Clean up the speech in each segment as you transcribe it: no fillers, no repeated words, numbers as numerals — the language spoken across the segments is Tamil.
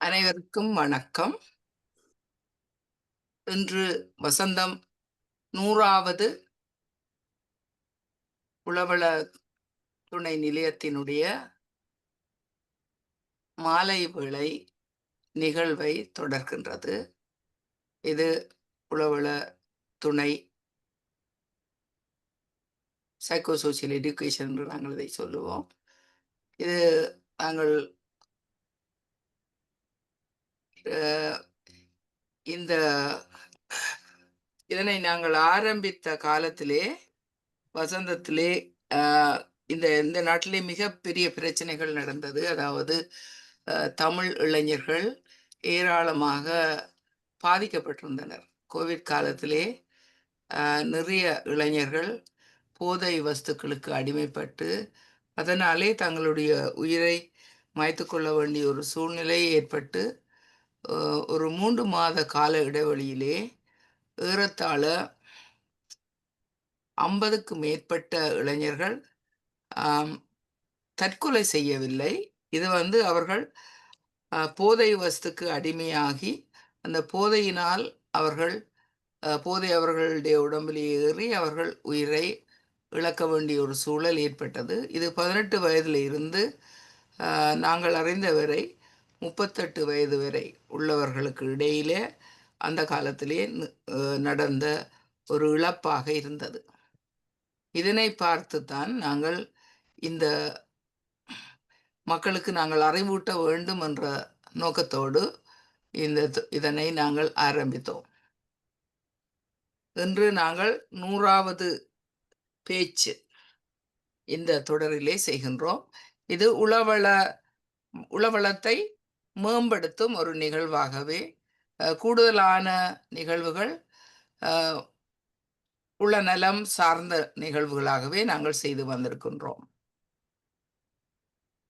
அனைவருக்கும் வணக்கம். இன்று வசந்தம் 100வது உளவள துணை நிலையத்தினுடைய மாலை வேளை நிகழ்வை தொடர்கின்றது. இது உளவள துணை சைக்கோ சோசியல் எஜுகேஷன் என்று நாங்கள் இதை சொல்லுவோம். இது நாங்கள் அ இந்த இதனை நாங்கள் ஆரம்பித்த காலத்திலே, வசந்தத்திலே அ இந்த இந்த நாட்டிலே மிகப்பெரிய பிரச்சனைகள் நடந்தது. அதாவது தமிழ் இளைஞர்கள் ஏராளமாக பாதிக்கப்பட்டிருந்தனர். கோவிட் காலத்திலே நிறைய இளைஞர்கள் போதை வஸ்துக்களுக்கு அடிமைப்பட்டு, அதனாலே தங்களுடைய உயிரை மாய்த்துக் கொள்ள வேண்டிய ஒரு சூழ்நிலை ஏற்பட்டு, ஒரு 3 மாத கால இடைவெளியிலே ஏறத்தாழ 50க்கு மேற்பட்ட இளைஞர்கள் ஆம், தற்கொலை செய்யவில்லை. இது அவர்கள் போதை வஸ்துக்கு அடிமையாகி, அந்த போதையினால் அவர்கள் போதை அவர்களுடைய உடம்பிலே ஏறி அவர்கள் உயிரை இழக்க வேண்டிய ஒரு சூழல் ஏற்பட்டது. இது 18 வயதில் இருந்து நாங்கள் அறிந்தவரை 38 வயது வரை உள்ளவர்களுக்கு இடையிலே அந்த காலத்திலே நடந்த ஒரு இழப்பாக இருந்தது. இதனை பார்த்துத்தான் நாங்கள் இந்த மக்களுக்கு நாங்கள் அறிவூட்ட வேண்டும் என்ற நோக்கத்தோடு இதனை நாங்கள் ஆரம்பித்தோம். இன்று நாங்கள் 100வது பேச்சு இந்த தொடரிலே செய்கின்றோம். இது உளவளத்தை மேம்படுத்தும் ஒரு நிகழ்வாகவே, கூடுதலான நிகழ்வுகள் உளநலம் சார்ந்த நிகழ்வுகளாகவே நாங்கள் செய்து வந்திருக்கின்றோம்.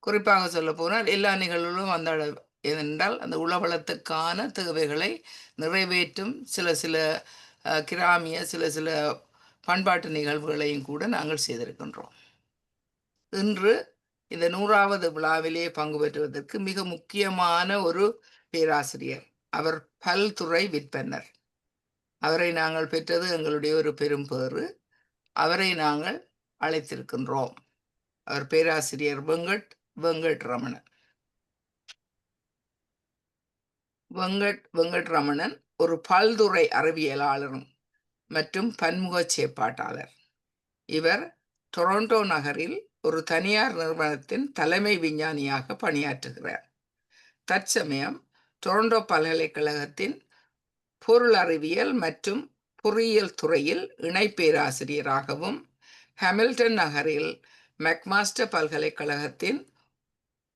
குறிப்பாக சொல்லப்போனால் எல்லா நிகழ்வுகளும் ஏனென்றால் அந்த உளவளத்துக்கான தேவைகளை நிறைவேற்றும் சில கிராமிய சில பண்பாட்டு நிகழ்வுகளையும் கூட நாங்கள் செய்திருக்கின்றோம். இன்று இந்த 100வது விழாவிலே பங்கு பெற்றுவதற்கு மிக முக்கியமான ஒரு பேராசிரியர். அவர் பல்துறை விற்பனர். அவரை நாங்கள் பெற்றது எங்களுடைய ஒரு பெரும் பேறு. அவரை நாங்கள் அழைத்திருக்கின்றோம். அவர் பேராசிரியர் வெங்கட் ரமணன். வெங்கட் ரமணன் ஒரு பல்துறை அறிவியலாளரும் மற்றும் பன்முக செயற்பாட்டாளர். இவர் டொரண்டோ நகரில் ஒரு தனியார் நிறுவனத்தின் தலைமை விஞ்ஞானியாக பணியாற்றுகிறார். தற்சமயம் டொரண்டோ பல்கலைக்கழகத்தின் பொருள் அறிவியல் மற்றும் பொறியியல் துறையில் இணை பேராசிரியராகவும், ஹாமில்டன் நகரில் மெக்மாஸ்டர் பல்கலைக்கழகத்தின்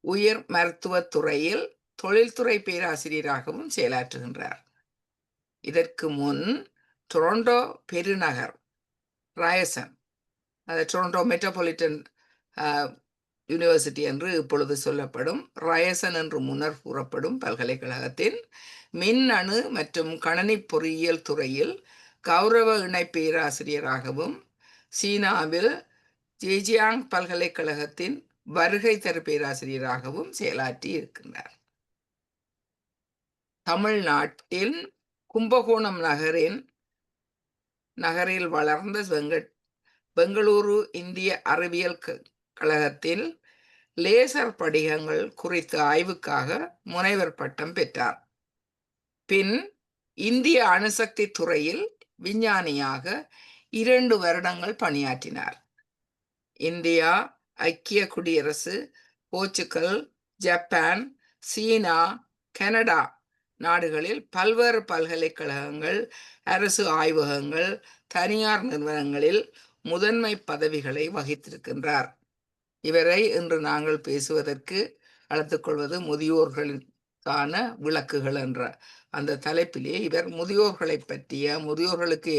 உயர் மருத்துவத் துறையில் தொழில்துறை பேராசிரியராகவும் செயலாற்றுகின்றார். இதற்கு முன் டொரண்டோ பெருநகர் ராயசன், டொரண்டோ மெட்ரோபாலிட்டன் யூனிவர்சிட்டி என்று இப்பொழுது சொல்லப்படும் ராயசன் என்று முன்னர் கூறப்படும் பல்கலைக்கழகத்தின் மின்னணு மற்றும் கணனி பொறியியல் துறையில் கௌரவ இணை பேராசிரியராகவும், சீனாவில் ஜேஜியாங் பல்கலைக்கழகத்தின் வருகை தரு பேராசிரியராகவும் செயலாற்றி இருக்கின்றார். தமிழ்நாட்டில் கும்பகோணம் நகரில் வளர்ந்த பெங்களூரு இந்திய அறிவியல் கழகத்தில் லேசர் படிகங்கள் குறித்த ஆய்வுக்காக முனைவர் பட்டம் பெற்றார். பின் இந்திய அணுசக்தி துறையில் விஞ்ஞானியாக 2 வருடங்கள் பணியாற்றினார். இந்தியா, ஐக்கிய குடியரசு, போர்ச்சுகல், ஜப்பான், சீனா, கனடா நாடுகளில் பல்வேறு பல்கலைக்கழகங்கள், அரசு ஆய்வகங்கள், தனியார் நிறுவனங்களில் முதன்மை பதவிகளை வகித்திருக்கின்றார். இவரை இன்று நாங்கள் பேசுவதற்கு அழைத்துக்கொள்வது முதியோர்களுக்கான விளக்குகள் என்ற அந்த தலைப்பிலே இவர் முதியோர்களை பற்றிய, முதியோர்களுக்கு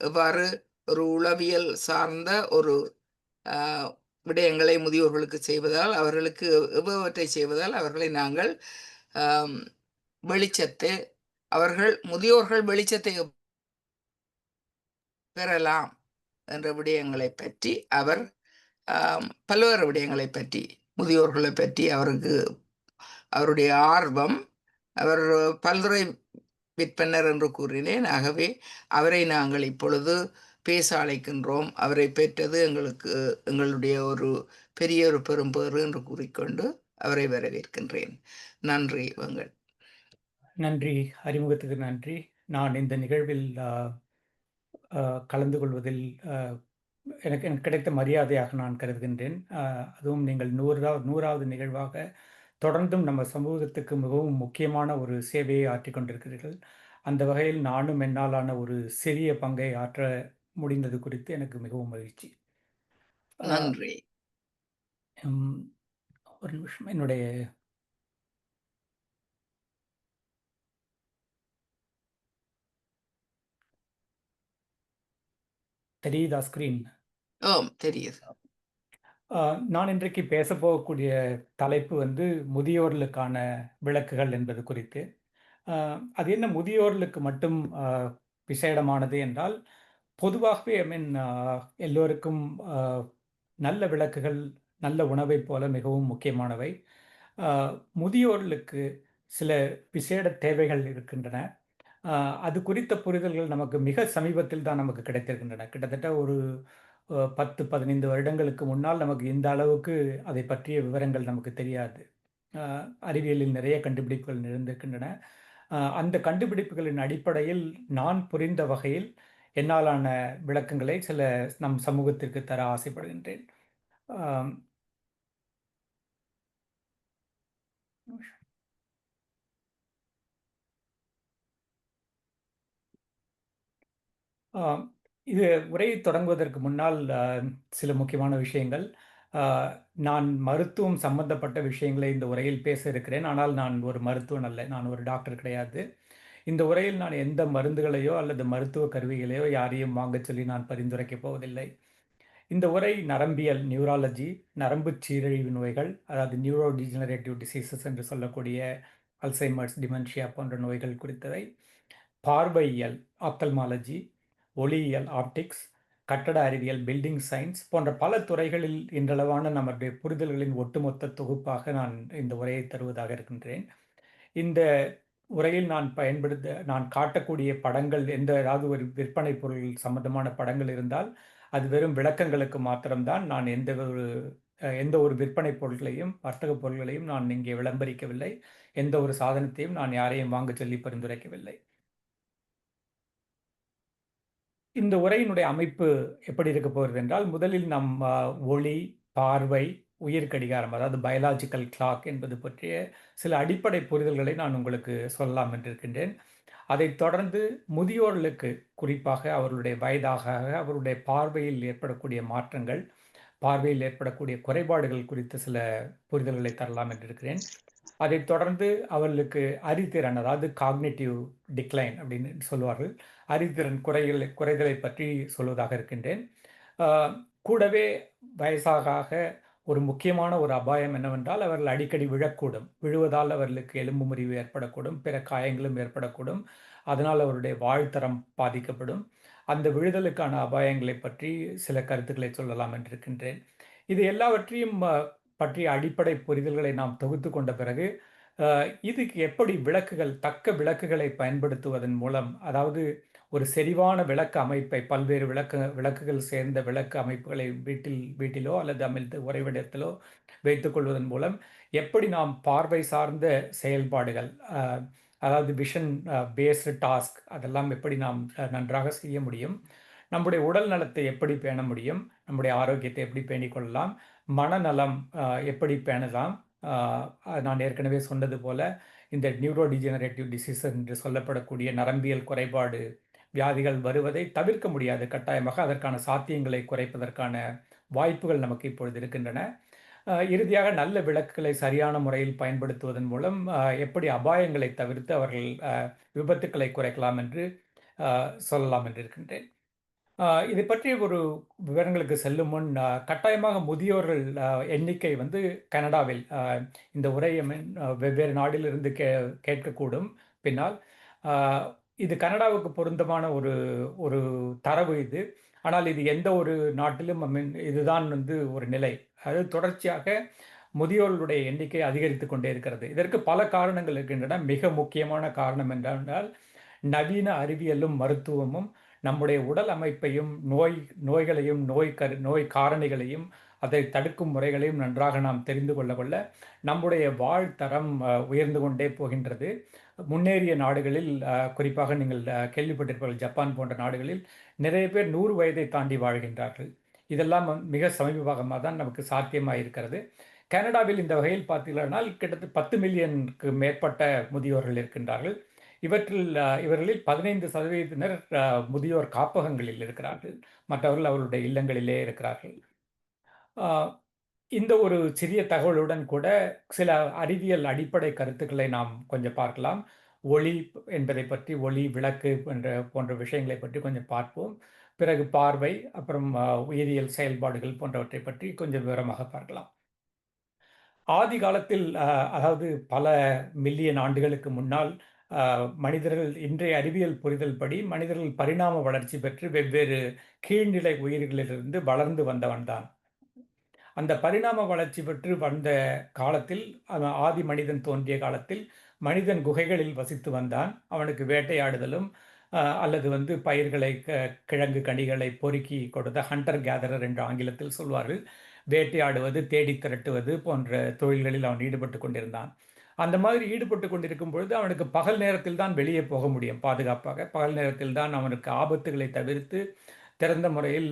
எவ்வாறு ஒரு உளவியல் சார்ந்த ஒரு விடயங்களை முதியோர்களுக்கு செய்வதால், அவர்களுக்கு எவ்வளவற்றை செய்வதால் அவர்களை நாங்கள் முதியோர்கள் வெளிச்சத்தை பெறலாம் என்ற விடயங்களை பற்றி அவர் பல்வேறு விடயங்களை பற்றி, முதியோர்களை பற்றி அவருடைய ஆர்வம் அவர் பல்துறை விற்பனர் என்று கூறினேன். ஆகவே அவரை நாங்கள் இப்பொழுது பேச அழைக்கின்றோம். அவரை பெற்றது எங்களுடைய ஒரு பெரிய ஒரு பெரும்பேறு என்று கூறிக்கொண்டு அவரை வரவேற்கின்றேன். நன்றி வெங்கட். நன்றி. அறிமுகத்துக்கு நன்றி. நான் இந்த நிகழ்வில் கலந்து கொள்வதில் எனக்கு எனக்கு கிடைத்த மரியாதையாக நான் கருதுகின்றேன். அதுவும் நீங்கள் 100வது நிகழ்வாக தொடர்ந்தும் நம்ம சமூகத்துக்கு மிகவும் முக்கியமான ஒரு சேவையை ஆற்றிக் கொண்டிருக்கிறீர்கள். அந்த வகையில் நானும் என்னாலான ஒரு சிறிய பங்கை ஆற்ற முடிந்தது குறித்து எனக்கு மிகவும் மகிழ்ச்சி. அ நன்றி. ம் ஒரு நிமிஷம் என்னுடைய தெரியுதா ஸ்க்ரீன்? ஆம், தெரியுது. நான் இன்றைக்கு பேசப்போகக்கூடிய தலைப்பு வந்து முதியோர்களுக்கான விளக்குகள் என்பது குறித்து. அது என்ன முதியோர்களுக்கு மட்டும் விசேடமானது என்றால், பொதுவாகவே ஐ மீன் எல்லோருக்கும் அ நல்ல விளக்குகள், நல்ல உணவைப் போல மிகவும் முக்கியமானவை. அ முதியோர்களுக்கு சில விசேட தேவைகள் இருக்கின்றன. அ அது குறித்த புரிதல்கள் நமக்கு மிக சமீபத்தில் தான் நமக்கு கிடைத்திருக்கின்றன. கிட்டத்தட்ட ஒரு 10, 15 வருடங்களுக்கு முன்னால் நமக்கு இந்த அளவுக்கு அதை பற்றிய விவரங்கள் நமக்கு தெரியாது. அ அறிவியலில் நிறைய கண்டுபிடிப்புகள் நிகழ்ந்திருக்கின்றன. அந்த கண்டுபிடிப்புகளின் அடிப்படையில் நான் புரிந்த வகையில் என்னாலான விளக்கங்களை சில நம் சமூகத்திற்கு தர ஆசைப்படுகின்றேன். ஆம், ஆம். இது உரையை தொடங்குவதற்கு முன்னால் சில முக்கியமான விஷயங்கள். அ நான் மருத்துவம் சம்பந்தப்பட்ட விஷயங்களை இந்த உரையில் பேச இருக்கிறேன். ஆனால் நான் ஒரு மருத்துவன் அல்ல. நான் ஒரு டாக்டர் கிடையாது. இந்த உரையில் நான் எந்த மருந்துகளையோ அல்லது மருத்துவ கருவிகளையோ யாரையும் வாங்கச் சொல்லி நான் பரிந்துரைக்கப் போவதில்லை. இந்த உரை நரம்பியல், நியூராலஜி, நரம்புச் சீரழிவு நோய்கள், அதாவது நியூரோ டிஜெனரேட்டிவ் டிசீசஸ் என்று சொல்லக்கூடிய அல்சைமர்ஸ், டிமென்ஷியா போன்ற நோய்கள் குறித்தவை. பார்வையியல், ஆப்தல்மாலஜி, ஒளியியல், ஆப்டிக்ஸ், கட்டட அறிவியல், பில்டிங் சயின்ஸ் போன்ற பல துறைகளில் இன்றளவான நம்முடைய புரிதல்களின் ஒட்டுமொத்த தொகுப்பாக நான் இந்த உரையை தருவதாக இருக்கின்றேன். இந்த உரையில் நான் காட்டக்கூடிய படங்கள் ஏதாவது ஒரு விற்பனை பொருள் சம்பந்தமான படங்கள் இருந்தால், அது வெறும் விளக்கங்களுக்கு மாத்திரம் தான். நான் எந்த ஒரு விற்பனை பொருட்களையும், வர்த்தக பொருள்களையும் நான் இங்கே விளம்பரிக்கவில்லை. எந்த ஒரு சாதனத்தையும் நான் யாரையும் வாங்கச் சொல்லி பரிந்துரைக்கவில்லை. இந்த உரையினுடைய அமைப்பு எப்படி இருக்கப் போகிறது என்றால், முதலில் ஒளி, பார்வை, உயிர் கடிகாரம் அதாவது பயாலாஜிக்கல் கிளாக் என்பது பற்றிய சில அடிப்படை புரிதல்களை நான் உங்களுக்கு சொல்லலாம் என்றிருக்கின்றேன். அதைத் தொடர்ந்து முதியோர்களுக்கு குறிப்பாக அவர்களுடைய வயதாக அவருடைய பார்வையில் ஏற்படக்கூடிய மாற்றங்கள், பார்வையில் ஏற்படக்கூடிய குறைபாடுகள் குறித்த சில புரிதல்களை தரலாம் என்றிருக்கிறேன். அதைத் தொடர்ந்து அவர்களுக்கு அறிதிறன் அதாவது காக்னிட்டிவ் டிக்ளைன் அப்படின்னு சொல்லுவார்கள். அறிதிறன் குறைதலை பற்றி சொல்வதாக இருக்கின்றேன். ஆ, கூடவே வயசாக ஆக ஒரு முக்கியமான ஒரு அபாயம் என்னவென்றால் அவர்கள் அடிக்கடி விழக்கூடும். விழுவதால் அவர்களுக்கு எலும்பு முறிவு ஏற்படக்கூடும், பிற காயங்களும் ஏற்படக்கூடும். அதனால் அவருடைய வாழ்த்தரம் பாதிக்கப்படும். அந்த விழுதலுக்கான அபாயங்களை பற்றி சில கருத்துக்களை சொல்லலாம் என்றிருக்கின்றேன். இது எல்லாவற்றையும் பற்றிய அடிப்படை புரிதல்களை நாம் தொகுத்து கொண்ட பிறகு, இதுக்கு எப்படி தக்க விளக்குகளை பயன்படுத்துவதன் மூலம், அதாவது ஒரு செறிவான விளக்கு அமைப்பை பல்வேறு விளக்குகள் சேர்ந்த விளக்கு அமைப்புகளை வீட்டிலோ அல்லது அமைத்து உறைவிடத்திலோ வைத்துக் கொள்வதன் மூலம் எப்படி நாம் பார்வை சார்ந்த செயல்பாடுகள், அதாவது விஷன் பேஸ்டு டாஸ்க் அதெல்லாம் எப்படி நாம் நன்றாக செய்ய முடியும், நம்முடைய உடல் நலத்தை எப்படி பேண முடியும், நம்முடைய ஆரோக்கியத்தை எப்படி பேணிக் கொள்ளலாம், மனநலம் எப்படி பேணலாம். நான் ஏற்கனவே சொன்னது போல இந்த நியூரோ டிஜெனரேட்டிவ் டிசீஸ் என்று சொல்லப்படக்கூடிய நரம்பியல் குறைபாடு வியாதிகள் வருவதை தவிர்க்க முடியாது கட்டாயமாக. அதற்கான சாத்தியங்களை குறைப்பதற்கான வாய்ப்புகள் நமக்கு இப்பொழுது இருக்கின்றன. இறுதியாக நல்ல விளக்குகளை சரியான முறையில் பயன்படுத்துவதன் மூலம் எப்படி அபாயங்களை தவிர்த்து அவர்கள் விபத்துக்களை குறைக்கலாம் என்று சொல்லலாம் என்று இருக்கின்றேன். இதை பற்றிய ஒரு விவரங்களுக்கு செல்லும் முன், கட்டாயமாக முதியோர்கள் எண்ணிக்கை வந்து கனடாவில் இந்த உரை ஐ மீன் வெவ்வேறு நாட்டிலிருந்து கேட்கக்கூடும் பின்னால். அ இது கனடாவுக்கு பொருத்தமான ஒரு ஒரு தரவு இது. ஆனால் இது எந்த ஒரு நாட்டிலும் ஐ மீன் இதுதான் வந்து ஒரு நிலை. அது தொடர்ச்சியாக முதியோர்களுடைய எண்ணிக்கை அதிகரித்து கொண்டே இருக்கிறது. இதற்கு பல காரணங்கள் இருக்கின்றன. மிக முக்கியமான காரணம் என்னவென்றால், நவீன அறிவியலும் மருத்துவமும் நம்முடைய உடல் அமைப்பையும், நோய்களையும், நோய் காரணிகளையும், அதை தடுக்கும் முறைகளையும் நன்றாக நாம் தெரிந்து கொள்ள கொள்ள நம்முடைய வாழ்தரம் உயர்ந்து கொண்டே போகின்றது. முன்னேறிய நாடுகளில் குறிப்பாக நீங்கள் கேள்விப்பட்டிருப்பீர்கள், ஜப்பான் போன்ற நாடுகளில் நிறைய பேர் 100 வயதை தாண்டி வாழ்கின்றார்கள். இதெல்லாம் மிக சமீபமாக தான் நமக்கு சாத்தியமாக இருக்கிறது. கனடாவில் இந்த வகையில் பார்த்தீர்களானால் கிட்டத்தட்ட 10 மில்லியனுக்கு மேற்பட்ட முதியோர்கள் இருக்கின்றார்கள். இவர்களில் 15% முதியோர் காப்பகங்களில் இருக்கிறார்கள். மற்றவர்கள் அவர்களுடைய இல்லங்களிலே இருக்கிறார்கள். இந்த ஒரு சிறிய தகவலுடன் கூட சில அறிவியல் அடிப்படை கருத்துக்களை நாம் கொஞ்சம் பார்க்கலாம். ஒளி என்பதை பற்றி, ஒளி, விளக்கு போன்ற விஷயங்களை பற்றி கொஞ்சம் பார்ப்போம். பிறகு பார்வை, அப்புறம் உயிரியல் செயல்பாடுகள் போன்றவற்றை பற்றி கொஞ்சம் விவரமாக பார்க்கலாம். ஆதி காலத்தில் அதாவது பல மில்லியன் ஆண்டுகளுக்கு முன்னால் மனிதர்கள், இன்றைய அறிவியல் புரிதல் படி மனிதர்கள் பரிணாம வளர்ச்சி பெற்று வெவ்வேறு கீழ்நிலை உயிர்களிலிருந்து வளர்ந்து வந்தவன் தான். அந்த பரிணாம வளர்ச்சி பெற்று வந்த காலத்தில், ஆதி மனிதன் தோன்றிய காலத்தில் மனிதன் குகைகளில் வசித்து வந்தான். அவனுக்கு வேட்டையாடுதலும் அல்லது பயிர்களை, கிழங்கு கனிகளை பொறுக்கி கொடுத்த ஹண்டர் கேதரர் என்று ஆங்கிலத்தில் சொல்வார்கள், வேட்டையாடுவது, தேடி திரட்டுவது போன்ற தொழில்களில் அவன் ஈடுபட்டு கொண்டிருந்தான். அந்த மாதிரி ஈடுபட்டு கொண்டிருக்கும் பொழுது அவனுக்கு பகல் நேரத்தில் தான் வெளியே போக முடியும் பாதுகாப்பாக. பகல் நேரத்தில் தான் அவனுக்கு ஆபத்துகளை தவிர்த்து திறந்த முறையில்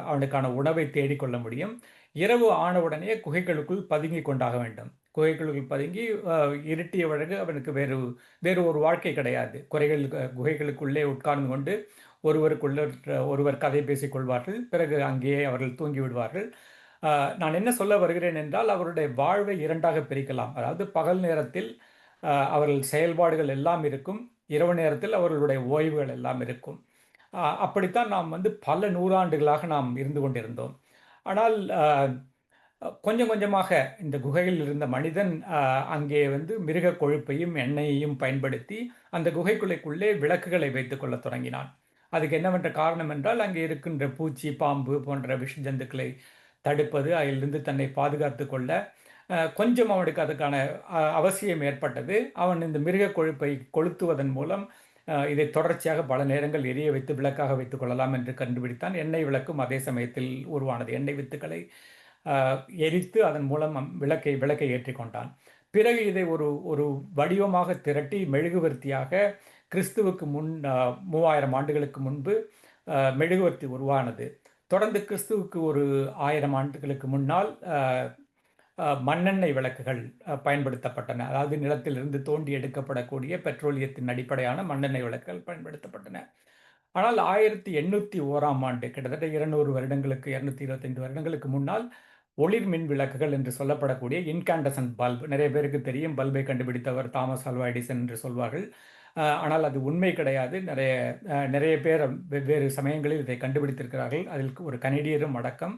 அவனுக்கான உணவை தேடிக்கொள்ள முடியும். இரவு ஆனவுடனே குகைகளுக்குள் பதுங்கி கொண்டாக வேண்டும். குகைகளுக்குள் பதுங்கி இருட்டிய பிறகு அவனுக்கு வேறு ஒரு வாழ்க்கை கிடையாது. குகைகளுக்குள்ளே உட்கார்ந்து கொண்டு ஒருவர் கதை பேசிக் கொள்வார்கள். பிறகு அங்கேயே அவர்கள் தூங்கி விடுவார்கள். நான் என்ன சொல்ல வருகிறேன் என்றால், அவருடைய வாழ்வை இரண்டாக பிரிக்கலாம். அதாவது பகல் நேரத்தில் அவர்கள் செயல்பாடுகள் எல்லாம் இருக்கும், இரவு நேரத்தில் அவர்களுடைய ஓய்வுகள் எல்லாம் இருக்கும். அப்படித்தான் நாம் பல நூறாண்டுகளாக நாம் இருந்து கொண்டிருந்தோம். ஆனால் கொஞ்சம் கொஞ்சமாக இந்த குகையில் இருந்த மனிதன் அங்கே மிருக கொழுப்பையும் எண்ணெயையும் பயன்படுத்தி அந்த குகைக்குள்ளைக்குள்ளே விளக்குகளை வைத்துக் கொள்ள தொடங்கினான். அதுக்கு என்னவென்ற காரணம் என்றால், அங்கே இருக்கின்ற பூச்சி, பாம்பு போன்ற விஷ ஜந்துக்களை தடுப்பது, அதிலிருந்து தன்னை பாதுகாத்து கொள்ள கொஞ்சம் அவனுக்கு அதுக்கான அவசியம் ஏற்பட்டது. அவன் இந்த மிருக கொழுப்பை கொளுத்துவதன் மூலம் இதை தொடர்ச்சியாக பல நேரங்கள் எரிய வைத்து விளக்காக வைத்துக் கொள்ளலாம் என்று கண்டுபிடித்தான். எண்ணெய் விளக்கும் அதே சமயத்தில் உருவானது. எண்ணெய் வித்துக்களை எரித்து அதன் மூலம் விளக்கை ஏற்றி கொண்டான். பிறகு இதை ஒரு வடிவமாக திரட்டி மெழுகுவர்த்தியாக கிறிஸ்துவுக்கு முன் 3000 ஆண்டுகளுக்கு முன்பு மெழுகுவர்த்தி உருவானது. தொடர்ந்து கிறிஸ்துவுக்கு ஒரு 1000 ஆண்டுகளுக்கு முன்னால் மண்ணெண்ணெய் விளக்குகள் பயன்படுத்தப்பட்டன. அதாவது நிலத்திலிருந்து தோண்டி எடுக்கப்படக்கூடிய பெட்ரோலியத்தின் அடிப்படையான மண்ணெண்ணெய் விளக்குகள் பயன்படுத்தப்பட்டன. ஆனால் 1801ஆம் ஆண்டு, கிட்டத்தட்ட 200 வருடங்களுக்கு, 225 வருடங்களுக்கு முன்னால் ஒளிர் மின் விளக்குகள் என்று சொல்லப்படக்கூடிய இன்காண்டசன்ட் பல்ப், நிறைய பேருக்கு தெரியும், பல்பை கண்டுபிடித்தவர் தாமஸ் ஆல்வா எடிசன் என்று சொல்வார்கள். ஆனால் அது உண்மை கிடையாது. நிறைய பேர் வெவ்வேறு சமயங்களில் இதை கண்டுபிடித்திருக்கிறார்கள். அதில் ஒரு கனடியரும் அடக்கம்.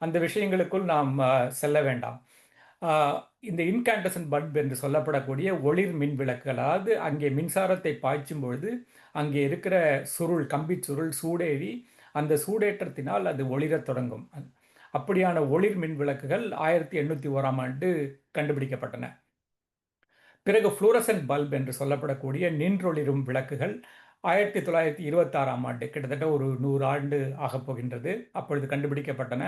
அந்த விஷயங்களுக்குள் நாம் செல்ல வேண்டாம். இந்த இன்காண்டசன்ட் பல்ப் என்று சொல்லப்படக்கூடிய ஒளிர் மின் விளக்குகள், அதாவது அங்கே மின்சாரத்தை பாய்ச்சும் பொழுது அங்கே இருக்கிற கம்பி சுருள் சூடேறி அந்த சூடேற்றத்தினால் அது ஒளிரத் தொடங்கும். அப்படியான ஒளிர் மின் விளக்குகள் 1801ஆம் ஆண்டு கண்டுபிடிக்கப்பட்டன. பிறகு ஃப்ளூரசன்ட் பல்ப் என்று சொல்லப்படக்கூடிய நின்றொளிரும் விளக்குகள் 1926ஆம் ஆண்டு, கிட்டத்தட்ட ஒரு 100 ஆண்டு ஆகப் போகின்றது, அப்பொழுது கண்டுபிடிக்கப்பட்டன.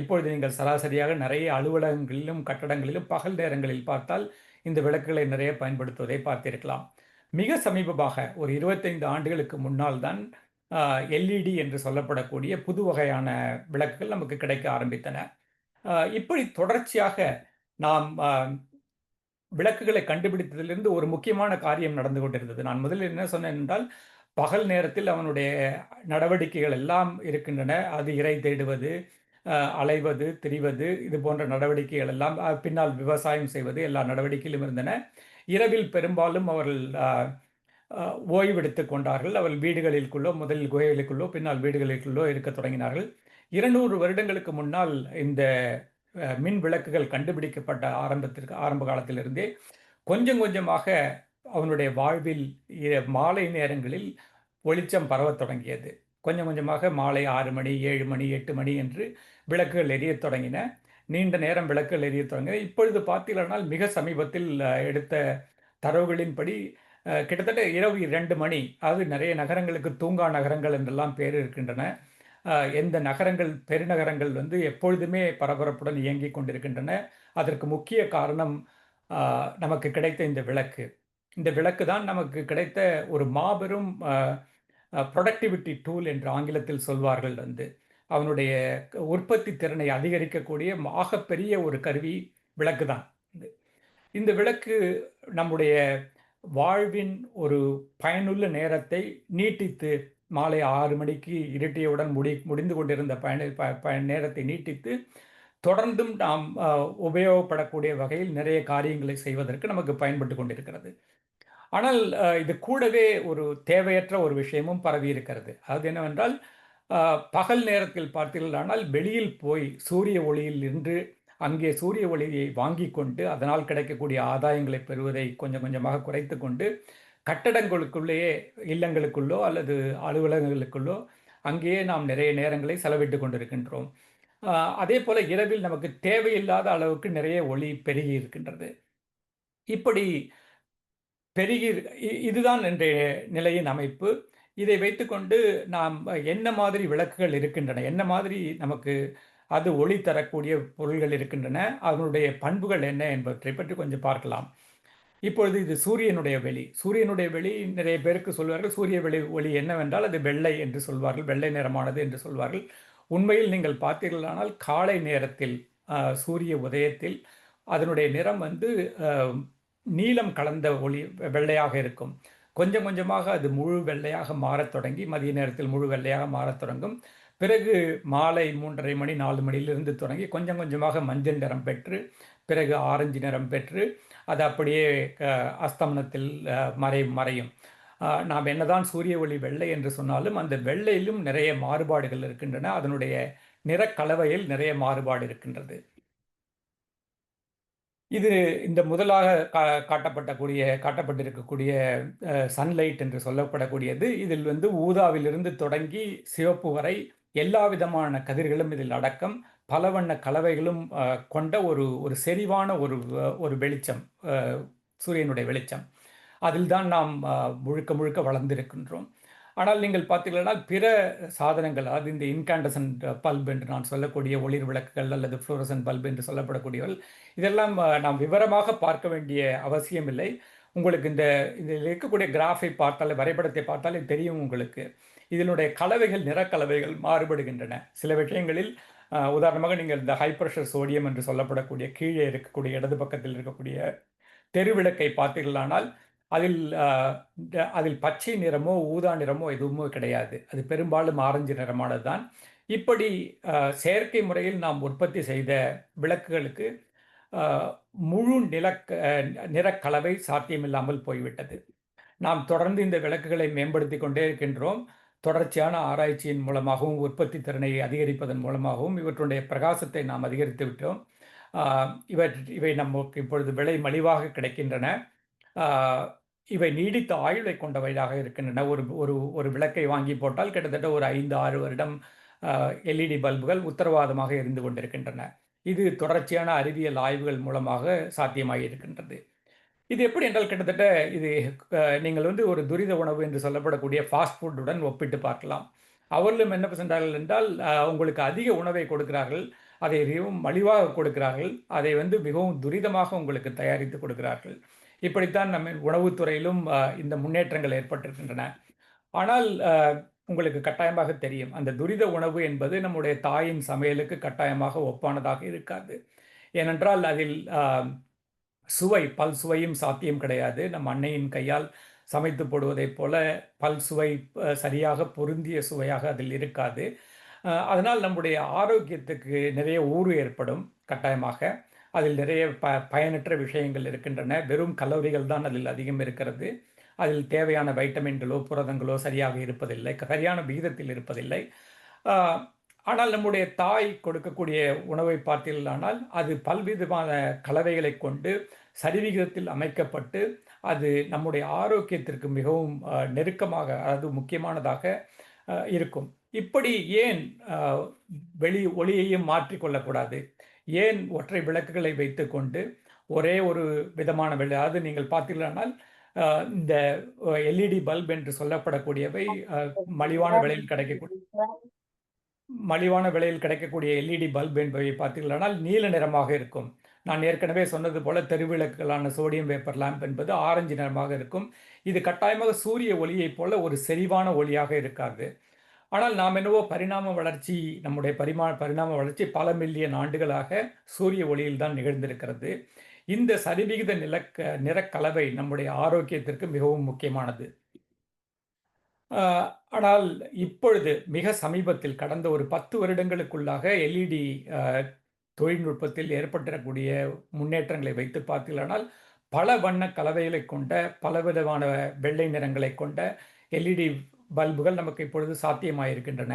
இப்பொழுது நீங்கள் சராசரியாக நிறைய அலுவலகங்களிலும் கட்டடங்களிலும் பகல் நேரங்களில் பார்த்தால் இந்த விளக்குகளை நிறைய பயன்படுத்துவதை பார்த்திருக்கலாம். மிக சமீபமாக ஒரு 25 ஆண்டுகளுக்கு முன்னால் தான் எல்இடி என்று சொல்லப்படக்கூடிய புது வகையான விளக்குகள் நமக்கு கிடைக்க ஆரம்பித்தன. இப்படி தொடர்ச்சியாக நாம் விளக்குகளை கண்டுபிடித்ததிலிருந்து ஒரு முக்கியமான காரியம் நடந்து கொண்டிருந்தது. நான் முதலில் என்ன சொன்னேன் என்றால், பகல் நேரத்தில் அவனுடைய நடவடிக்கைகள் எல்லாம் இருக்கின்றன. அது இரை தேடுவது, அலைவது, திரிவது, இது போன்ற நடவடிக்கைகள் எல்லாம், பின்னால் விவசாயம் செய்வது, எல்லா நடவடிக்கையிலும் இருந்தன. இரவில் பெரும்பாலும் அவர்கள் ஓய்வெடுத்துக் கொண்டார்கள். அவர்கள் வீடுகளிற்குள்ளோ, முதலில் குகைகளுக்குள்ளோ, பின்னால் வீடுகளுக்குள்ளோ இருக்க தொடங்கினார்கள். 200 வருடங்களுக்கு முன்னால் இந்த மின் விளக்குகள் கண்டுபிடிக்கப்பட்ட ஆரம்ப காலத்திலிருந்தே கொஞ்சம் கொஞ்சமாக அவனுடைய வாழ்வில் மாலை நேரங்களில் வெளிச்சம் பரவத் தொடங்கியது. கொஞ்சம் கொஞ்சமாக மாலை 6 மணி, 7 மணி, 8 மணி என்று விளக்குகள் எரியத் தொடங்கின. நீண்ட நேரம் விளக்குகள் எரியத் தொடங்கின. இப்பொழுது பார்த்தீர்களானால் மிக சமீபத்தில் எடுத்த தரவுகளின்படி கிட்டத்தட்ட இரவு 2 மணி, அதாவது நிறைய நகரங்களுக்கு தூங்கா நகரங்கள் என்றெல்லாம் பேர் இருக்கின்றன. எந்த நகரங்கள் பெருநகரங்கள் வந்து எப்பொழுதுமே பரபரப்புடன் இயங்கிக் கொண்டிருக்கின்றன. அதற்கு முக்கிய காரணம் நமக்கு கிடைத்த இந்த விளக்கு. இந்த விளக்கு தான் நமக்கு கிடைத்த ஒரு மாபெரும் புரொடக்டிவிட்டி டூல் என்று ஆங்கிலத்தில் சொல்வார்கள் வந்து. அவனுடைய உற்பத்தி திறனை அதிகரிக்கக்கூடிய ஆகப்பெரிய ஒரு கருவி விளக்கு தான். இந்த விளக்கு நம்முடைய வாழ்வின் ஒரு பயனுள்ள நேரத்தை நீட்டித்து, மாலை 6 மணிக்கு இருட்டியவுடன் முடிந்து கொண்டிருந்த நேரத்தை நீட்டித்து, தொடர்ந்தும் நாம் உபயோகப்படக்கூடிய வகையில் நிறைய காரியங்களை செய்வதற்கு நமக்கு பயன்பட்டு கொண்டிருக்கிறது. ஆனால் இது கூடவே ஒரு தேவையற்ற ஒரு விஷயமும் பரவி இருக்கிறது. அது என்னவென்றால், பகல் நேரத்தில் பார்த்தீர்களானால் வெளியில் போய் சூரிய ஒளியில் நின்று அங்கே சூரிய ஒளியை வாங்கிக் கொண்டு அதனால் கிடைக்கக்கூடிய ஆதாயங்களை பெறுவதை கொஞ்சம் கொஞ்சமாக குறைத்துக் கொண்டு கட்டடங்களுக்குள்ளேயே, இல்லங்களுக்குள்ளோ அல்லது அலுவலகங்களுக்குள்ளோ அங்கேயே நாம் நிறைய நேரங்களை செலவிட்டுக் கொண்டிருக்கின்றோம். அதே போல இரவில் நமக்கு தேவையில்லாத அளவுக்கு நிறைய ஒளி பெருகி இருக்கின்றது. இப்படி பெருகி இதுதான் இன்றைய நிலையின் அமைப்பு. இதை வைத்துக்கொண்டு நாம் என்ன மாதிரி விளக்குகள் இருக்கின்றன, என்ன மாதிரி நமக்கு அது ஒளி தரக்கூடிய பொருள்கள் இருக்கின்றன, அதனுடைய பண்புகள் என்ன என்பவற்றைப் பற்றி கொஞ்சம் பார்க்கலாம். இப்பொழுது இது சூரியனுடைய வெளி. சூரியனுடைய வெளி நிறைய பேருக்கு சொல்வார்கள், சூரிய ஒளி என்னவென்றால் அது வெள்ளை என்று சொல்வார்கள், வெள்ளை நிறமானது என்று சொல்வார்கள். உண்மையில் நீங்கள் பார்த்தீர்களானால் காலை நேரத்தில் சூரிய உதயத்தில் அதனுடைய நிறம் வந்து நீலம் கலந்த ஒளி வெள்ளையாக இருக்கும். கொஞ்சம் கொஞ்சமாக அது முழு வெள்ளையாக மாறத் தொடங்கி மதிய நேரத்தில் முழு வெள்ளையாக மாறத் தொடங்கும். பிறகு மாலை 3:30 மணி 4 மணியிலிருந்து தொடங்கி கொஞ்சம் கொஞ்சமாக மஞ்சள் நிறம் பெற்று, பிறகு ஆரஞ்சு நிறம் பெற்று, அது அப்படியே அஸ்தமனத்தில் மறையும். நாம் என்னதான் சூரிய ஒளி வெள்ளை என்று சொன்னாலும் அந்த வெள்ளையிலும் நிறைய மாறுபாடுகள் இருக்கின்றன. அதனுடைய நிறக்கலவையில் நிறைய மாறுபாடு இருக்கின்றது. இது இந்த முதலாக காட்டப்பட்டிருக்கக்கூடிய சன்லைட் என்று சொல்லப்படக்கூடியது. இதில் வந்து ஊதாவிலிருந்து தொடங்கி சிவப்பு வரை எல்லா விதமான கதிர்களும் இதில் அடக்கம். பல வண்ண கலவைகளும் கொண்ட ஒரு செறிவான ஒரு வெளிச்சம், சூரியனுடைய வெளிச்சம். அதில் தான் நாம் முழுக்க முழுக்க வளர்ந்திருக்கின்றோம். ஆனால் நீங்கள் பார்த்தீர்களானால் பிற சாதனங்கள், அதாவது இந்த இன்காண்டசன்ட் பல்ப் என்று நான் சொல்லக்கூடிய ஒளிர் விளக்குகள் அல்லது ஃப்ளோரசன்ட் பல்ப் என்று சொல்லப்படக்கூடியவர்கள், இதெல்லாம் நாம் விவரமாக பார்க்க வேண்டிய அவசியம் இல்லை. உங்களுக்கு இதில் இருக்கக்கூடிய கிராஃபை பார்த்தாலே, வரைபடத்தை பார்த்தாலே தெரியும் உங்களுக்கு. இதனுடைய கலவைகள், நிறக்கலவைகள் மாறுபடுகின்றன. சில விஷயங்களில் உதாரணமாக நீங்கள் இந்த ஹை ப்ரெஷர் சோடியம் என்று சொல்லப்படக்கூடிய கீழே இருக்கக்கூடிய இடது பக்கத்தில் இருக்கக்கூடிய தெருவிளக்கை பார்த்தீர்களானால் அதில் பச்சை நிறமோ ஊதா நிறமோ எதுவுமே கிடையாது. அது பெரும்பாலும் ஆரஞ்சு நிறமானது தான். இப்படி செயற்கை முறையில் நாம் உற்பத்தி செய்த விளக்குகளுக்கு முழு நிறக்கலவை சாத்தியமில்லாமல் போய்விட்டது. நாம் தொடர்ந்து இந்த விளக்குகளை மேம்படுத்தி கொண்டே இருக்கின்றோம். தொடர்ச்சியான ஆராய்ச்சியின் மூலமாகவும் உற்பத்தி திறனை அதிகரிப்பதன் மூலமாகவும் இவற்றுடைய பிரகாசத்தை நாம் அதிகரித்து விட்டோம். இவை நமக்கு இப்பொழுது விலை மலிவாக கிடைக்கின்றன. இவை நீடித்த ஆயுளை கொண்டவையாக இருக்கின்றன. ஒரு விளக்கை வாங்கி போட்டால் கிட்டத்தட்ட ஒரு 5-6 வருடம் எல்இடி பல்புகள் உத்தரவாதமாக இருந்து கொண்டிருக்கின்றன. இது தொடர்ச்சியான அறிவியல் ஆய்வுகள் மூலமாக சாத்தியமாகி இருக்கின்றது. இது எப்படி என்றால் கிட்டத்தட்ட இது நீங்கள் வந்து ஒரு துரித உணவு என்று சொல்லப்படக்கூடிய ஃபாஸ்ட் ஃபுட்டுடன் ஒப்பிட்டு பார்க்கலாம். அவர்களும் என்ன செய்கிறார்கள் என்றால் உங்களுக்கு அதிக உணவை கொடுக்கிறார்கள், அதை மிகவும் மலிவாக கொடுக்கிறார்கள், அதை வந்து மிகவும் துரிதமாக உங்களுக்கு தயாரித்து கொடுக்கிறார்கள். இப்படித்தான் நம்ம உணவுத்துறையிலும் இந்த முன்னேற்றங்கள் ஏற்பட்டிருக்கின்றன. ஆனால் உங்களுக்கு கட்டாயமாக தெரியும், அந்த துரித உணவு என்பது நம்முடைய தாயின் சமையலுக்கு கட்டாயமாக ஒப்பானதாக இருக்காது. ஏனென்றால் அதில் பல்சுவையும் சாத்தியம் கிடையாது. நம் அன்னையின் கையால் சமைத்து போடுவதைப் போல பல்சுவை சரியாக பொருந்திய சுவையாக அதில் இருக்காது. அதனால் நம்முடைய ஆரோக்கியத்துக்கு நிறைய ஊறு ஏற்படும் கட்டாயமாக. அதில் நிறைய பயனற்ற விஷயங்கள் இருக்கின்றன. வெறும் கலோரிகள் தான் அதில் அதிகம் இருக்கிறது. அதில் தேவையான வைட்டமின்களோ புரதங்களோ சரியாக இருப்பதில்லை, சரியான விகிதத்தில் இருப்பதில்லை. ஆனால் நம்முடைய தாய் கொடுக்கக்கூடிய உணவை பார்த்தீர்களானால் அது பல்விதமான கலவைகளை கொண்டு சரிவிகிதத்தில் அமைக்கப்பட்டு அது நம்முடைய ஆரோக்கியத்திற்கு மிகவும் நெருக்கமாக, அதாவது முக்கியமானதாக இருக்கும். இப்படி ஏன் ஒளியையும் மாற்றிக்கொள்ளக்கூடாது? ஏன் ஒற்றை விளக்குகளை வைத்துக்கொண்டு ஒரே ஒரு விதமான அதாவது நீங்கள் பார்த்தீர்களானால் இந்த எல்இடி பல்ப் என்று சொல்லப்படக்கூடியவை மலிவான விலையில் கிடைக்கக்கூடிய எல்இடி பல்ப் என்பவை பார்த்தீர்களானால் நீல நிறமாக இருக்கும். நான் ஏற்கனவே சொன்னது போல தெருவிளக்குகளான சோடியம் வேப்பர் லேம்ப் என்பது ஆரஞ்சு நிறமாக இருக்கும். இது கட்டாயமாக சூரிய ஒளியைப் போல ஒரு செறிவான ஒளியாக இருக்காது. ஆனால் நாம் என்னவோ நம்முடைய பரிணாம வளர்ச்சி பல மில்லியன் ஆண்டுகளாக சூரிய ஒளியில் தான் நிகழ்ந்திருக்கிறது. இந்த சரிவிகித நிறக்கலவை நம்முடைய ஆரோக்கியத்திற்கு மிகவும் முக்கியமானது. ஆனால் இப்பொழுது மிக சமீபத்தில் கடந்த ஒரு 10 வருடங்களுக்குள்ளாக எல்இடி தொழில்நுட்பத்தில் ஏற்பட்டிருக்கக்கூடிய முன்னேற்றங்களை வைத்து பார்த்தீர்களானால் பல வண்ண கலவைகளை கொண்ட பலவிதமான வெள்ளை நிறங்களை கொண்ட எல்இடி பல்புகள் நமக்கு இப்பொழுது சாத்தியமாயிருக்கின்றன.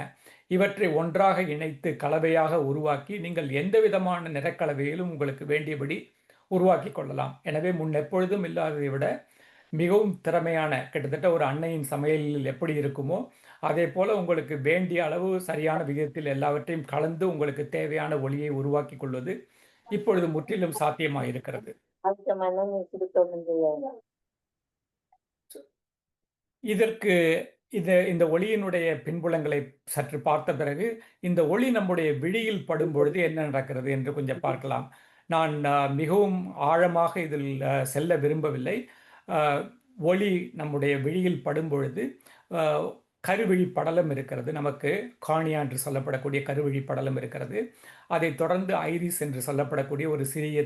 இவற்றை ஒன்றாக இணைத்து கலவையாக உருவாக்கி நீங்கள் எந்த விதமான நிறக்கலவையிலும் உங்களுக்கு வேண்டியபடி உருவாக்கி கொள்ளலாம். எனவே எப்பொழுதும் இல்லாததை விட மிகவும் திறமையான கிட்டத்தட்ட ஒரு அன்னையின் சமையலில் எப்படி இருக்குமோ அதே போல உங்களுக்கு வேண்டிய அளவு சரியான விகிதத்தில் எல்லாவற்றையும் கலந்து உங்களுக்கு தேவையான ஒளியை உருவாக்கி கொள்வது இப்பொழுது முற்றிலும் சாத்தியமாக இருக்கிறது. இதற்கு இந்த ஒளியினுடைய பின்புலங்களை சற்று பார்த்த பிறகு இந்த ஒளி நம்முடைய விழியில் படும் பொழுது என்ன நடக்கிறது என்று கொஞ்சம் பார்க்கலாம். நான் மிகவும் ஆழமாக இதில் செல்ல விரும்பவில்லை. ஒளி நம்முடைய விழியில் படும் பொழுது கருவிழி படலம் இருக்கிறது. நமக்கு கார்னியா என்று சொல்லப்படக்கூடிய கருவிழி படலம் இருக்கிறது. அதைத் தொடர்ந்து ஐரிஸ் என்று சொல்லப்படக்கூடிய ஒரு சிறிய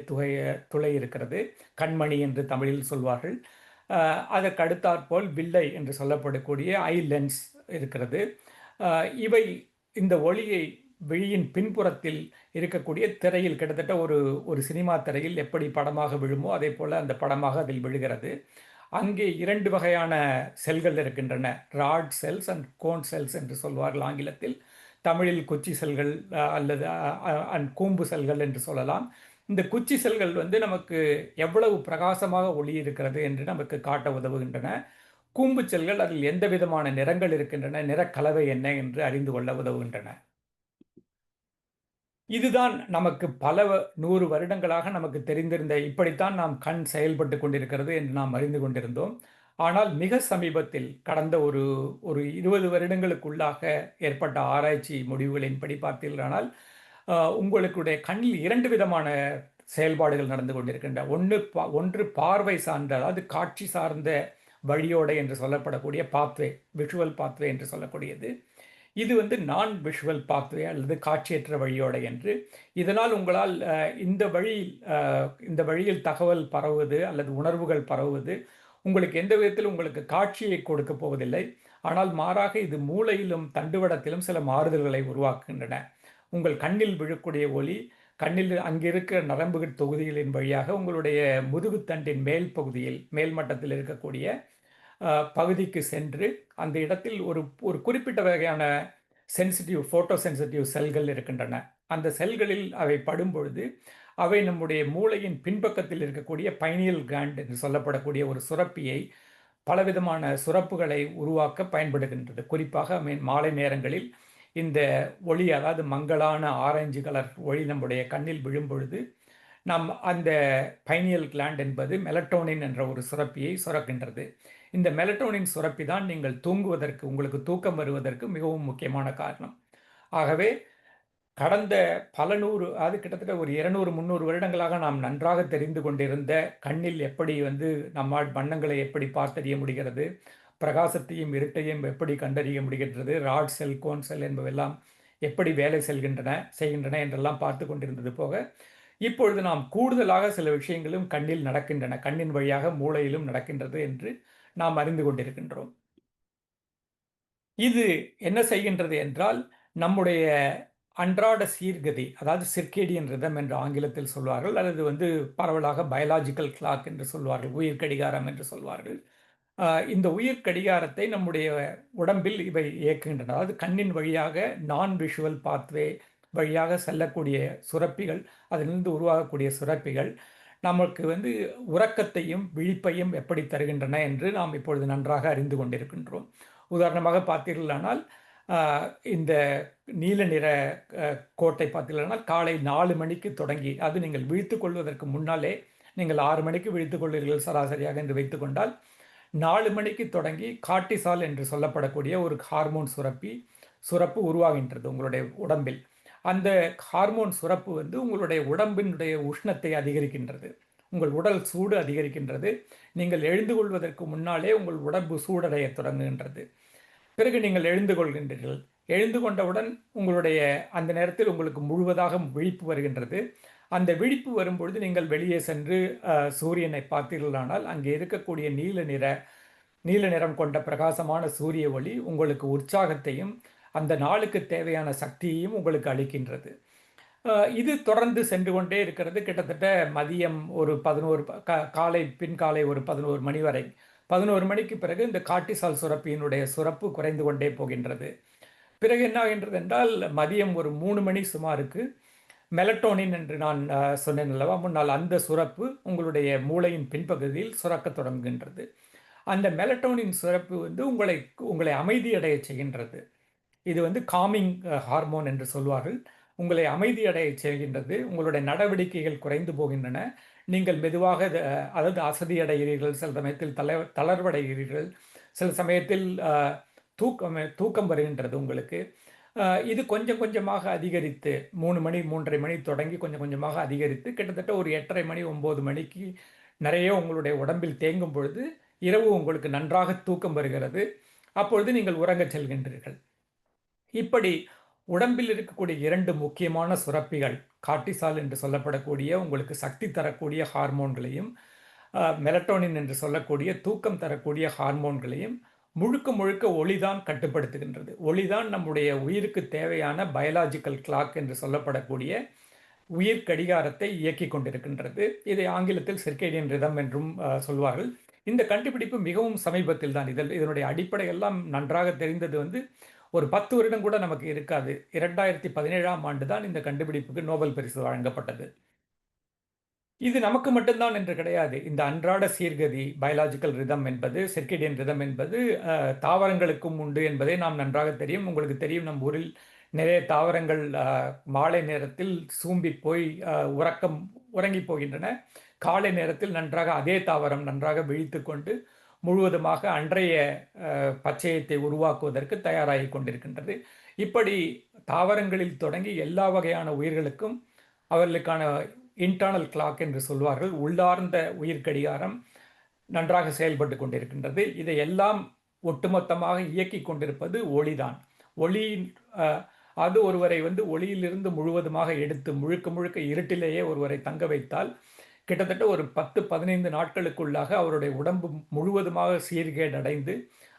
துளை இருக்கிறது. கண்மணி என்று தமிழில் சொல்வார்கள். அதற்கு அடுத்தாற்போல் வில்லை என்று சொல்லப்படக்கூடிய ஐ லென்ஸ் இருக்கிறது. இவை இந்த ஒளியை விழியின் பின்புறத்தில் இருக்கக்கூடிய திரையில் கிட்டத்தட்ட ஒரு சினிமா திரையில் எப்படி படமாக விழுமோ அதே போல் அந்த படமாக அதில் விழுகிறது. அங்கே 2 வகையான செல்கள் இருக்கின்றன. Rod cells and cone cells என்று சொல்வார்கள் ஆங்கிலத்தில். தமிழில் குச்சி செல்கள் அல்லது கூம்பு செல்கள் என்று சொல்லலாம். இந்த குச்சி செல்கள் நமக்கு எவ்வளவு பிரகாசமாக ஒளி இருக்கிறது என்று நமக்கு காட்ட உதவுகின்றன. கூம்பு செல்கள் அதில் எந்த விதமான நிறங்கள் இருக்கின்றன, நிறக்கலவை என்ன என்று அறிந்து கொள்ள உதவுகின்றன. இதுதான் நமக்கு பல 100 வருடங்களாக நமக்கு தெரிந்திருந்த இப்படித்தான் நாம் கண் செயல்பட்டு கொண்டிருக்கிறது என்று நாம் அறிந்து கொண்டிருந்தோம். ஆனால் மிக சமீபத்தில் கடந்த ஒரு 20 வருடங்களுக்குள்ளாக ஏற்பட்ட ஆராய்ச்சி முடிவுகளின்படி பார்த்தீர்களானால் உங்களுடைய கண்ணில் 2 விதமான செயல்பாடுகள் நடந்து கொண்டிருக்கின்றன. ஒன்று பார்வை சார்ந்த, அதாவது காட்சி சார்ந்த வழியோடை என்று சொல்லப்படக்கூடிய பாத்வே, விஷுவல் பாத்வே என்று சொல்லக்கூடியது. இது நான் விஷுவல் பாத்வே அல்லது காட்சியற்ற வழியோடை என்று. இதனால் உங்களால் இந்த வழியில் தகவல் பரவுவது அல்லது உணர்வுகள் பரவுவது உங்களுக்கு எந்த விதத்திலும் உங்களுக்கு காட்சியை கொடுக்க போவதில்லை. ஆனால் மாறாக இது மூளையிலும் தண்டுவடத்திலும் சில மாறுதல்களை உருவாக்குகின்றன. உங்கள் கண்ணில் விழக்கூடிய ஒளி கண்ணில் அங்கிருக்கிற நரம்புகள் தொகுதிகளின் வழியாக உங்களுடைய முதுகுத்தண்டின் மேல் பகுதியில் மேல் மட்டத்தில் இருக்கக்கூடிய பகுதிக்கு சென்று அந்த இடத்தில் ஒரு குறிப்பிட்ட வகையான ஃபோட்டோ சென்சிட்டிவ் செல்கள் இருக்கின்றன. அந்த செல்களில் அவை படும் பொழுது அவை நம்முடைய மூளையின் பின்பக்கத்தில் இருக்கக்கூடிய பைனியல் கிளாண்ட் என்று சொல்லப்படக்கூடிய ஒரு சுரப்பியை பலவிதமான சுரப்புகளை உருவாக்க பயன்படுகின்றது. குறிப்பாக மாலை நேரங்களில் இந்த ஒளி, அதாவது மங்கலான ஆரஞ்சு கலர் ஒளி நம்முடைய கண்ணில் விழும் பொழுது அந்த பைனியல் கிளாண்ட் என்பது மெலட்டோனின் என்ற ஒரு சுரப்பியை சுரக்கின்றது. இந்த மெலட்டோனின் சுரப்பி தான் நீங்கள் தூங்குவதற்கு, உங்களுக்கு தூக்கம் வருவதற்கு மிகவும் முக்கியமான காரணம். ஆகவே கடந்த பல கிட்டத்தட்ட ஒரு 200 300 வருடங்களாக நாம் நன்றாக தெரிந்து கொண்டிருந்த கண்ணில் எப்படி நம்மால் வண்ணங்களை எப்படி பார்த்தறிய முடிகிறது, பிரகாசத்தையும் இருட்டையும் எப்படி கண்டறிய முடிகின்றது, ராட் செல், கோன் செல் என்பவெல்லாம் எப்படி வேலை செய்கின்றன என்றெல்லாம் பார்த்து கொண்டிருந்தது போக இப்பொழுது நாம் கூடுதலாக சில விஷயங்களும் கண்ணில் நடக்கின்றன, கண்ணின் வழியாக மூளையிலும் நடக்கின்றது என்று நாம் அறிந்து கொண்டிருக்கின்றோம். இது என்ன செய்கின்றது என்றால் நம்முடைய அன்றாட சீர்கதி, அதாவது சிர்கேடியன் ரிதம் என்று ஆங்கிலத்தில் சொல்வார்கள், அல்லது பரவலாக பயாலாஜிக்கல் கிளாக் என்று சொல்வார்கள், உயிர் கடிகாரம் என்று சொல்வார்கள். இந்த உயிர் கடிகாரத்தை நம்முடைய உடம்பில் இவை இயக்குகின்றன. அதாவது கண்ணின் வழியாக நான் விஷுவல் பாத்வே வழியாக செல்லக்கூடிய சுரப்பிகள், அதிலிருந்து உருவாகக்கூடிய சுரப்பிகள் நமக்கு உறக்கத்தையும் விழிப்பையும் எப்படி தருகின்றன என்று நாம் இப்பொழுது நன்றாக அறிந்து கொண்டிருக்கின்றோம். உதாரணமாக பார்த்தீர்களானால் இந்த நீல நிற கோட்டை பார்த்தீங்கன்னா காலை 4 மணிக்கு தொடங்கி, அது நீங்கள் விழித்துக் கொள்வதற்கு முன்னாலே, நீங்கள் 6 மணிக்கு விழித்துக் கொள்வீர்கள் சராசரியாக என்று வைத்துக்கொண்டால், 4 மணிக்கு தொடங்கி கார்ட்டிசால் என்று சொல்லப்படக்கூடிய ஒரு ஹார்மோன் சுரப்பு உருவாகின்றது உங்களுடைய உடம்பில். அந்த ஹார்மோன் சுரப்பு வந்து உங்களுடைய உடம்பினுடைய உஷ்ணத்தை அதிகரிக்கின்றது. உங்கள் உடல் சூடு அதிகரிக்கின்றது. நீங்கள் எழுந்து கொள்வதற்கு முன்னாலே உங்கள் உடம்பு சூடடையத் தொடங்குகின்றது. பிறகு நீங்கள் எழுந்து கொள்கின்றீர்கள். எழுந்து கொண்டவுடன் உங்களுடைய அந்த நேரத்தில் உங்களுக்கு முழுவதாக விழிப்பு வருகின்றது. அந்த விழிப்பு வரும்பொழுது நீங்கள் வெளியே சென்று சூரியனை பார்த்தீர்களானால், அங்கே இருக்கக்கூடிய நீல நிறம் கொண்ட பிரகாசமான சூரிய ஒளி உங்களுக்கு உற்சாகத்தையும், அந்த நாளுக்கு தேவையான சக்தியையும் உங்களுக்கு அளிக்கின்றது. இது தொடர்ந்து சென்று கொண்டே இருக்கிறது. கிட்டத்தட்ட மதியம் ஒரு 11 பின்காலை ஒரு 11 மணி வரை. 11 மணிக்கு பிறகு இந்த கார்ட்டிசால் சுரப்பியினுடைய சுரப்பு குறைந்து கொண்டே போகின்றது. பிறகு என்ன ஆகின்றது என்றால், மதியம் ஒரு 3 மணி சுமாருக்கு மெலட்டோனின் என்று நான் சொன்னேன் அல்லவா முன்னால், அந்த சுரப்பு உங்களுடைய மூளையின் பின்பகுதியில் சுரக்கத் தொடங்குகின்றது. அந்த மெலட்டோனின் சுரப்பு வந்து உங்களை அமைதியடைய செய்கின்றது. இது வந்து காமிங் ஹார்மோன் என்று சொல்வார்கள். உங்களை அமைதியடைய செய்கின்றது. உங்களுடைய நடவடிக்கைகள் குறைந்து போகின்றன. நீங்கள் மெதுவாக அதாவது அசதியடைகிறீர்கள், சில சமயத்தில் தளர்வடைகிறீர்கள், சில சமயத்தில் தூக்கம் வருகின்றது உங்களுக்கு. இது கொஞ்சம் கொஞ்சமாக அதிகரித்து 3 மணி 3:30 மணி தொடங்கி கொஞ்சம் கொஞ்சமாக அதிகரித்து கிட்டத்தட்ட ஒரு 8:30 மணி 9 மணிக்கு நிறைய உங்களுடைய உடம்பில் தேங்கும் பொழுது இரவு உங்களுக்கு நன்றாக தூக்கம் வருகிறது. அப்பொழுது நீங்கள் உறங்கச் செல்கின்றீர்கள். இப்படி உடம்பில் இருக்கக்கூடிய 2 முக்கியமான சுரப்பிகள், கார்ட்டிசால் என்று சொல்லப்படக்கூடிய உங்களுக்கு சக்தி தரக்கூடிய ஹார்மோன்களையும், மெலட்டோனின் என்று சொல்லக்கூடிய தூக்கம் தரக்கூடிய ஹார்மோன்களையும் முழுக்க முழுக்க ஒளிதான் கட்டுப்படுத்துகின்றது. ஒளிதான் நம்முடைய உயிருக்கு தேவையான பயாலாஜிக்கல் கிளாக் என்று சொல்லப்படக்கூடிய உயிர் கடிகாரத்தை இயக்கிக் கொண்டிருக்கின்றது. இதை ஆங்கிலத்தில் சிர்கேடியன் ரிதம் என்றும் சொல்வார்கள். இந்த கண்டுபிடிப்பு மிகவும் சமீபத்தில் தான். இதனுடைய அடிப்படை எல்லாம் நன்றாக தெரிந்தது வந்து ஒரு 10 வருடம் கூட நமக்கு இருக்காது. 2017ஆம் ஆண்டு தான் இந்த கண்டுபிடிப்புக்கு நோபல் பரிசு வழங்கப்பட்டது. இது நமக்கு மட்டும்தான் என்று கிடையாது. இந்த அன்றாட சீர்கதி பயாலாஜிக்கல் ரிதம் என்பது, சிர்கேடியன் ரிதம் என்பது தாவரங்களுக்கும் உண்டு என்பதை நாம் நன்றாக தெரியும். உங்களுக்கு தெரியும், நம் ஊரில் நிறைய தாவரங்கள் மாலை நேரத்தில் சூம்பி போய் உறங்கி போகின்றன. காலை நேரத்தில் நன்றாக அதே தாவரம் நன்றாக விழித்து கொண்டு முழுவதுமாக அன்றைய பச்சையத்தை உருவாக்குவதற்கு தயாராகி கொண்டிருக்கின்றது. இப்படி தாவரங்களில் தொடங்கி எல்லா வகையான உயிர்களுக்கும் அவர்களுக்கான இன்டர்னல் கிளாக் என்று சொல்வார்கள், உள்ளார்ந்த உயிர் கடிகாரம் நன்றாக செயல்பட்டு கொண்டிருக்கின்றது. இதையெல்லாம் ஒட்டுமொத்தமாக இயக்கி கொண்டிருப்பது ஒளிதான். ஒளியின் அது ஒருவரை வந்து ஒளியிலிருந்து முழுவதுமாக எடுத்து முழுக்க முழுக்க இருட்டிலேயே ஒருவரை தங்க வைத்தால் கிட்டத்தட்ட ஒரு 10-15 நாட்களுக்குள்ளாக அவருடைய உடம்பு முழுவதுமாக சீர்கேடடைந்து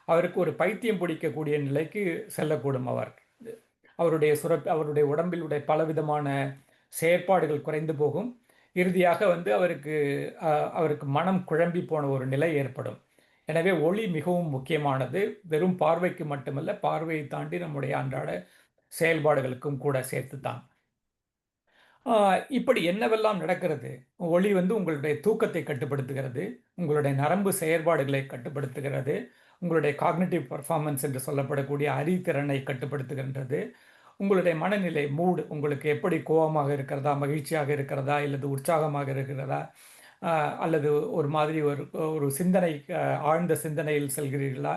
அவருக்கு ஒரு பைத்தியம் பிடிக்கக்கூடிய நிலைக்கு செல்லக்கூடும். அவருடைய உடம்பிலுடைய பலவிதமான செயற்பாடுகள் குறைந்து போகும். இறுதியாக வந்து அவருக்கு மனம் குழம்பி போன ஒரு நிலை ஏற்படும். எனவே ஒளி மிகவும் முக்கியமானது. வெறும் பார்வைக்கு மட்டுமல்ல, பார்வையை தாண்டி நம்முடைய அன்றாட செயல்பாடுகளுக்கும் கூட சேர்த்துத்தான். இப்படி என்னவெல்லாம் நடக்கிறது? ஒளி வந்து உங்களுடைய தூக்கத்தை கட்டுப்படுத்துகிறது, உங்களுடைய நரம்பு செயற்பாடுகளை கட்டுப்படுத்துகிறது, உங்களுடைய காக்னிட்டிவ் பெர்ஃபார்மன்ஸ் என்று சொல்லப்படக்கூடிய அறிதிறனை கட்டுப்படுத்துகின்றது, உங்களுடைய மனநிலை மூட், உங்களுக்கு எப்படி கோபமாக இருக்கிறதா, மகிழ்ச்சியாக இருக்கிறதா, அல்லது உற்சாகமாக இருக்கிறதா, அல்லது ஒரு மாதிரி ஒரு சிந்தனை ஆழ்ந்த சிந்தனையில் செல்கிறீர்களா,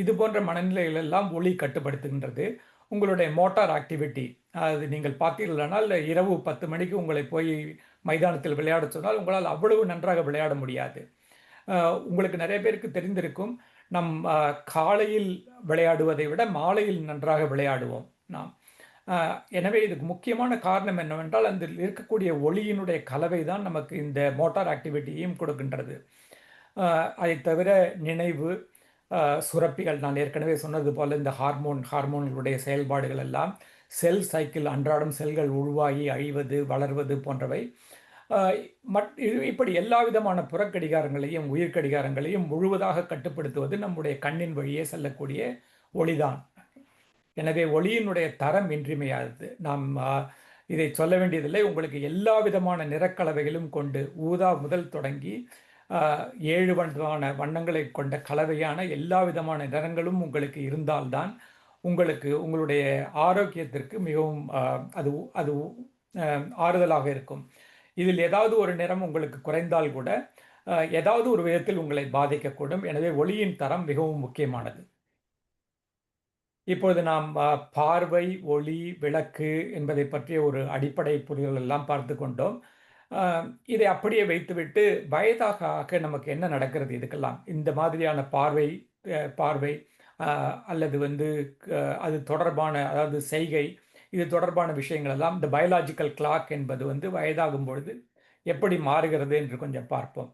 இது போன்ற மனநிலைகள் எல்லாம் ஒளி கட்டுப்படுத்துகின்றது. உங்களுடைய மோட்டார் ஆக்டிவிட்டி, அது நீங்கள் பார்த்தீர்களானால் இரவு 10 மணிக்கு உங்களை போய் மைதானத்தில் விளையாட சொன்னால் உங்களால் அவ்வளவு நன்றாக விளையாட முடியாது. உங்களுக்கு நிறைய பேருக்கு தெரிந்திருக்கும், நம் காலையில் விளையாடுவதை விட மாலையில் நன்றாக விளையாடுவோம் நாம். எனவே இதுக்கு முக்கியமான காரணம் என்னவென்றால், அதில் இருக்கக்கூடிய ஒளியினுடைய கலவை தான் நமக்கு இந்த மோட்டார் ஆக்டிவிட்டியையும் கொடுக்கின்றது. அதை தவிர நினைவு சுரப்பிகள், நான் ஏற்கனவே சொன்னது போல இந்த ஹார்மோன்களுடைய செயல்பாடுகள் எல்லாம், செல் சைக்கிள், அன்றாடம் செல்கள் உருவாகி அழிவது வளர்வது போன்றவை, இப்படி எல்லா விதமான புறக்கடிகாரங்களையும் உயிர் கடிகாரங்களையும் முழுவதாக கட்டுப்படுத்துவது நம்முடைய கண்ணின் வழியே செல்லக்கூடிய ஒளிதான். எனவே ஒளியினுடைய தரம் இன்றியமையாதது. நாம் இதை சொல்ல வேண்டியதில்லை. உங்களுக்கு எல்லா விதமான நிறக்கலவைகளும் கொண்டு, ஊதா முதல் தொடங்கி 7 வண்ணங்களை கொண்ட கலவையான எல்லா விதமான நிறங்களும் உங்களுக்கு இருந்தால்தான் உங்களுக்கு உங்களுடைய ஆரோக்கியத்திற்கு மிகவும் அது அது ஆறுதலாக இருக்கும். இதில் ஏதாவது ஒரு நிறம் உங்களுக்கு குறைந்தால் கூட ஏதாவது ஒரு விதத்தில் உங்களை பாதிக்கக்கூடும். எனவே ஒளியின் தரம் மிகவும் முக்கியமானது. இப்பொழுது நாம் பார்வை, ஒளி, விளக்கு என்பதை பற்றிய ஒரு அடிப்படை புரிதல் எல்லாம் பார்த்து கொண்டோம். அ இதை அப்படியே வைத்துவிட்டு வயதாக ஆக நமக்கு என்ன நடக்கிறது இதுக்கெல்லாம்? இந்த மாதிரியான பார்வை அ அல்லது வந்து அது தொடர்பான அதாவது செய்கை, இது தொடர்பான விஷயங்கள் எல்லாம் இந்த பயாலாஜிக்கல் கிளாக் என்பது வந்து வயதாகும் பொழுது எப்படி மாறுகிறது என்று கொஞ்சம் பார்ப்போம்.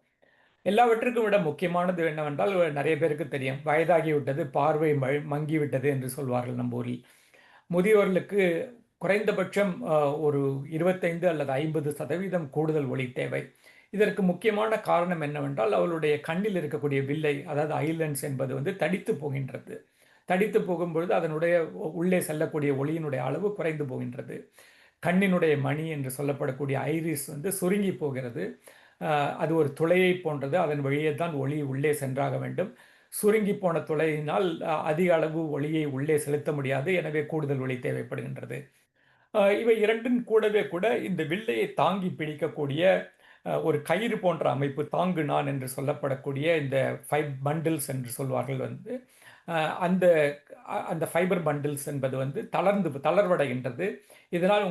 எல்லாவற்றுக்கும் விட முக்கியமானது என்னவென்றால் நிறைய பேருக்கு தெரியும். வயதாகிவிட்டது, பார்வை மங்கிவிட்டது என்று சொல்வார்கள் நம் ஊரில். முதியோர்களுக்கு குறைந்தபட்சம் ஒரு 25 அல்லது 50% கூடுதல் ஒளி தேவை. இதற்கு முக்கியமான காரணம் என்னவென்றால், அவர்களுடைய கண்ணில் இருக்கக்கூடிய வில்லை, அதாவது ஐ லென்ஸ் என்பது வந்து தடித்து போகின்றது. தடித்து போகும்பொழுது அதனுடைய உள்ளே செல்லக்கூடிய ஒளியினுடைய அளவு குறைந்து போகின்றது. கண்ணினுடைய மணி என்று சொல்லப்படக்கூடிய ஐரிஸ் வந்து சுருங்கி போகிறது. அது ஒரு துளையை போன்றது. அதன் வழியே தான் ஒளி உள்ளே சென்றாக வேண்டும். சுருங்கி போன துளையினால் அதிக அளவு ஒளியை உள்ளே செலுத்த முடியாது. எனவே கூடுதல் ஒளி தேவைப்படுகின்றது. இவை இரண்டும் கூடவே கூட இந்த வில்லையை தாங்கி பிடிக்கக்கூடிய ஒரு கயிறு போன்ற அமைப்பு, தாங்கு நான் என்று சொல்லப்படக்கூடிய இந்த பண்டில்ஸ் என்று சொல்வார்கள் வந்து அந்த அந்த ஃபைபர் பண்டில்ஸ் என்பது வந்து தளர்வடைகின்றது. இதனால்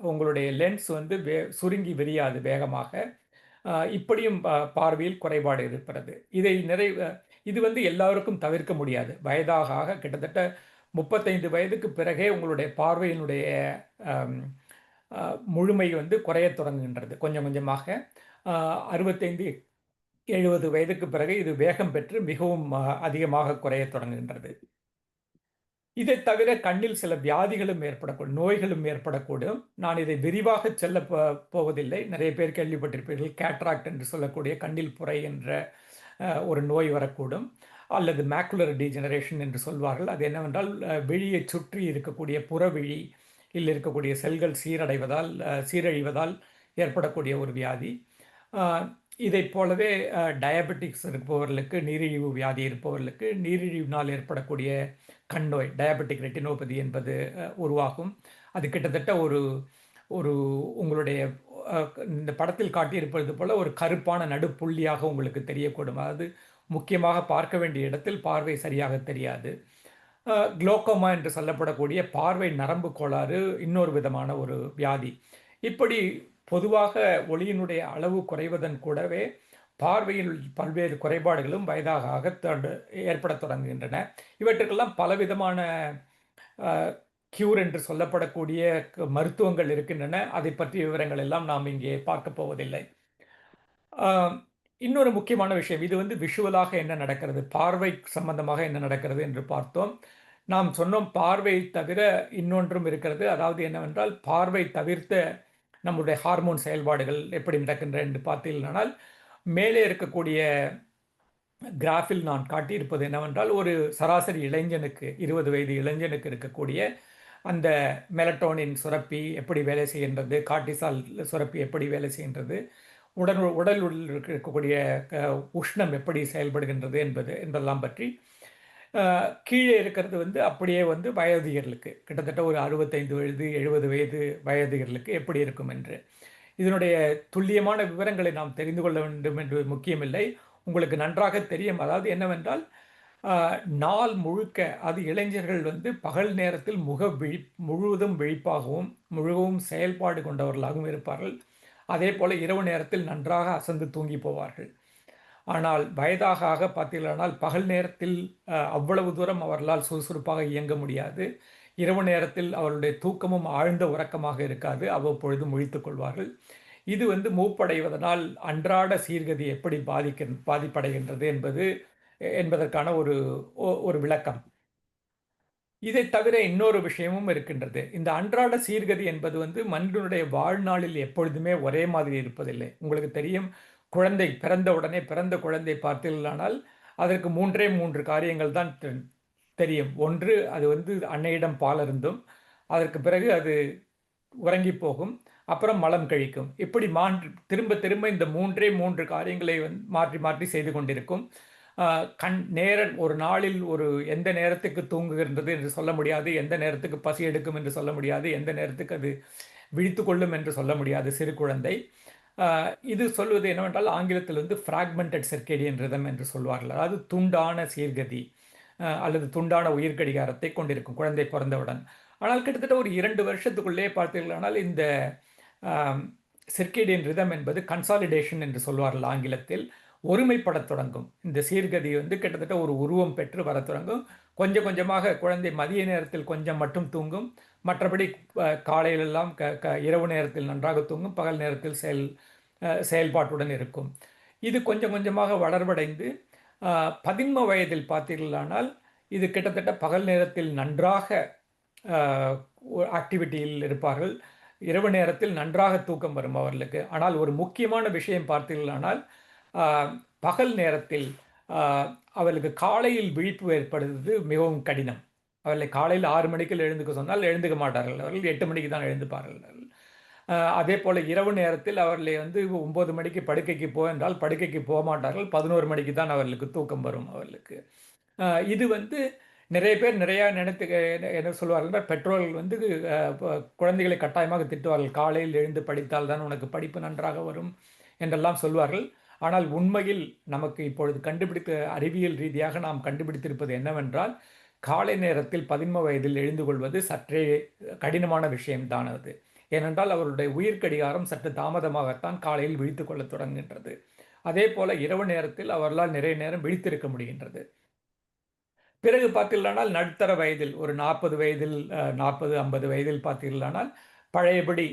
உங்களுடைய லென்ஸ் வந்து சுருங்கி விரியாது வேகமாக. இப்படியும் பார்வையில் குறைபாடு இருக்கிறது. இது வந்து எல்லாருக்கும் தவிர்க்க முடியாது. வயதாக ஆக கிட்டத்தட்ட 35 வயதுக்கு பிறகே உங்களுடைய பார்வையினுடைய முழுமை வந்து குறையத் தொடங்குகின்றது கொஞ்சம் கொஞ்சமாக. 65, 70 வயதுக்கு பிறகு இது வேகம் பெற்று மிகவும் அதிகமாக குறையத் தொடங்குகின்றது. இதை தவிர கண்ணில் சில வியாதிகளும் ஏற்படக்கூடும், நோய்களும் ஏற்படக்கூடும். நான் இதை விரிவாக செல்ல போவதில்லை. நிறைய பேர் கேள்விப்பட்டிருப்பீர்கள், கேட்ராக்ட் என்று சொல்லக்கூடிய கண்ணில் புரை என்ற ஒரு நோய் வரக்கூடும். அல்லது மேக்குலர் டீஜெனரேஷன் என்று சொல்வார்கள். அது என்னவென்றால் விழியை சுற்றி இருக்கக்கூடிய புறவிழி இருக்கக்கூடிய செல்கள் சீரழிவதால் ஏற்படக்கூடிய ஒரு வியாதி. இதைப் போலவே டயபெட்டிக்ஸ் இருப்பவர்களுக்கு, நீரிழிவு வியாதி இருப்பவர்களுக்கு நீரிழிவினால் ஏற்படக்கூடிய கண் நோய், டயபெட்டிக் ரெட்டினோபதி என்பது உருவாகும். அது கிட்டத்தட்ட ஒரு உங்களுடைய இந்த படத்தில் காட்டியிருப்பது போல ஒரு கருப்பான நடுப்புள்ளியாக உங்களுக்கு தெரியக்கூடும். அதாவது முக்கியமாக பார்க்க வேண்டிய இடத்தில் பார்வை சரியாக தெரியாது. குளோக்கோமா என்று சொல்லப்படக்கூடிய பார்வை நரம்பு கோளாறு இன்னொரு விதமான ஒரு வியாதி. இப்படி பொதுவாக ஒளியினுடைய அளவு குறைவதன் கூடவே பார்வையில் பல்வேறு குறைபாடுகளும் வயதாக ஆக ஏற்படத் தொடங்குகின்றன. இவற்றுக்கெல்லாம் பலவிதமான கியூர் என்று சொல்லப்படக்கூடிய மருத்துவங்கள் இருக்கின்றன. அதை பற்றிய விவரங்கள் எல்லாம் நாம் இங்கே பார்க்க போவதில்லை. இன்னொரு முக்கியமான விஷயம், இது வந்து விஷுவலாக என்ன நடக்கிறது, பார்வை சம்பந்தமாக என்ன நடக்கிறது என்று பார்த்தோம். நாம் சொன்னோம் பார்வை தவிர இன்னொன்றும் இருக்கிறது. அதாவது என்னவென்றால், பார்வை தவிர்த்த நம்முடைய ஹார்மோன் செயல்பாடுகள் எப்படி நடக்கின்றன என்று பார்த்தீர்களானால், மேலே இருக்கக்கூடிய கிராஃபில் நான் காட்டியிருப்பது என்னவென்றால், ஒரு சராசரி இளைஞனுக்கு 20 வயது இளைஞனுக்கு இருக்கக்கூடிய அந்த மெலட்டோனின் சுரப்பி எப்படி வேலை செய்கின்றது, கார்டிசால் சுரப்பி எப்படி வேலை செய்கின்றது, உடல் இருக்கக்கூடிய உஷ்ணம் எப்படி செயல்படுகின்றது என்பதெல்லாம் பற்றி கீழே இருக்கிறது வந்து அப்படியே வந்து வயோதிகர்களுக்கு கிட்டத்தட்ட ஒரு 65 வயது 70 வயது வயோதிகர்களுக்கு எப்படி இருக்கும் என்று. இதனுடைய துல்லியமான விவரங்களை நாம் தெரிந்து கொள்ள வேண்டும் என்று முக்கியமில்லை. உங்களுக்கு நன்றாக தெரியும். அதாவது என்னவென்றால், நாள் முழுக்க அது இளைஞர்கள் வந்து பகல் நேரத்தில் முழுவதும் விழிப்பாகவும் முழுவதும் செயல்பாடு கொண்டவர்களாகவும் இருப்பார்கள். அதே போல இரவு நேரத்தில் நன்றாக அசந்து தூங்கி போவார்கள். ஆனால் வயதாக ஆக பார்த்தீர்களானால் பகல் நேரத்தில் அவ்வளவு தூரம் அவர்களால் சுறுசுறுப்பாக இயங்க முடியாது. இரவு நேரத்தில் அவர்களுடைய தூக்கமும் ஆழ்ந்த உறக்கமாக இருக்காது. அவ்வப்பொழுது முழித்துக் கொள்வார்கள். இது வந்து மூப்படைவதனால் அன்றாட சீர்கதி எப்படி பாதிப்படைகின்றது என்பதற்கான ஒரு விளக்கம். இதை தவிர இன்னொரு விஷயமும் இருக்கின்றது. இந்த அன்றாட சீர்கதி என்பது வந்து மனிதனுடைய வாழ்நாளில் எப்பொழுதுமே ஒரே மாதிரி இருப்பதில்லை. உங்களுக்கு தெரியும், பிறந்த குழந்தை பார்த்தீர்களானால் அதற்கு 3 காரியங்கள் தான் தெரியும். ஒன்று, அது வந்து அன்னையிடம் பால் அருந்தும். அதற்கு பிறகு அது உறங்கி போகும். அப்புறம் மலம் கழிக்கும். இப்படி திரும்ப திரும்ப இந்த 3 காரியங்களை மாற்றி மாற்றி செய்து கொண்டிருக்கும். ஒரு நாளில் எந்த நேரத்துக்கு தூங்குகின்றது என்று சொல்ல முடியாது, எந்த நேரத்துக்கு பசி எடுக்கும் என்று சொல்ல முடியாது, எந்த நேரத்துக்கு அது விழித்து கொள்ளும் என்று சொல்ல முடியாது சிறு குழந்தை. இது சொல்வது என்னவென்றால் ஆங்கிலத்தில் வந்து ஃப்ராக்மெண்டட் சர்க்கேடியன் ரிதம் என்று சொல்வார்கள். அதாவது துண்டான சீர்கதி அல்லது துண்டான உயிர்க்கடிகாரத்தை கொண்டிருக்கும் குழந்தை பிறந்தவுடன். ஆனால் கிட்டத்தட்ட ஒரு 2 வருஷத்துக்குள்ளே பார்த்தீர்களானால் இந்த சிர்கேடியன் ரிதம் என்பது கன்சாலிடேஷன் என்று சொல்வார்கள் ஆங்கிலத்தில், ஒருமைப்படத் தொடங்கும். இந்த சீர்கதி வந்து கிட்டத்தட்ட ஒரு உருவம் பெற்று வரத் தொடங்கும். கொஞ்சம் கொஞ்சமாக குழந்தை மதிய நேரத்தில் கொஞ்சம் மட்டும் தூங்கும், மற்றபடி காலையிலெல்லாம் இரவு நேரத்தில் நன்றாக தூங்கும், பகல் நேரத்தில் செயல்பாட்டுடன் இருக்கும். இது கொஞ்சம் கொஞ்சமாக வளர்வடைந்து 11 வயதில் பார்த்தீர்களானால் இது கிட்டத்தட்ட பகல் நேரத்தில் நன்றாக ஆக்டிவிட்டியில் இருப்பார்கள், இரவு நேரத்தில் நன்றாக தூக்கம் வரும் அவர்களுக்கு. ஆனால் ஒரு முக்கியமான விஷயம் பார்த்தீர்களானால் பகல் நேரத்தில் அவர்களுக்கு காலையில் விழிப்பு ஏற்படுவது மிகவும் கடினம். அவர்களை காலையில் 6 மணிக்கு எழுந்துக்க சொன்னால் எழுந்துக்க மாட்டார்கள், அவர்கள் 8 மணிக்கு தான் எழுந்துப்பார்கள். அதே போல் இரவு நேரத்தில் அவர்களை வந்து 9 மணிக்கு படுக்கைக்கு போ என்றால் படுக்கைக்கு போக மாட்டார்கள், 11 மணிக்கு தான் அவர்களுக்கு தூக்கம் வரும் அவர்களுக்கு. இது வந்து நிறைய பேர் நிறையா என்ன சொல்வார்கள், பெற்றோர்கள் வந்து குழந்தைகளை கட்டாயமாக திட்டுவார்கள், காலையில் எழுந்து படித்தால் தான் உனக்கு படிப்பு நன்றாக வரும் என்றெல்லாம் சொல்வார்கள். ஆனால் உண்மையில் நமக்கு இப்பொழுது அறிவியல் ரீதியாக நாம் கண்டுபிடித்திருப்பது என்னவென்றால், காலை நேரத்தில் 11 வயதில் எழுந்து கொள்வது சற்றே கடினமான விஷயம்தான் அது. ஏனென்றால் அவருடைய உயிர்க்கடிகாரம் சற்று தாமதமாகத்தான் காலையில் விழித்து கொள்ள தொடங்குகின்றது. அதே போல இரவு நேரத்தில் அவர்களால் நிறைய நேரம் விழித்திருக்க முடிகின்றது. பிறகு பார்த்தீர்களானால் நடுத்தர வயதில் ஒரு 40 வயதில் 40-50 வயதில் பார்த்தீர்களானால் பழையபடி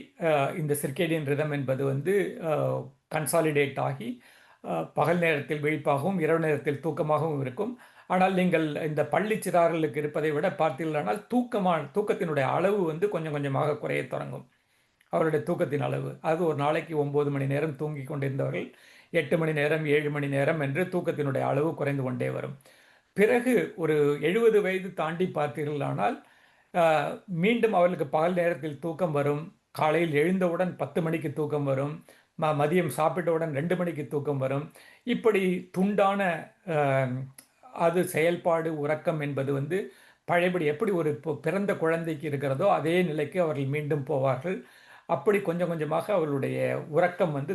இந்த சிர்கேடியன் ரிதம் என்பது வந்து கன்சாலிடேட் ஆகி பகல் நேரத்தில் விழிப்பாகவும் இரவு நேரத்தில் தூக்கமாகவும் இருக்கும். ஆனால் நீங்கள் இந்த பள்ளி சிறார்களுக்கு இருப்பதை விட பார்த்தீர்களானால் தூக்கத்தினுடைய அளவு வந்து கொஞ்சம் கொஞ்சமாக குறைய தொடங்கும். அவருடைய தூக்கத்தின் அளவு, அது ஒரு நாளைக்கு 9 மணி நேரம் தூங்கி கொண்டிருந்தவர்கள் 8 மணி நேரம் 7 மணி நேரம் என்று தூக்கத்தினுடைய அளவு குறைந்து கொண்டே வரும். பிறகு ஒரு 70 வயது தாண்டி பார்த்தீர்களானால் மீண்டும் அவர்களுக்கு பகல் நேரத்தில் தூக்கம் வரும், காலையில் எழுந்தவுடன் 10 மணிக்கு தூக்கம் வரும், மதியம் சாப்பிட்டவுடன் 2 மணிக்கு தூக்கம் வரும். இப்படி துண்டான அது செயல்பாடு உறக்கம் என்பது வந்து பழையபடி எப்படி ஒரு பிறந்த குழந்தைக்கு இருக்கிறதோ அதே நிலைக்கு அவர்கள் மீண்டும் போவார்கள். அப்படி கொஞ்சம் கொஞ்சமாக அவர்களுடைய உறக்கம் வந்து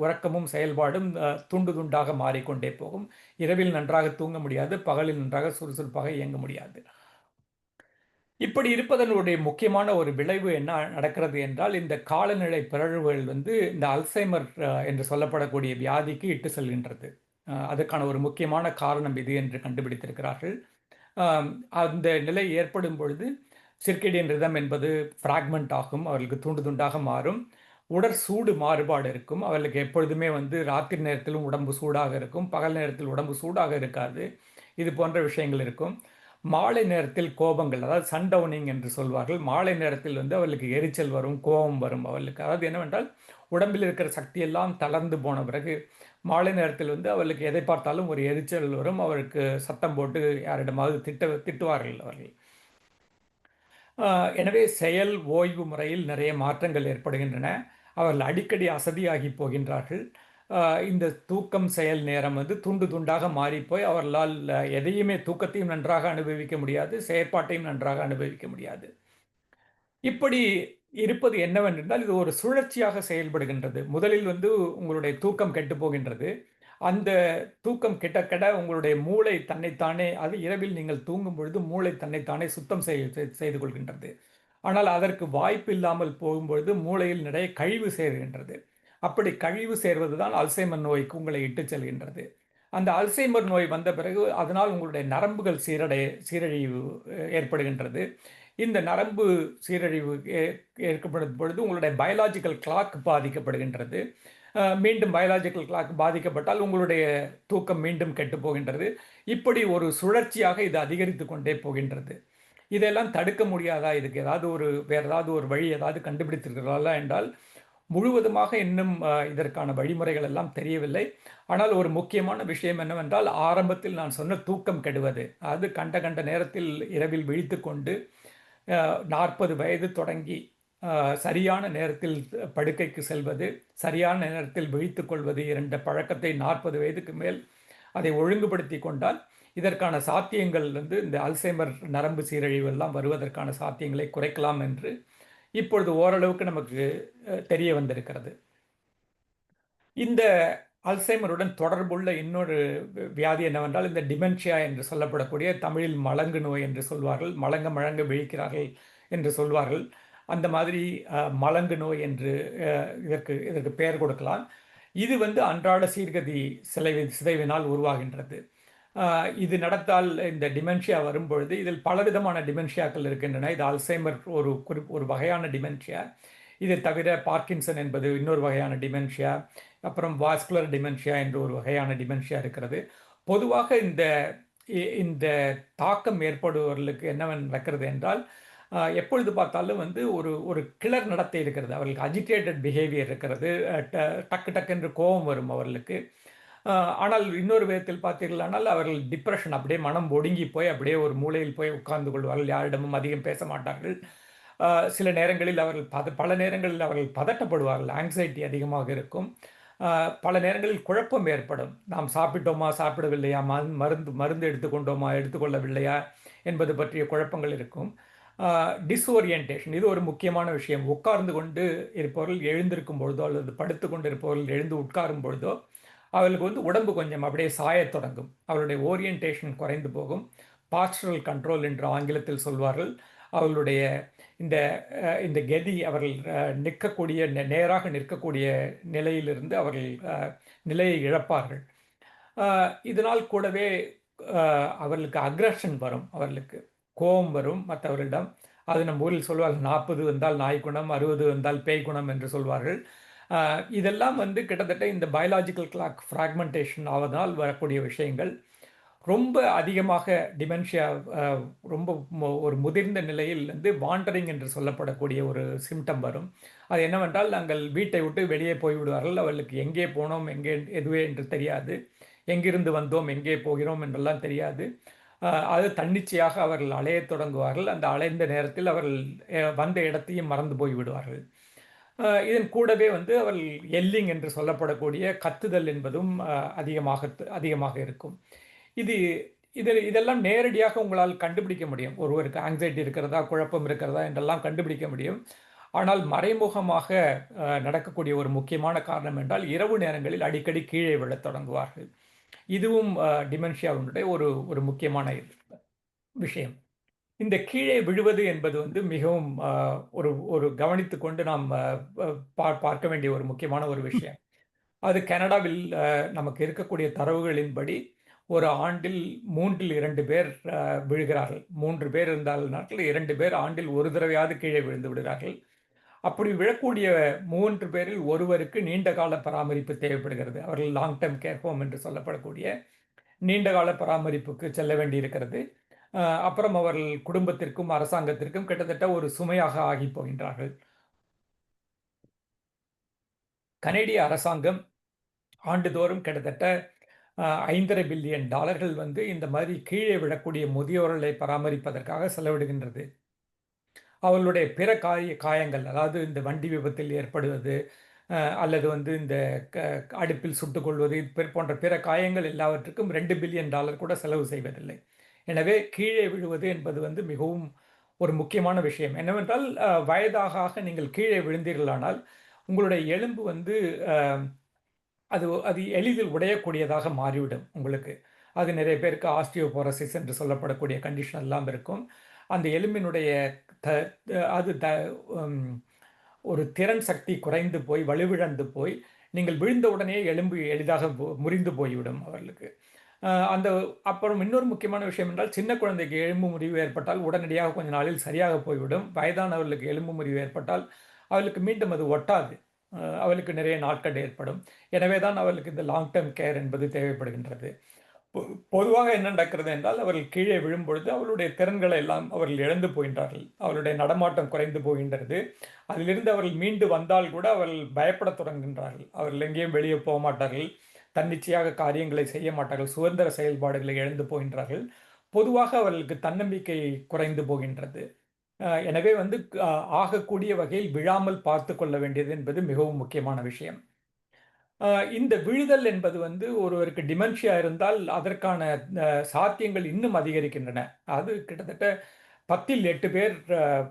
உறக்கமும் செயல்பாடும் துண்டு துண்டாக மாறிக்கொண்டே போகும். இரவில் நன்றாக தூங்க முடியாது, பகலில் நன்றாக சுறுசுறுப்பாக இயங்க முடியாது. இப்படி இருப்பதனுடைய முக்கியமான ஒரு விளைவு என்ன நடக்கிறது என்றால், இந்த காலநிலை பிறழ்வுகள் வந்து இந்த அல்சைமர் என்று சொல்லப்படக்கூடிய வியாதிக்கு இட்டு செல்கின்றது. அதுக்கான ஒரு முக்கியமான காரணம் இது என்று கண்டுபிடித்திருக்கிறார்கள். அந்த நிலை ஏற்படும் பொழுது சிர்கேடியன் ரிதம் என்பது ஃப்ராக்மெண்ட் ஆகும், அவர்களுக்கு துண்டு துண்டாக மாறும், உடற்சூடு மாறுபாடு இருக்கும், அவர்களுக்கு எப்பொழுதுமே வந்து ராத்திரி நேரத்திலும் உடம்பு சூடாக இருக்கும், பகல் நேரத்தில் உடம்பு சூடாக இருக்காது, இது போன்ற விஷயங்கள் இருக்கும். மாலை நேரத்தில் கோபங்கள், அதாவது சன்டவுனிங் என்று சொல்வார்கள், மாலை நேரத்தில் வந்து அவர்களுக்கு எரிச்சல் வரும், கோபம் வரும் அவர்களுக்கு. அதாவது என்னவென்றால் உடம்பில் இருக்கிற சக்தியெல்லாம் தளர்ந்து போன பிறகு மாலை நேரத்தில் வந்து அவர்களுக்கு எதை பார்த்தாலும் ஒரு எரிச்சல் வரும், அவருக்கு சத்தம் போட்டு யாரிடமாவது திட்டுவார்கள் அவர்கள். எனவே செயல் ஓய்வு முறையில் நிறைய மாற்றங்கள் ஏற்படுகின்றன, அவர்கள் அடிக்கடி அசதியாகி போகின்றார்கள். இந்த தூக்கம் செயல் நேரம் வந்து துண்டு துண்டாக மாறிப்போய் அவர்களால் எதையுமே தூக்கத்தையும் நன்றாக அனுபவிக்க முடியாது, செயற்பாட்டையும் நன்றாக அனுபவிக்க முடியாது. இப்படி இருப்பது என்னவென்றால் இது ஒரு சுழற்சியாக செயல்படுகின்றது. முதலில் வந்து உங்களுடைய தூக்கம் கெட்டு போகின்றது, அந்த தூக்கம் கெட்ட கெட உங்களுடைய மூளை தன்னைத்தானே, அது இரவில் நீங்கள் தூங்கும் பொழுது மூளை தன்னைத்தானே சுத்தம் செய்து கொள்கின்றது. ஆனால் அதற்கு வாய்ப்பு இல்லாமல் போகும்பொழுது மூளையில் நிறைய கழிவு சேர்கின்றது. அப்படி கழிவு சேர்வது தான் அல்சைமர் நோய்க்கு உங்களை இட்டு செல்கின்றது. அந்த அல்சைமர் நோய் வந்த பிறகு அதனால் உங்களுடைய நரம்புகள் சீரழிவு ஏற்படுகின்றது. இந்த நரம்பு சீரழிவு ஏற்படும் பொழுது உங்களுடைய பயாலாஜிக்கல் கிளாக் பாதிக்கப்படுகின்றது. மீண்டும் பயாலாஜிக்கல் கிளாக் பாதிக்கப்பட்டால் உங்களுடைய தூக்கம் மீண்டும் கெட்டு போகின்றது. இப்படி ஒரு சுழற்சியாக இது அதிகரித்து கொண்டே போகின்றது. இதெல்லாம் தடுக்க முடியாதா? இதுக்கு வேறு ஏதாவது ஒரு வழி ஏதாவது கண்டுபிடித்திருக்கிறார்களா என்றால், முழுவதுமாக இன்னும் இதற்கான வழிமுறைகள் எல்லாம் தெரியவில்லை. ஆனால் ஒரு முக்கியமான விஷயம் என்னவென்றால், ஆரம்பத்தில் நான் சொன்ன தூக்கம் கெடுவது, அது கண்ட நேரத்தில் இரவில் விழித்து கொண்டு 40 வயது தொடங்கி சரியான நேரத்தில் படுக்கைக்கு செல்வது, சரியான நேரத்தில் விழித்து கொள்வது என்ற பழக்கத்தை 40 வயதுக்கு மேல் அதை ஒழுங்குபடுத்தி கொண்டால் இதற்கான சாத்தியங்கள் வந்து இந்த அல்சைமர் நரம்பு சீரழிவு எல்லாம் வருவதற்கான சாத்தியங்களை குறைக்கலாம் என்று இப்பொழுது ஓரளவுக்கு நமக்கு தெரிய வந்திருக்கிறது. இந்த அல்சைமருடன் தொடர்புள்ள இன்னொரு வியாதி என்னவென்றால் இந்த டிமென்ஷியா என்று சொல்லப்படக்கூடிய தமிழில் மலங்கு நோய் என்று சொல்வார்கள். மலங்க மழங்க விழிக்கிறார்கள் என்று சொல்வார்கள். அந்த மாதிரி மலங்கு நோய் என்று இதற்கு பெயர் கொடுக்கலாம். இது வந்து அன்றாட சீர்கதி சிதைவினால் உருவாகின்றது. இது நடந்தால் இந்த டிமென்ஷியா வரும்பொழுது இதில் பலவிதமான டிமென்ஷியாக்கள் இருக்கின்றன. இது அல்சைமர் ஒரு வகையான டிமென்ஷியா. இதை தவிர பார்க்கின்சன் என்பது இன்னொரு வகையான டிமென்ஷியா, அப்புறம் வாஸ்குலர் டிமென்ஷியா என்று ஒரு வகையான டிமென்ஷியா இருக்கிறது. பொதுவாக இந்த தாக்கம் ஏற்படுபவர்களுக்கு என்ன நடக்கிறது என்றால் எப்பொழுது பார்த்தாலும் வந்து ஒரு கிளர் நடத்தை இருக்கிறது. அவர்களுக்கு அஜிடேட்டட் பிஹேவியர் இருக்கிறது. டக்கு டக்குன்று கோபம் வரும் அவர்களுக்கு. ஆனால் இன்னொரு விதத்தில் பார்த்தீர்களானால் அவர்கள் டிப்ரெஷன், அப்படியே மனம் ஒடுங்கி போய் அப்படியே ஒரு மூலையில் போய் உட்கார்ந்து கொள்வார்கள். யாரிடமும் அதிகம் பேச மாட்டார்கள். சில நேரங்களில் பல நேரங்களில் அவர்கள் பதட்டப்படுவார்கள். ஆங்ஸைட்டி அதிகமாக இருக்கும். பல நேரங்களில் குழப்பம் ஏற்படும். நாம் சாப்பிட்டோமா, சாப்பிடவில்லையா, மருந்து எடுத்துக்கொண்டோமா, எடுத்துக்கொள்ளவில்லையா என்பது பற்றிய குழப்பங்கள் இருக்கும். டிஸ்ஓரியன்டேஷன், இது ஒரு முக்கியமான விஷயம். உட்கார்ந்து கொண்டு இருப்பவர்கள் எழுந்திருக்கும் பொழுதோ அல்லது படுத்து கொண்டு இருப்பவர்கள் எழுந்து உட்காரும் பொழுதோ அவர்களுக்கு வந்து உடம்பு கொஞ்சம் அப்படியே சாயத் தொடங்கும். அவருடைய ஓரியன்டேஷன் குறைந்து போகும். பாஸ்டரல் கண்ட்ரோல் என்று ஆங்கிலத்தில் சொல்வார்கள். அவர்களுடைய இந்த கதி, அவர்கள் நிற்கக்கூடிய நேராக நிற்கக்கூடிய நிலையிலிருந்து அவர்கள் நிலையை இழப்பார்கள். இதனால் கூடவே அவர்களுக்கு அக்ரஷன் வரும், அவர்களுக்கு கோபம் வரும் மற்றவர்களிடம். அது நம்ம ஊரில் சொல்வார்கள், 40 வந்தால் நாய் குணம், 60 வந்தால் பேய் குணம் என்று சொல்வார்கள். இதெல்லாம் வந்து கிட்டத்தட்ட இந்த பயாலாஜிக்கல் கிளாக் ஃப்ராக்மெண்டேஷன் ஆவதனால் வரக்கூடிய விஷயங்கள். ரொம்ப அதிகமாக டிமென்ஷியா ரொம்ப ஒரு முதிர்ந்த நிலையில் வந்து வாண்டரிங் என்று சொல்லப்படக்கூடிய ஒரு சிம்டம் வரும். அது என்னவென்றால், நாங்கள் வீட்டை விட்டு வெளியே போய்விடுவார்கள். அவர்களுக்கு எங்கே போனோம், எதுவே என்று தெரியாது. எங்கிருந்து வந்தோம், எங்கே போகிறோம் என்றெல்லாம் தெரியாது. அது தன்னிச்சையாக அவர்கள் அலையத் தொடங்குவார்கள். அந்த அலைந்த நேரத்தில் அவர்கள் வந்த இடத்தையும் மறந்து போய் விடுவார்கள். இதன் கூடவே வந்து அவர்கள் எல்லிங் என்று சொல்லப்படக்கூடிய கத்துதல் என்பதும் அதிகமாக இருக்கும். இதெல்லாம் நேரடியாக உங்களால் கண்டுபிடிக்க முடியும். ஒருவருக்கு ஆங்ஸைட்டி இருக்கிறதா, குழப்பம் இருக்கிறதா என்றெல்லாம் கண்டுபிடிக்க முடியும். ஆனால் மறைமுகமாக நடக்கக்கூடிய ஒரு முக்கியமான காரணம் என்றால், இரவு நேரங்களில் அடிக்கடி கீழே விழத் தொடங்குவார்கள். இதுவும் டிமென்ஷியாவினுடைய ஒரு முக்கியமான விஷயம். இந்த கீழே விழுவது என்பது வந்து மிகவும் ஒரு கவனித்துக் கொண்டு நாம் பார்க்க வேண்டிய ஒரு முக்கியமான ஒரு விஷயம். அது கனடாவில் நமக்கு இருக்கக்கூடிய தரவுகளின்படி ஒரு ஆண்டில் 3ல் 2 பேர் விழுகிறார்கள். 3 பேர் இருந்தால் நாட்கள் 2 பேர் ஆண்டில் ஒரு தடவையாவது கீழே விழுந்து விடுகிறார்கள். அப்படி விழக்கூடிய 3 பேரில் ஒருவருக்கு நீண்ட கால பராமரிப்பு தேவைப்படுகிறது. அவர்கள் லாங் டெர்ம் கேர் ஹோம் என்று சொல்லப்படக்கூடிய நீண்ட கால பராமரிப்புக்கு செல்ல வேண்டியிருக்கிறது. அப்புறம் அவர்கள் குடும்பத்திற்கும் அரசாங்கத்திற்கும் கிட்டத்தட்ட ஒரு சுமையாக ஆகி போகின்றார்கள். கனேடிய அரசாங்கம் ஆண்டுதோறும் கிட்டத்தட்ட $5.5 பில்லியன் வந்து இந்த மாதிரி கீழே விழக்கூடிய முதியோர்களை பராமரிப்பதற்காக செலவிடுகின்றது. அவர்களுடைய பிற காயங்கள், அதாவது இந்த வண்டி விபத்தில் ஏற்படுவது அல்லது வந்து இந்த அடுப்பில் சுட்டுக்கொள்வது போன்ற பிற காயங்கள் எல்லாவற்றுக்கும் $2 பில்லியன் கூட செலவு செய்வதில்லை. எனவே கீழே விழுவது என்பது வந்து மிகவும் ஒரு முக்கியமான விஷயம். என்னவென்றால், வயதாக நீங்கள் கீழே விழுந்தீர்களானால் உங்களுடைய எலும்பு வந்து அது எளிதில் உடையக்கூடியதாக மாறிவிடும் உங்களுக்கு. அது நிறைய பேருக்கு ஆஸ்டியோபோரோசிஸ் என்று சொல்லப்படக்கூடிய கண்டிஷன் எல்லாம் இருக்கும். அந்த எலும்பினுடைய ஒரு திறன் சக்தி குறைந்து போய் வலுவிழந்து போய் நீங்கள் விழுந்த உடனே எலும்பு எளிதாக முறிந்து போய்விடும் அவர்களுக்கு. அப்புறம் இன்னொரு முக்கியமான விஷயம் என்றால், சின்ன குழந்தைக்கு எலும்பு முறிவு ஏற்பட்டால் உடனடியாக கொஞ்ச நாளில் சரியாக போய்விடும். வயதானவர்களுக்கு எலும்பு முறிவு ஏற்பட்டால் அவர்களுக்கு மீண்டும் அது ஒட்டாது. அவளுக்கு நிறைய நாட்கள் ஏற்படும். எனவே தான் அவர்களுக்கு இந்த லாங் டெர்ம் கேர் என்பது தேவைப்படுகின்றது. பொதுவாக என்ன நடக்கிறது என்றால், அவர்கள் கீழே விழும்பொழுது அவர்களுடைய திறன்களை எல்லாம் அவர்கள் இழந்து போகின்றார்கள். அவருடைய நடமாட்டம் குறைந்து போகின்றது. அதிலிருந்து அவர்கள் மீண்டு வந்தால் கூட அவர்கள் பயப்படத் தொடங்குகின்றார்கள். அவர்கள் எங்கேயும் வெளியே போக மாட்டார்கள். தன்னிச்சையாக காரியங்களை செய்ய மாட்டார்கள். சுதந்திர செயல்பாடுகளை இழந்து போகின்றார்கள். பொதுவாக அவர்களுக்கு தன்னம்பிக்கை குறைந்து போகின்றது. எனவே வந்து ஆகக்கூடிய வகையில் விழாமல் பார்த்து கொள்ள வேண்டியது என்பது மிகவும் முக்கியமான விஷயம். அ இந்த விழுதல் என்பது வந்து ஒருவருக்கு டிமென்ஷியா இருந்தால் அதற்கான சாத்தியங்கள் இன்னும் அதிகரிக்கின்றன. அது கிட்டத்தட்ட 10ல் 8 பேர்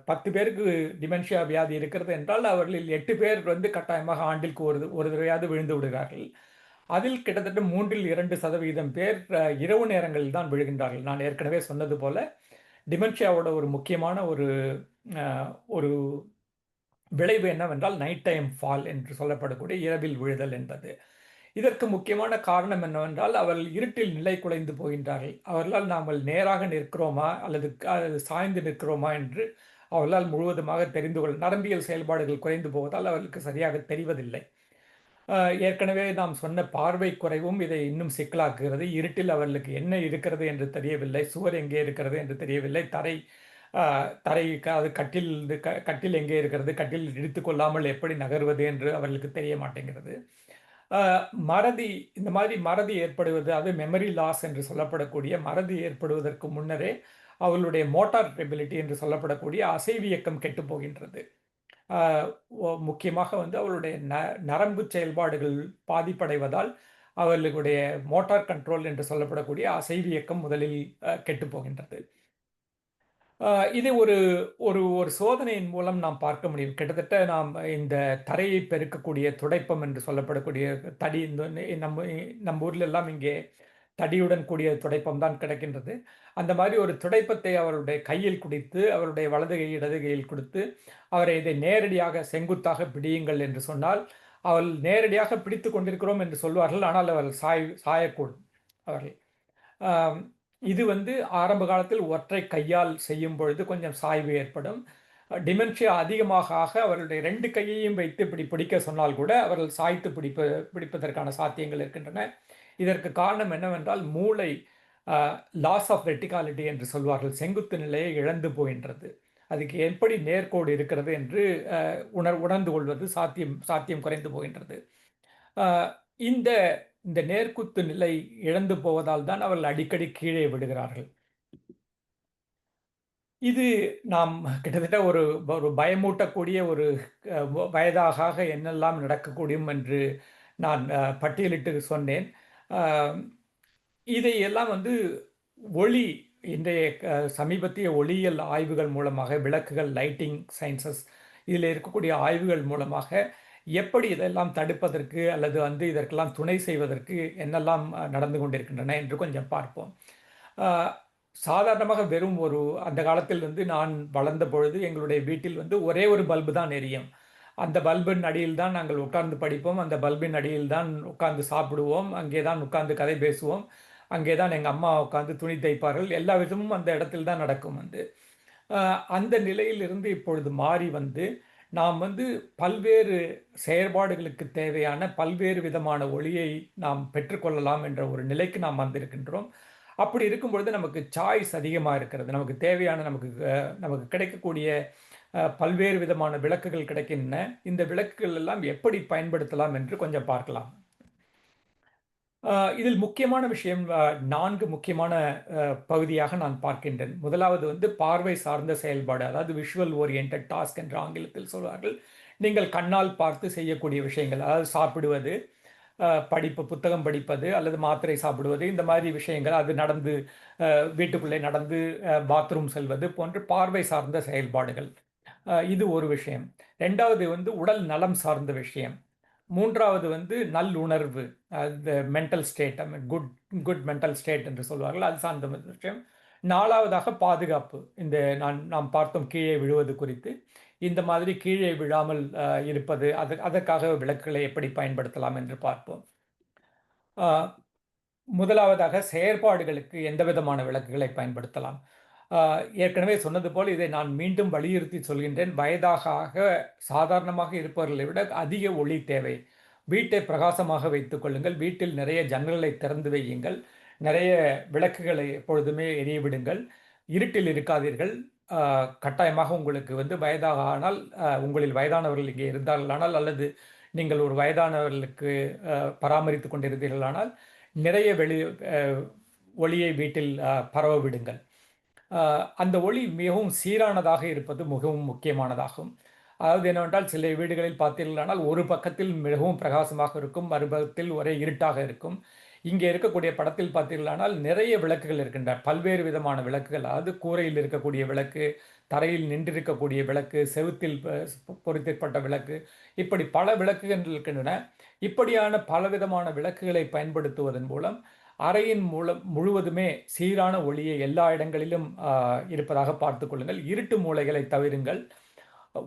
10 பேருக்கு டிமென்ஷியா வியாதி இருக்கிறது என்றால், அவர்களில் 8 பேர் வந்து கட்டாயமாக ஆண்டிற்கு ஒரு தடவையாவது விழுந்து விடுகிறார்கள். அதில் கிட்டத்தட்ட 3ல் 2% பேர் இரவு நேரங்களில் தான் விழுகின்றார்கள். நான் ஏற்கனவே சொன்னது போல, டிமென்ஷியாவோட ஒரு முக்கியமான அ ஒரு விளைவு என்னவென்றால், நைட் டைம் ஃபால் என்று சொல்லப்படக்கூடிய இரவில் விழுதல் என்பது. இதற்கு முக்கியமான காரணம் என்னவென்றால், அவர்கள் இருட்டில் நிலை குலைந்து போகின்றார்கள். அவர்களால் நாங்கள் நேராக நிற்கிறோமா அல்லது சாய்ந்து நிற்கிறோமா என்று அவர்களால் முழுவதுமாக தெரிந்து கொள்ள நரம்பியல் செயல்பாடுகள் குறைந்து போவதால் அவர்களுக்கு சரியாக தெரிவதில்லை. அ ஏற்கனவே நாம் சொன்ன பார்வை குறைவும் இதை இன்னும் சிக்கலாக்குகிறது. இருட்டில் அவர்களுக்கு என்ன இருக்கிறது என்று தெரியவில்லை. சுவர் எங்கே இருக்கிறது என்று தெரியவில்லை. அ தரை அது கட்டில் எங்கே இருக்கிறது? கட்டில் இடித்துக் கொள்ளாமல் எப்படி நகர்வது என்று அவர்களுக்கு தெரிய மாட்டேங்கிறது. அ மறதி இந்த மாதிரி மறதி ஏற்படுவது, அது மெமரி லாஸ் என்று சொல்லப்படக்கூடிய மறதி ஏற்படுவதற்கு முன்னரே அவர்களுடைய மோட்டார் எபிலிட்டி என்று சொல்லப்படக்கூடிய அசைவியக்கம் கெட்டுப் போகின்றது. அ முக்கியமாக வந்து அவர்களுடைய நரம்பு செயல்பாடுகள் பாதிப்படைவதால், அவர்களுடைய மோட்டார் கண்ட்ரோல் என்று சொல்லப்படக்கூடிய அசைவியக்கம் முதலில் கெட்டுப் போகின்றது. அ இதை ஒரு ஒரு ஒரு சோதனையின் மூலம் நாம் பார்க்க முடியும். கிட்டத்தட்ட நாம் இந்த தரையை பெருக்கக்கூடிய துடைப்பம் என்று சொல்லப்படக்கூடிய தடி இந்த நம்ம ஊர்ல எல்லாம் இங்கே தடியுடன் கூடிய துடைப்பம் தான் கிடைக்கின்றது. அந்த மாதிரி ஒரு துடைப்பத்தை அவருடைய கையில் குடித்து, அவருடைய வலது கை, இடது கையில் குடுத்து, அவரை இதை நேரடியாக செங்குத்தாக பிடியுங்கள் என்று சொன்னால், அவர்கள் நேரடியாக பிடித்துக் கொண்டிருக்கிறோம் என்று சொல்வார்கள். ஆனால் அவர்கள் சாயக்கூடும் அவர்கள். ஆம், இது வந்து ஆரம்ப காலத்தில் ஒற்றை கையால் செய்யும் பொழுது கொஞ்சம் சாய்வு ஏற்படும். டிமென்ஷியா அதிகமாக ஆக அவர்களுடைய 2 கையையும் வைத்து இப்படி பிடிக்க சொன்னால் கூட அவர்கள் சாய்த்து பிடிப்பதற்கான சாத்தியங்கள் இருக்கின்றன. இதற்கு காரணம் என்னவென்றால் மூளை அ லாஸ் ஆஃப் வெர்டிகாலிட்டி என்று சொல்வார்கள். செங்குத்து நிலையை இழந்து போகின்றது. அதுக்கு எப்படி நேர்க்கோடு இருக்கிறது என்று அ உணர்ந்து கொள்வது சாத்தியம் குறைந்து போகின்றது. அ இந்த இந்த நேர்க்குத்து நிலை இழந்து போவதால் தான் அவர்கள் அடிக்கடி கீழே விழுகிறார்கள். இது நாம் கிட்டத்தட்ட ஒரு ஒரு பயமூட்டக்கூடிய ஒரு வயதாக ஆக என்னெல்லாம் நடக்கக்கூடும் என்று நான் பட்டியலிட்டு சொன்னேன். அ இதையெல்லாம் வந்து ஒளி இன்றைய சமீபத்திய ஒளியியல் ஆய்வுகள் மூலமாக விளக்குகள், லைட்டிங் சயன்சஸ் இதில் இருக்கக்கூடிய ஆய்வுகள் மூலமாக எப்படி இதெல்லாம் தடுப்பதற்கு அல்லது வந்து இதற்கெல்லாம் துணை செய்வதற்கு என்னெல்லாம் நடந்து கொண்டிருக்கின்றன என்று கொஞ்சம் பார்ப்போம். அ சாதாரணமாக வெறும் அந்த காலத்தில் வந்து நான் வளர்ந்த பொழுது எங்களுடைய வீட்டில் வந்து ஒரே ஒரு பல்பு தான் எரியும். அந்த பல்பின் அடியில் தான் நாங்கள் உட்கார்ந்து படிப்போம். அந்த பல்பின் அடியில் தான் உட்கார்ந்து சாப்பிடுவோம். அங்கே தான் உட்கார்ந்து கதை பேசுவோம். அங்கே தான் எங்க அம்மா உட்கார்ந்து துணி தைப்பார்கள். எல்லா விதமும் அந்த இடத்தில் தான் நடக்கும் வந்து. அ அந்த நிலையிலிருந்து இப்பொழுது மாறி வந்து, நாம் வந்து பல்வேறு செயற்பாடுகளுக்கு தேவையான பல்வேறு விதமான ஒளியை நாம் பெற்றுக்கொள்ளலாம் என்ற ஒரு நிலைக்கு நாம் வந்திருக்கின்றோம். அப்படி இருக்கும் பொழுது நமக்கு சாய்ஸ் அதிகமா இருக்கிறது. நமக்கு தேவையான நமக்கு கிடைக்கக்கூடிய பல்வேறு விதமான விளக்குகள் கிடைக்கின்றன. இந்த விளக்குகள் எல்லாம் எப்படி பயன்படுத்தலாம் என்று கொஞ்சம் பார்க்கலாம். இதில் முக்கியமான விஷயம் 4 முக்கியமான பகுதியாக நான் பார்க்கின்றேன். முதலாவது வந்து பார்வை சார்ந்த செயல்பாடு. அதாவது விஷுவல் ஓரியன்டட் டாஸ்க் என்று ஆங்கிலத்தில் சொல்வார்கள். நீங்கள் கண்ணால் பார்த்து செய்யக்கூடிய விஷயங்கள். அதாவது சாப்பிடுவது, புத்தகம் படிப்பது அல்லது மாத்திரை சாப்பிடுவது, இந்த மாதிரி விஷயங்கள். அது நடந்து வீட்டுக்குள்ளே நடந்து பாத்ரூம் செல்வது போன்ற பார்வை சார்ந்த செயல்பாடுகள். இது ஒரு விஷயம். 2வது வந்து உடல் நலம் சார்ந்த விஷயம். 3வது வந்து நல்லுணர்வு. Mental state good good mental state என்று சொல்வார்கள். அது சார்ந்த விஷயம். 4வதாக பாதுகாப்பு. நாம் பார்த்தோம் கீழே விழுவது குறித்து. இந்த மாதிரி கீழே விழாமல் இருப்பது, அதற்காக விளக்குகளை எப்படி பயன்படுத்தலாம் என்று பார்ப்போம். ஆ முதலாவதாக செயற்பாடுகளுக்கு எந்த விதமான விளக்குகளை பயன்படுத்தலாம்? ஆ ஏற்கனவே சொன்னது போல் இதை நான் மீண்டும் வலியுறுத்தி சொல்கின்றேன். வயதாக ஆக சாதாரணமாக இருப்பவர்களை விட அதிக ஒளி தேவை. வீட்டை பிரகாசமாக வைத்துக் கொள்ளுங்கள். வீட்டில் நிறைய ஜன்னல்களை திறந்து வையுங்கள். நிறைய விளக்குகளை எப்பொழுதுமே எரிய விடுங்கள். இருட்டில் இருக்காதீர்கள். ஆ கட்டாயமாக உங்களுக்கு வந்து வயதாக ஆனால், உங்களில் வயதானவர்கள் இங்கே இருந்தார்களானால் அல்லது நீங்கள் ஒரு வயதானவர்களுக்கு பராமரித்துக் கொண்டிருந்தீர்களானால், நிறைய அ ஒளியை வீட்டில் பரவ விடுங்கள். அந்த ஒளி மிகவும் சீரானதாக இருப்பது மிகவும் முக்கியமானதாகும். அதாவது என்னவென்றால் சில வீடுகளில் பார்த்தீர்களானால் ஒரு பக்கத்தில் மிகவும் பிரகாசமாக இருக்கும், மறுபக்கத்தில் ஒரே இருட்டாக இருக்கும். இங்கே இருக்கக்கூடிய படத்தில் பார்த்தீர்களானால் நிறைய விளக்குகள் இருக்கின்றன. பல்வேறு விதமான விளக்குகள். அதாவது கூரையில் இருக்கக்கூடிய விளக்கு, தரையில் நின்றிருக்கக்கூடிய விளக்கு, செவுத்தில் பொருத்தப்பட்ட விளக்கு, இப்படி பல விளக்குகள் இருக்கின்றன. இப்படியான பலவிதமான விளக்குகளை பயன்படுத்துவதன் மூலம் அறையின் மூலம் முழுவதுமே சீரான ஒளியை எல்லா இடங்களிலும் இருப்பதாக பார்த்துக் கொள்ளுங்கள். இருட்டு மூலைகளை தவிருங்கள்.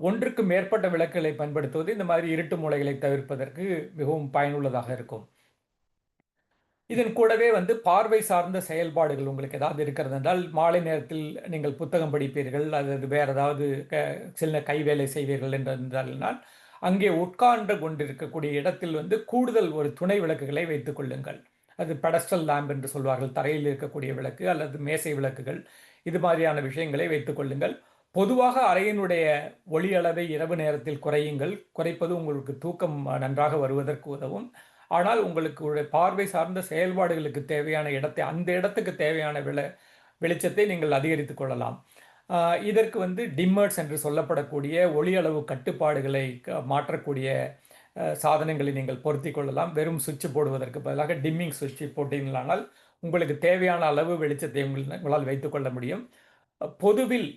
ஒன்றுக்கு மேற்பட்ட விளக்குகளை பயன்படுத்துவது இந்த மாதிரி இருட்டு மூலைகளை தவிர்ப்பதற்கு மிகவும் பயனுள்ளதாக இருக்கும். இதன் கூடவே வந்து பார்வை சார்ந்த செயல்பாடுகள் உங்களுக்கு ஏதாவது இருக்கிறது என்றால், மாலை நேரத்தில் நீங்கள் புத்தகம் படிப்பீர்கள் அல்லது வேறு ஏதாவது சின்ன கைவேலை செய்வீர்கள் என்றால், அங்கே உட்கார்ந்து கொண்டிருக்கக்கூடிய இடத்தில் வந்து கூடுதல் ஒரு துணை விளக்குகளை வைத்துக் கொள்ளுங்கள். அது பெடஸ்டல் லேம்ப் என்று சொல்வார்கள். தரையில் இருக்கக்கூடிய விளக்கு அல்லது மேசை விளக்குகள், இது மாதிரியான விஷயங்களை வைத்துக் கொள்ளுங்கள். பொதுவாக அறையினுடைய ஒளி அளவை இரவு நேரத்தில் குறையுங்கள். குறைப்பது உங்களுக்கு தூக்கம் நன்றாக வருவதற்கு உதவும். ஆனால் உங்களுக்கு பார்வை சார்ந்த செயல்பாடுகளுக்கு தேவையான இடத்தை, அந்த இடத்துக்கு தேவையான வெளிச்சத்தை நீங்கள் அதிகரித்துக் கொள்ளலாம். இதற்கு வந்து டிம்மர்ஸ் என்று சொல்லப்படக்கூடிய ஒளி அளவு கட்டுப்பாடுகளை மாற்றக்கூடிய சாதனங்களை நீங்கள் பொருத்தி கொள்ளலாம். வெறும் சுவிட்ச் போடுவதற்கு பதிலாக டிம்மிங் சுவிட்ச் போட்டீங்களானால் உங்களுக்கு தேவையான அளவு வெளிச்சத்தை உங்களால் வைத்துக்கொள்ள முடியும். பொதுவில்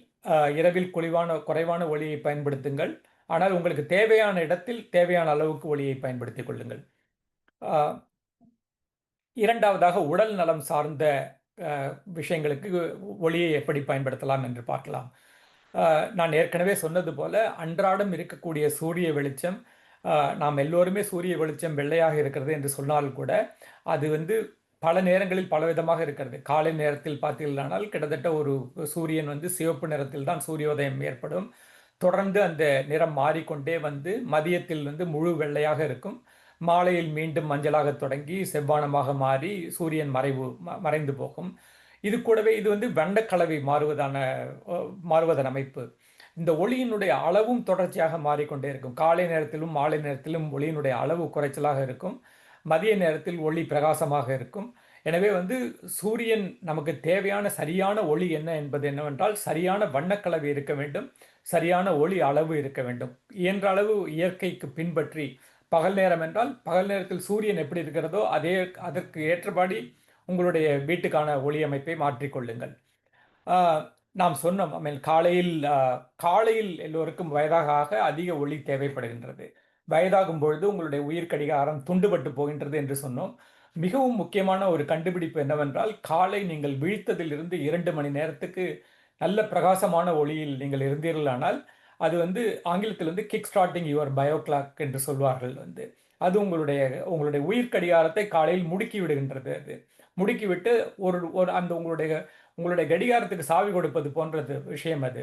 இரவில் குறைவான ஒளியை பயன்படுத்துங்கள். ஆனால் உங்களுக்கு தேவையான இடத்தில் தேவையான அளவுக்கு ஒளியை பயன்படுத்திக் கொள்ளுங்கள். இரண்டாவதாக உடல் நலம் சார்ந்த விஷயங்களுக்கு ஒளியை எப்படி பயன்படுத்தலாம் என்று பார்க்கலாம். நான் ஏற்கனவே சொன்னது போல அன்றாடம் இருக்கக்கூடிய சூரிய வெளிச்சம், நாம் எல்லோருமே சூரிய வெளிச்சம் வெள்ளையாக இருக்கிறது என்று சொன்னாலும் கூட அது வந்து பல நேரங்களில் பலவிதமாக இருக்கிறது. காலை நேரத்தில் பார்த்தீர்களானால் கிட்டத்தட்ட ஒரு சூரியன் வந்து சிவப்பு நிறத்தில் தான் சூரியோதயம் ஏற்படும். தொடர்ந்து அந்த நிறம் மாறிக்கொண்டே வந்து மதியத்தில் வந்து முழு வெள்ளையாக இருக்கும். மாலையில் மீண்டும் மஞ்சளாக தொடங்கி செவ்வானமாக மாறி சூரியன் மறைந்து போகும். இது கூடவே இது வந்து வண்ணக்கலவை மாறுவதன் அமைப்பு. இந்த ஒளியினுடைய அளவும் தொடர்ச்சியாக மாறிக்கொண்டே இருக்கும். காலை நேரத்திலும் மாலை நேரத்திலும் ஒளியினுடைய அளவு குறைச்சலாக இருக்கும். மதிய நேரத்தில் ஒளி பிரகாசமாக இருக்கும். எனவே வந்து சூரியன் நமக்கு தேவையான சரியான ஒளி என்ன என்பது என்னவென்றால் சரியான வண்ணக்கலவை இருக்க வேண்டும், சரியான ஒளி அளவு இருக்க வேண்டும். இயன்ற அளவு இயற்கைக்கு பின்பற்றி பகல் நேரம் என்றால் பகல் நேரத்தில் சூரியன் எப்படி இருக்கிறதோ அதற்கு ஏற்றபடி உங்களுடைய வீட்டுக்கான ஒளி அமைப்பை மாற்றிக்கொள்ளுங்கள். நாம் சொன்னோம், காலையில் எல்லோருக்கும் வயதாக ஆக அதிக ஒளி தேவைப்படுகின்றது. வயதாகும் பொழுது உங்களுடைய உயிர் கடிகாரம் துண்டுபட்டு போகின்றது என்று சொன்னோம். மிகவும் முக்கியமான ஒரு கண்டுபிடிப்பு என்னவென்றால், காலை நீங்கள் விழித்ததிலிருந்து 2 மணி நேரத்துக்கு நல்ல பிரகாசமான ஒளியில் நீங்கள் இருந்தீர்களானால் அது வந்து ஆங்கிலத்தில் வந்து kick starting your bio clock என்று சொல்வார்கள். வந்து அது உங்களுடைய உயிர் கடிகாரத்தை காலையில் முடுக்கி விடுகின்றது. அது முடுக்கிவிட்டு அந்த உங்களுடைய கடிகாரத்துக்கு சாவி கொடுப்பது போன்றது விஷயம். அது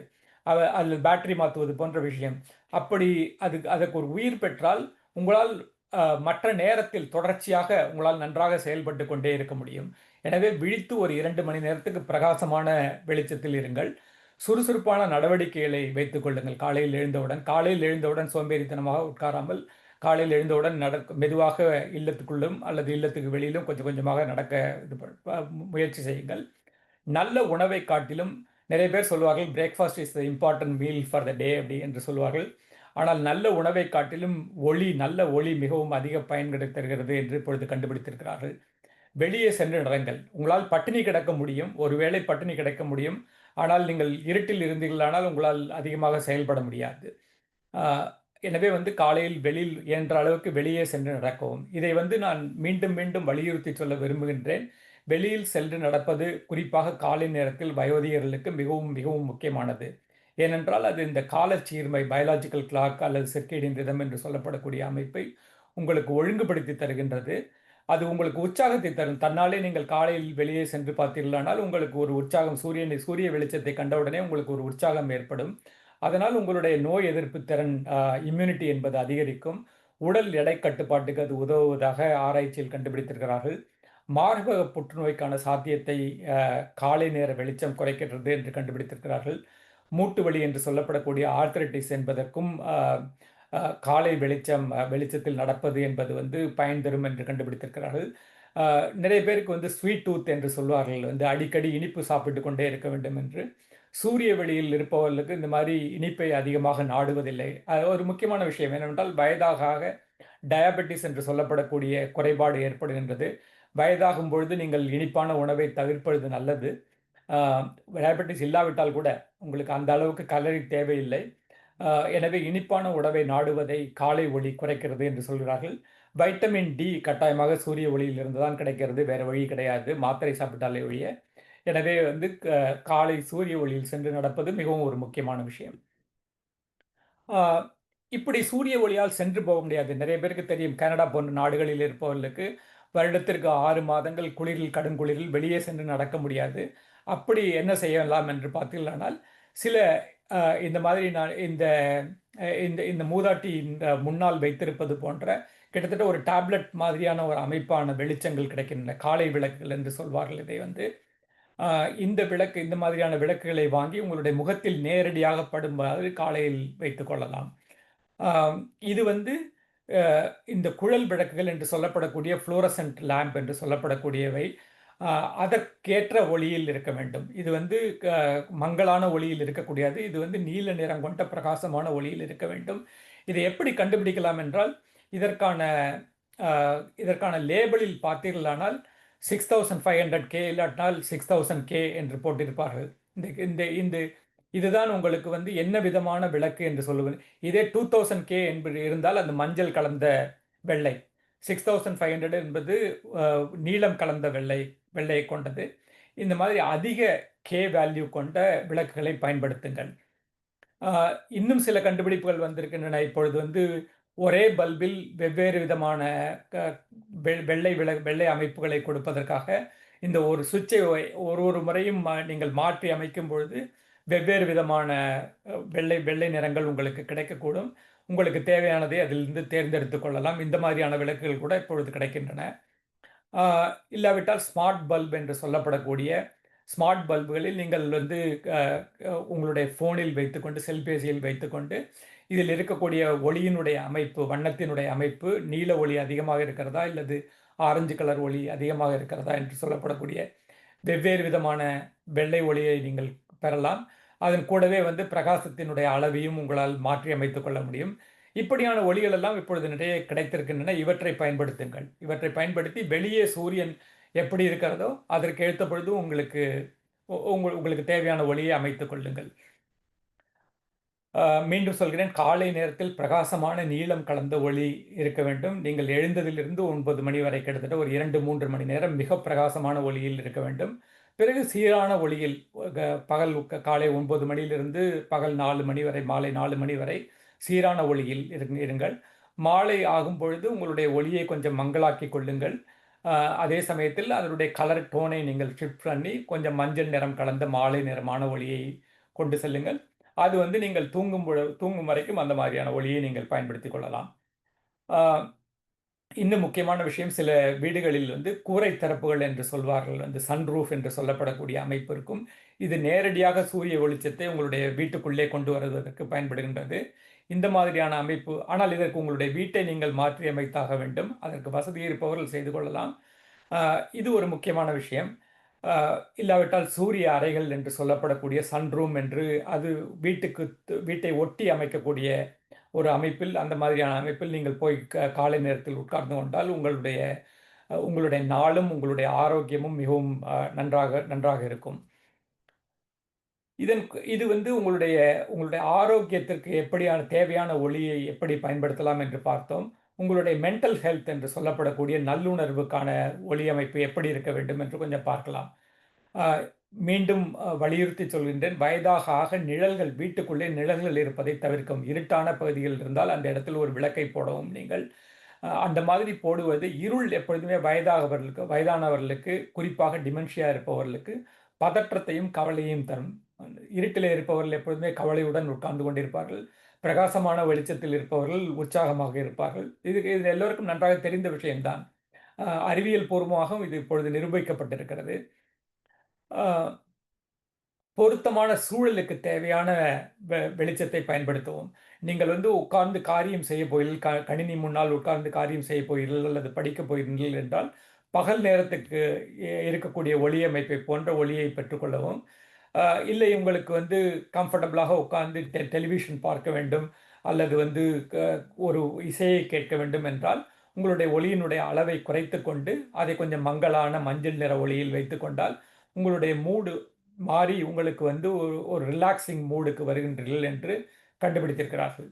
அதில் பேட்டரி மாற்றுவது போன்ற விஷயம். அப்படி அதற்கு ஒரு உயிர் பெற்றால் உங்களால் மற்ற நேரத்தில் தொடர்ச்சியாக உங்களால் நன்றாக செயல்பட்டு கொண்டே இருக்க முடியும். எனவே விழித்து ஒரு 2 மணி நேரத்துக்கு பிரகாசமான வெளிச்சத்தில் இருங்கள். சுறுசுறுப்பான நடவடிக்கைகளை வைத்துக் கொள்ளுங்கள். காலையில் எழுந்தவுடன் சோம்பேறித்தனமாக உட்காராமல் காலையில் எழுந்தவுடன் மெதுவாக இல்லத்துக்குள்ளும் அல்லது இல்லத்துக்கு வெளியிலும் கொஞ்சம் கொஞ்சமாக நடக்க முயற்சி செய்யுங்கள். நல்ல உணவை காட்டிலும் நிறைய பேர் சொல்வார்கள் breakfast is the important meal for the day அப்படி என்று சொல்வார்கள். ஆனால் நல்ல உணவை காட்டிலும் நல்ல ஒளி மிகவும் அதிக பயன் தருகிறது என்று இப்பொழுது கண்டுபிடித்திருக்கிறார்கள். வெளியே சென்று நடங்கள். உங்களால் பட்டினி கிடக்க முடியும், ஒருவேளை பட்டினி கிடக்க முடியும். ஆனால் நீங்கள் இருட்டில் இருந்தீர்களானால் உங்களால் அதிகமாக செயல்பட முடியாது. எனவே வந்து காலையில் இயன்ற அளவுக்கு வெளியே சென்று நடக்கவும். இதை வந்து நான் மீண்டும் மீண்டும் வலியுறுத்தி சொல்ல விரும்புகின்றேன். வெளியில் சென்று நடப்பது குறிப்பாக காலை நேரத்தில் வயோதிகர்களுக்கு மிகவும் மிகவும் முக்கியமானது. ஏனென்றால் அது இந்த காலச்சீர்மை பயாலஜிக்கல் கிளாக் அல்லது சிர்கேடியன் ரிதம் என்று சொல்லப்படக்கூடிய அமைப்பை உங்களுக்கு ஒழுங்குபடுத்தி தருகின்றது. அது உங்களுக்கு உற்சாகத்தை தரும். தன்னாலே நீங்கள் காலையில் வெளியே சென்று பார்த்தீர்களானால் உங்களுக்கு ஒரு உற்சாகம், சூரிய வெளிச்சத்தை கண்டவுடனே உங்களுக்கு ஒரு உற்சாகம் ஏற்படும். அதனால் உங்களுடைய நோய் எதிர்ப்பு திறன் இம்யூனிட்டி என்பது அதிகரிக்கும். உடல் எடை கட்டுப்பாட்டுக்கு அது உதவுவதாக ஆராய்ச்சியில் கண்டுபிடித்திருக்கிறார்கள். மார்பக புற்றுநோய்க்கான சாத்தியத்தை காலை நேர வெளிச்சம் குறைக்கிறது என்று கண்டுபிடித்திருக்கிறார்கள். மூட்டு வலி என்று சொல்லப்படக்கூடிய ஆர்த்ரைட்டிஸ் என்பதற்கும் காலை வெளிச்சத்தில் நடப்பது என்பது வந்து பயன் தரும் என்று கண்டுபிடித்திருக்கிறார்கள். நிறைய பேருக்கு வந்து ஸ்வீட் டூத் என்று சொல்வார்கள், வந்து அடிக்கடி இனிப்பு சாப்பிட்டு கொண்டே இருக்க வேண்டும் என்று. சூரிய வெளியில் இருப்பவர்களுக்கு இந்த மாதிரி இனிப்பை அதிகமாக நாடுவதில்லை. அது ஒரு முக்கியமான விஷயம் என்னவென்றால், வயதாக ஆக டயாபெட்டிஸ் என்று சொல்லப்படக்கூடிய குறைபாடு ஏற்படுகின்றது. வயதாகும் பொழுது நீங்கள் இனிப்பான உணவை தவிர்ப்பது நல்லது. ஆ டயாபெட்டிஸ் இல்லாவிட்டால் கூட உங்களுக்கு அந்த அளவுக்கு கலரி தேவையில்லை. எனவே இனிப்பான உணவை நாடுவதை காலை ஒளி குறைக்கிறது என்று சொல்கிறார்கள். வைட்டமின் டி கட்டாயமாக சூரிய ஒளியிலிருந்து தான் கிடைக்கிறது. வேற வழி கிடையாது. மாத்திரை சாப்பிட்டாலே ஒழிய. எனவே வந்து காலை சூரிய ஒளியில் சென்று நடப்பது மிகவும் ஒரு முக்கியமான விஷயம். ஆ இப்படி சூரிய ஒளியால் சென்று போக முடியாது. நிறைய பேருக்கு தெரியும். கனடா போன்ற நாடுகளில் இருப்பவர்களுக்கு வருடத்திற்கு 6 மாதங்கள் குளிரில், கடுங்குளிரில் வெளியே சென்று நடக்க முடியாது. அப்படி என்ன செய்யலாம் என்று பார்த்தீர்களானால், சில அ இந்த மாதிரி நான் இந்த இந்த இந்த மூதாட்டி இந்த முன்னால் வைத்திருப்பது போன்ற கிட்டத்தட்ட ஒரு டேப்லெட் மாதிரியான ஒரு அமைப்பான வெளிச்சங்கள் கிடைக்கின்றன. காலை விளக்குகள் என்று சொல்வார்கள் இதை வந்து. இந்த விளக்கு இந்த மாதிரியான விளக்குகளை வாங்கி உங்களுடைய முகத்தில் நேரடியாக படுமாறு காலையில் வைத்துக் கொள்ளலாம். ஆம், இது வந்து அ இந்த குழல் விளக்குகள் என்று சொல்லப்படக்கூடிய ஃப்ளோரசன்ட் லேம்ப் என்று சொல்லப்படக்கூடியவை. அ அதற்கேற்ற ஒளியில் இருக்க வேண்டும். இது வந்து க மங்கலான ஒளியில் இருக்கக்கூடியது. இது வந்து நீல நிறம் கொண்ட பிரகாசமான ஒளியில் இருக்க வேண்டும். இதை எப்படி கண்டுபிடிக்கலாம் என்றால், இதற்கான அ இதற்கான லேபிளில் பார்த்தீர்களானால் 6500 கே இல்லாட்டினால் 6000 கே என்று போட்டிருப்பார்கள். இந்த இந்த இந்த இதுதான் உங்களுக்கு வந்து என்ன விதமான விளக்கு என்று சொல்லுவது. இதே 2000 கே என்பது இருந்தால் அது மஞ்சள் கலந்த வெள்ளை. 6500 என்பது அ நீலம் கலந்த வெள்ளையை கொண்டது. இந்த மாதிரி அதிக கே வேல்யூ கொண்ட விளக்குகளை பயன்படுத்துங்கள். ஆ, இன்னும் சில கண்டுபிடிப்புகள் வந்திருக்கின்றன. இப்பொழுது வந்து ஒரே பல்பில் வெவ்வேறு விதமான க வெள்ளை அமைப்புகளை கொடுப்பதற்காக இந்த ஒரு சுவிட்சை ஒரு ஒரு முறையும் நீங்கள் மாற்றி அமைக்கும் பொழுது வெவ்வேறு விதமான வெள்ளை நிறங்கள் உங்களுக்கு கிடைக்கக்கூடும். உங்களுக்கு தேவையானதை அதிலிருந்து தேர்ந்தெடுத்துக் கொள்ளலாம். இந்த மாதிரியான விளக்குகள் கூட இப்பொழுது கிடைக்கின்றன. ஆ, இல்லாவிட்டால் ஸ்மார்ட் பல்ப் என்று சொல்லப்படக்கூடிய ஸ்மார்ட் பல்புகளில் நீங்கள் வந்து அ அ உங்களுடைய ஃபோனில் வைத்துக்கொண்டு, செல்பேசியில் வைத்துக்கொண்டு, இதில் இருக்கக்கூடிய ஒளியினுடைய அமைப்பு, வண்ணத்தினுடைய அமைப்பு, நீல ஒளி அதிகமாக இருக்கிறதா? இல்லது ஆரஞ்சு கலர் ஒளி அதிகமாக இருக்கிறதா? என்று சொல்லப்படக்கூடிய வெவ்வேறு விதமான வெள்ளை ஒளியை நீங்கள் பெறலாம். அதன் கூடவே வந்து பிரகாசத்தினுடைய அளவையும் உங்களால் மாற்றி அமைத்துக் கொள்ள முடியும். இப்படியான ஒளிகள் எல்லாம் இப்பொழுது நிறைய கிடைத்திருக்கின்றன. இவற்றை பயன்படுத்துங்கள். இவற்றை பயன்படுத்தி வெளியே சூரியன் எப்படி இருக்கிறதோ, அதற்கு ஏத்த பொழுது உங்களுக்கு உங்களுக்கு தேவையான ஒளியை அமைத்துக் கொள்ளுங்கள். மீண்டும் சொல்கிறேன், காலை நேரத்தில் பிரகாசமான நீலம் கலந்த ஒளி இருக்க வேண்டும். நீங்கள் எழுந்ததிலிருந்து 9 மணி வரை கிட்டத்தட்ட ஒரு 2, 3 மணி நேரம் மிக பிரகாசமான ஒளியில் இருக்க வேண்டும். பிறகு சீரான ஒளியில் க பகல் காலை 9 மணியிலிருந்து பகல் 4 மணி வரை, மாலை 4 மணி வரை சீரான ஒளியில் இருங்கள். மாலை ஆகும் பொழுது உங்களுடைய ஒளியை கொஞ்சம் மங்கலாக்கிக் கொள்ளுங்கள். அ அதே சமயத்தில் அதனுடைய கலர் டோனை நீங்கள் ஷிஃப்ட் பண்ணி கொஞ்சம் மஞ்சள் நிறம் கலந்த மாலை நிறமான ஒளியை கொண்டு செல்லுங்கள். அது வந்து நீங்கள் தூங்கும் வரைக்கும் அந்த மாதிரியான ஒளியை நீங்கள் பயன்படுத்திக் கொள்ளலாம். ஆ இன்னும் முக்கியமான விஷயம், சில வீடுகளில் வந்து கூரை திறப்புகள் என்று சொல்வார்கள். வந்து சன்ரூஃப் என்று சொல்லப்படக்கூடிய அமைப்பு இருக்கும். இது நேரடியாக சூரிய வெளிச்சத்தை உங்களுடைய வீட்டுக்குள்ளே கொண்டு வருவதற்கு பயன்படுகின்றது. இந்த மாதிரியான அமைப்பு, ஆனால் இதற்கு உங்களுடைய வீட்டை நீங்கள் மாற்றி அமைத்தாக வேண்டும். அதற்கு வசதி இருப்பவர்கள் செய்து கொள்ளலாம். இது ஒரு முக்கியமான விஷயம். அ இல்லாவிட்டால் சூரிய அறைகள் என்று சொல்லப்படக்கூடிய சன்ரூம் என்று அது வீட்டை ஒட்டி அமைக்கக்கூடிய ஒரு அமைப்பில், அந்த மாதிரியான அமைப்பில் நீங்கள் போய் காலை நேரத்தில் உட்கார்ந்து கொண்டால் உங்களுடைய நாளும், உங்களுடைய ஆரோக்கியமும் மிகவும் நன்றாக நன்றாக இருக்கும். இது வந்து உங்களுடைய ஆரோக்கியத்திற்கு எப்படியான தேவையான ஒளியை எப்படி பயன்படுத்தலாம் என்று பார்த்தோம். உங்களுடைய மென்டல் ஹெல்த் என்று சொல்லப்படக்கூடிய நல்லுணர்வுக்கான ஒளி அமைப்பு எப்படி இருக்க வேண்டும் என்று கொஞ்சம் பார்க்கலாம். அ மீண்டும் வலியுறுத்தி சொல்கின்றேன். வயதாக ஆக வீட்டுக்குள்ளே நிழல்கள் இருப்பதை தவிர்க்கவும். இருட்டான பகுதிகள் இருந்தால் அந்த இடத்தில் ஒரு விளக்கை போடவும் நீங்கள். அந்த மாதிரி போடுவது இருள் எப்பொழுதுமே வயதானவர்களுக்கு குறிப்பாக டிமென்ஷியா இருப்பவர்களுக்கு பதற்றத்தையும், கவலையையும் தரும். இருட்டிலே இருப்பவர்கள் எப்பொழுதுமே கவலையுடன் உட்கார்ந்து கொண்டிருப்பார்கள். பிரகாசமான வெளிச்சத்தில் இருப்பவர்கள் உற்சாகமாக இருப்பார்கள். இது எல்லோருக்கும் நன்றாக தெரிந்த விஷயம் தான். அறிவியல் பூர்வமாகவும் இது இப்பொழுது நிரூபிக்கப்பட்டிருக்கிறது. ஆ பொருத்தமான சூழலுக்கு தேவையான வெளிச்சத்தை பயன்படுத்தவும். நீங்கள் வந்து உட்கார்ந்து காரியம் செய்யப் போகிறீர்கள், கணினி முன்னால் உட்கார்ந்து காரியம் செய்யப் போகிறீர்கள் அல்லது படிக்கப் போகிறீர்கள் என்றால், பகல் நேரத்துக்கு இருக்கக்கூடிய ஒளி அமைப்பை போன்ற ஒளியை பெற்றுக்கொள்ளவும். அ இல்லை உங்களுக்கு வந்து கம்ஃபர்டபுளாக உட்கார்ந்து டெலிவிஷன் பார்க்க வேண்டும், அல்லது வந்து க ஒரு இசையை கேட்க வேண்டும் என்றால், உங்களுடைய ஒளியினுடைய அளவை குறைத்துக் கொண்டு, அதை கொஞ்சம் மங்கலான மஞ்சள் நிற ஒளியில் வைத்துக் கொண்டால், உங்களுடைய மூடு மாறி உங்களுக்கு வந்து ஒரு ஒரு ரிலாக்சிங் மூடுக்கு வருகின்றீர்கள் என்று கண்டுபிடித்திருக்கிறார்கள்.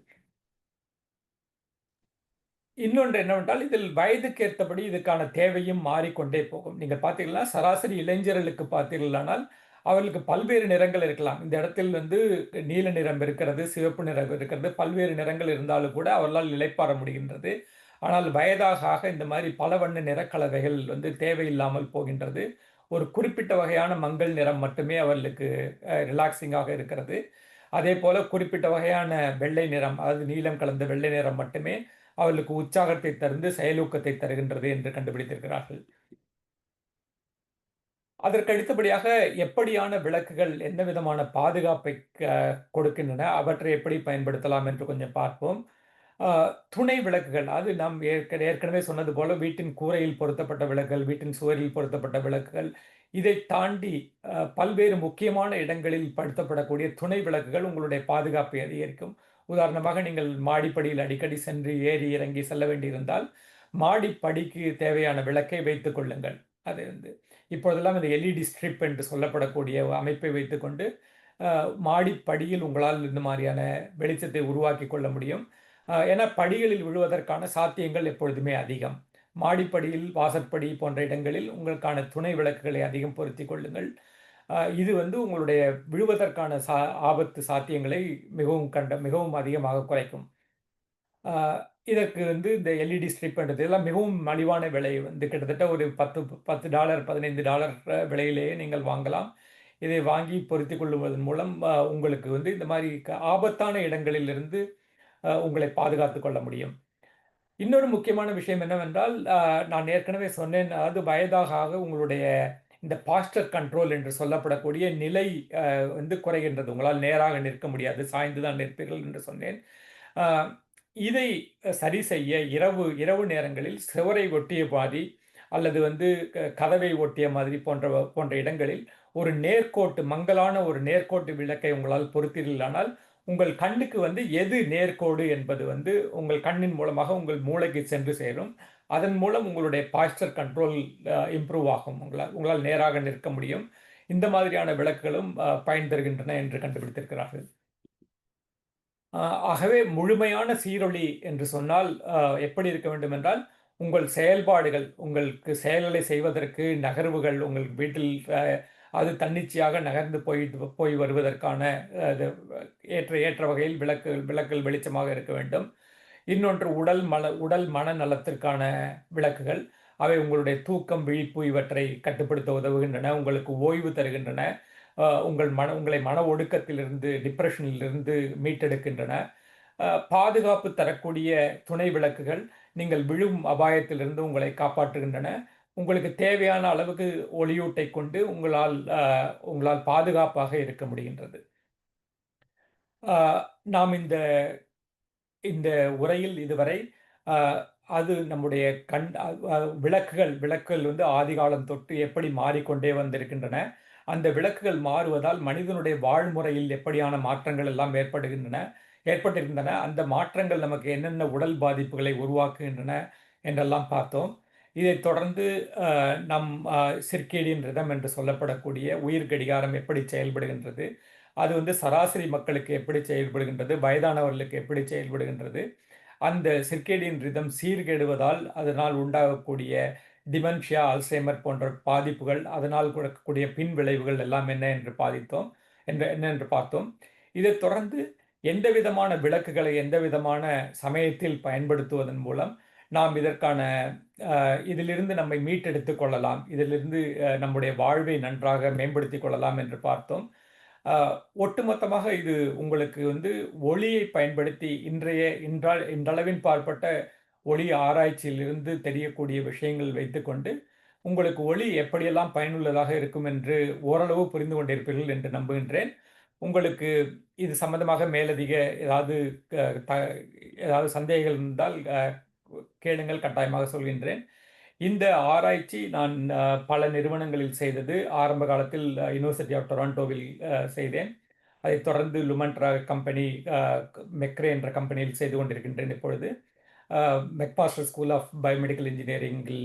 இன்னொன்று என்னவென்றால், இதில் வயதுக்கு ஏற்றபடி இதுக்கான தேவையும் மாறிக்கொண்டே போகும். நீங்க பார்த்தீங்கன்னா, சராசரி இளைஞர்களுக்கு பார்த்தீர்களானால், அவர்களுக்கு பல்வேறு நிறங்கள் இருக்கலாம். இந்த இடத்தில் வந்து நீல நிறம் இருக்கிறது, சிவப்பு நிறம் இருக்கிறது, பல்வேறு நிறங்கள் இருந்தாலும் கூட அவர்களால் இளைப்பாற முடிகின்றது. ஆனால் வயதாக ஆக இந்த மாரி பல வண்ண நிறக்கலவைகள் வந்து தேவையில்லாமல் போகின்றது. ஒரு குறிப்பிட்ட வகையான மங்கள் நிறம் மட்டுமே அவர்களுக்கு ரிலாக்ஸிங்காக இருக்கிறது. அதேபோல குறிப்பிட்ட வகையான வெள்ளை நிறம், அதாவது நீலம் கலந்த வெள்ளை நிறம் மட்டுமே அவர்களுக்கு உற்சாகத்தை தந்து செயலூக்கத்தை தருகின்றது என்று கண்டுபிடித்திருக்கிறார்கள். அதற்கு அடுத்தபடியாக எப்படியான விளக்குகள் எந்த விதமான பாதுகாப்பை கொடுக்கின்றன, அவற்றை எப்படி பயன்படுத்தலாம் என்று கொஞ்சம் பார்ப்போம். ஆ, துணை விளக்குகள், அது நாம் ஏற்கனவே சொன்னது போல வீட்டின் கூரையில் பொருத்தப்பட்ட விளக்குகள், வீட்டின் சுவரில் பொருத்தப்பட்ட விளக்குகள், இதை தாண்டி பல்வேறு முக்கியமான இடங்களில் படுத்தப்படக்கூடிய துணை விளக்குகள் உங்களுடைய பாதுகாப்பை அதிகரிக்கும். உதாரணமாக நீங்கள் மாடிப்படியில் அடிக்கடி சென்று ஏறி இறங்கி செல்ல வேண்டியிருந்தால், மாடிப்படிக்கு தேவையான விளக்கை வைத்துக் கொள்ளுங்கள். அது வந்து இப்பொழுதெல்லாம் இந்த எல்இடி ஸ்ட்ரிப் என்று சொல்லப்படக்கூடிய அமைப்பை வைத்துக்கொண்டு, மாடிப்படியில் உங்களால் இந்த மாரியான வெளிச்சத்தை உருவாக்கிக் கொள்ள முடியும். ஏன்னா படிகளில் விழுவதற்கான சாத்தியங்கள் எப்பொழுதுமே அதிகம். மாடிப்படியில், வாசற்படி போன்ற இடங்களில் உங்களுக்கான துணை விளக்குகளை அதிகம் பொருத்திக் கொள்ளுங்கள். இது வந்து உங்களுடைய விழுவதற்கான ஆபத்து சாத்தியங்களை மிகவும் அதிகமாக குறைக்கும். ஆ, இதற்கு வந்து இந்த எல்இடி ஸ்ட்ரிப்ன்றது எல்லாம் மிகவும் மலிவான விலை வந்து கிட்டத்தட்ட ஒரு $10 $15 விலையிலேயே நீங்கள் வாங்கலாம். இதை வாங்கி பொருத்திக் கொள்ளுவதன் மூலம் உங்களுக்கு வந்து இந்த மாரி ஆபத்தான இடங்களிலிருந்து உங்களை பாதுகாத்துக் கொள்ள முடியும். இன்னொரு முக்கியமான விஷயம் என்னவென்றால், நான் ஏற்கனவே சொன்னேன். அதாவது வயதாக ஆக உங்களுடைய இந்த பாஸ்டர் கண்ட்ரோல் என்று சொல்லப்படக்கூடிய நிலை வந்து குறைகின்றது. உங்களால் நேராக நிற்க முடியாது. சாய்ந்து தான் நிற்பீர்கள் என்று சொன்னேன். அ இதை சரி செய்ய இரவு இரவு நேரங்களில் சுவரை ஒட்டிய பாதி அல்லது வந்து கதவை ஒட்டிய மாதிரி போன்ற இடங்களில் ஒரு நேர்க்கோட்டு மங்கலான ஒரு நேர்க்கோட்டு விளக்கை உங்களால் பொருத்தீர்களானால், உங்கள் கண்ணுக்கு வந்து எது நேர்க்கோடு என்பது வந்து உங்கள் கண்ணின் மூலமாக உங்கள் மூளைக்கு சென்று சேரும். அதன் மூலம் உங்களுடைய பாஸ்டர் கண்ட்ரோல் இம்ப்ரூவ் ஆகும். உங்களால் நேராக நிற்க முடியும். இந்த மாதிரியான விளக்குகளும் பயன் தருகின்றன என்று கண்டுபிடித்திருக்கிறார்கள். ஆ ஆகவே முழுமையான சீரொளி என்று சொன்னால் எப்படி இருக்க வேண்டும் என்றால், உங்கள் செயல்பாடுகள், உங்களுக்கு செயல்களை செய்வதற்கு நகர்வுகள், உங்கள் வீட்டில் அது தன்னிச்சையாக நகர்ந்து போய் வருவதற்கான அது ஏற்ற ஏற்ற வகையில் விளக்குகள் வெளிச்சமாக இருக்க வேண்டும். இன்னொன்று உடல் மன நலத்திற்கான விளக்குகள். அவை உங்களுடைய தூக்கம், விழிப்பு இவற்றை கட்டுப்படுத்த உதவுகின்றன. உங்களுக்கு ஓய்வு தருகின்றன. உங்களை மன ஒடுக்கத்திலிருந்து, டிப்ரஷனிலிருந்து மீட்டெடுக்கின்றன. பாதுகாப்பு தரக்கூடிய துணை விளக்குகள், நீங்கள் விழும் அபாயத்திலிருந்து உங்களை காப்பாற்றுகின்றன. உங்களுக்கு தேவையான அளவுக்கு ஒளியூட்டைக் கொண்டு உங்களால் பாதுகாப்பாக இருக்க முடிகின்றது. ஆ நாம் இந்த இந்த உரையில் இதுவரை அ அது நம்முடைய கண் அ அ விளக்குகள் வந்து ஆதிகாலம் தொட்டு எப்படி மாறிக்கொண்டே வந்திருக்கின்றன. அந்த விளக்குகள் மாறுவதால் மனிதனுடைய வாழ்முறையில் எப்படியான மாற்றங்கள் எல்லாம் ஏற்பட்டிருக்கின்றன. அந்த மாற்றங்கள் நமக்கு என்னென்ன உடல் பாதிப்புகளை உருவாக்குகின்றன என்றெல்லாம் பார்த்தோம். இதைத் தொடர்ந்து நம் சிர்கேடியன் ரிதம் என்று சொல்லப்படக்கூடிய உயிர் கடிகாரம் எப்படி செயல்படுகின்றது? அது வந்து சராசரி மக்களுக்கு எப்படி செயல்படுகின்றது? வயதானவர்களுக்கு எப்படி செயல்படுகின்றது? அந்த சிர்கேடியன் ரிதம் சீர்கெடுவதால், அதனால் உண்டாகக்கூடிய டிமென்ஷியா, அல்சைமர் போன்ற பாதிப்புகள், அதனால் கொடுக்கக்கூடிய பின் விளைவுகள் எல்லாம் என்ன என்று பார்த்தோம். இதைத் தொடர்ந்து எந்த விதமான விளக்குகளை, எந்த விதமான சமயத்தில் பயன்படுத்துவதன் மூலம், நாம் இதற்கான இதிலிருந்து நம்மை மீட்டெடுத்துக் கொள்ளலாம். இதிலிருந்து நம்முடைய வாழ்வை நன்றாக மேம்படுத்திக் கொள்ளலாம் என்று பார்த்தோம். அ ஒட்டுமொத்தமாக இது உங்களுக்கு வந்து ஒளியை பயன்படுத்தி இன்றளவின் பாற்பட்ட ஒளி ஆராய்ச்சியிலிருந்து தெரியக்கூடிய விஷயங்கள் வைத்துக்கொண்டு, உங்களுக்கு ஒளி எப்படியெல்லாம் பயனுள்ளதாக இருக்கும் என்று ஓரளவு புரிந்து கொண்டிருப்பீர்கள் என்று நம்புகின்றேன். உங்களுக்கு இது சம்பந்தமாக மேலதிக ஏதாவது க த ஏதாவது சந்தேகங்கள் இருந்தால் கேளுங்கள், கட்டாயமாக சொல்கின்றேன். இந்த ஆராய்ச்சி நான் பல நிறுவனங்களில் செய்தது. ஆரம்ப காலத்தில் யுனிவர்சிட்டி ஆஃப் டொராண்டோவில் செய்தேன். அதைத் தொடர்ந்து லுமன்ட்ரா கம்பெனி, மெக்ரே என்ற கம்பெனியில் செய்து கொண்டிருக்கின்றேன் இப்பொழுது. மெக்மாஸ்டர் ஸ்கூல் ஆஃப் பயோமெடிக்கல் இன்ஜினியரிங்கில்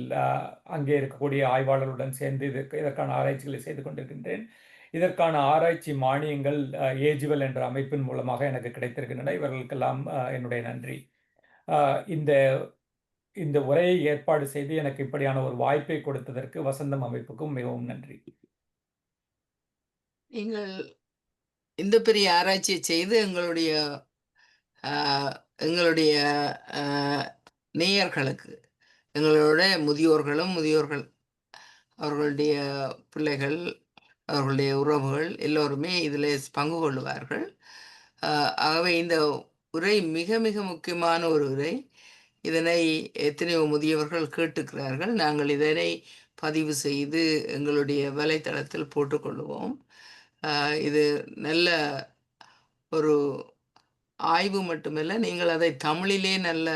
அங்கே இருக்கக்கூடிய ஆய்வாளர்களுடன் சேர்ந்து இதற்கான ஆராய்ச்சிகளை செய்து கொண்டிருக்கின்றேன். இதற்கான ஆராய்ச்சி மானியங்கள் ஏஜுவல் என்ற அமைப்பின் மூலமாக எனக்கு கிடைத்திருக்கின்றன. இவர்களுக்கெல்லாம் என்னுடைய நன்றி. இந்த இந்த உரையை ஏற்பாடு செய்து எனக்கு இப்படியான ஒரு வாய்ப்பை கொடுத்ததற்கு வசந்தம் அமைப்புக்கும் மிகவும் நன்றி. நீங்கள் இந்த பெரிய ஆராய்ச்சியை செய்து எங்களுடைய எங்களுடைய நேயர்களுக்கு, எங்களோட முதியோர்கள் அவர்களுடைய பிள்ளைகள், அவர்களுடைய உறவுகள் எல்லோருமே இதில் பங்கு கொள்ளுவார்கள். ஆகவே இந்த உரை மிக மிக முக்கியமான ஒரு உரை. இதனை எத்தனையோ முதியவர்கள் கேட்டுக்கிறார்கள். நாங்கள் இதனை பதிவு செய்து எங்களுடைய வலைத்தளத்தில் போட்டுக்கொள்ளுவோம். இது நல்ல ஒரு ஆய்வு மட்டுமல்ல, நீங்கள் அதை தமிழிலே நல்ல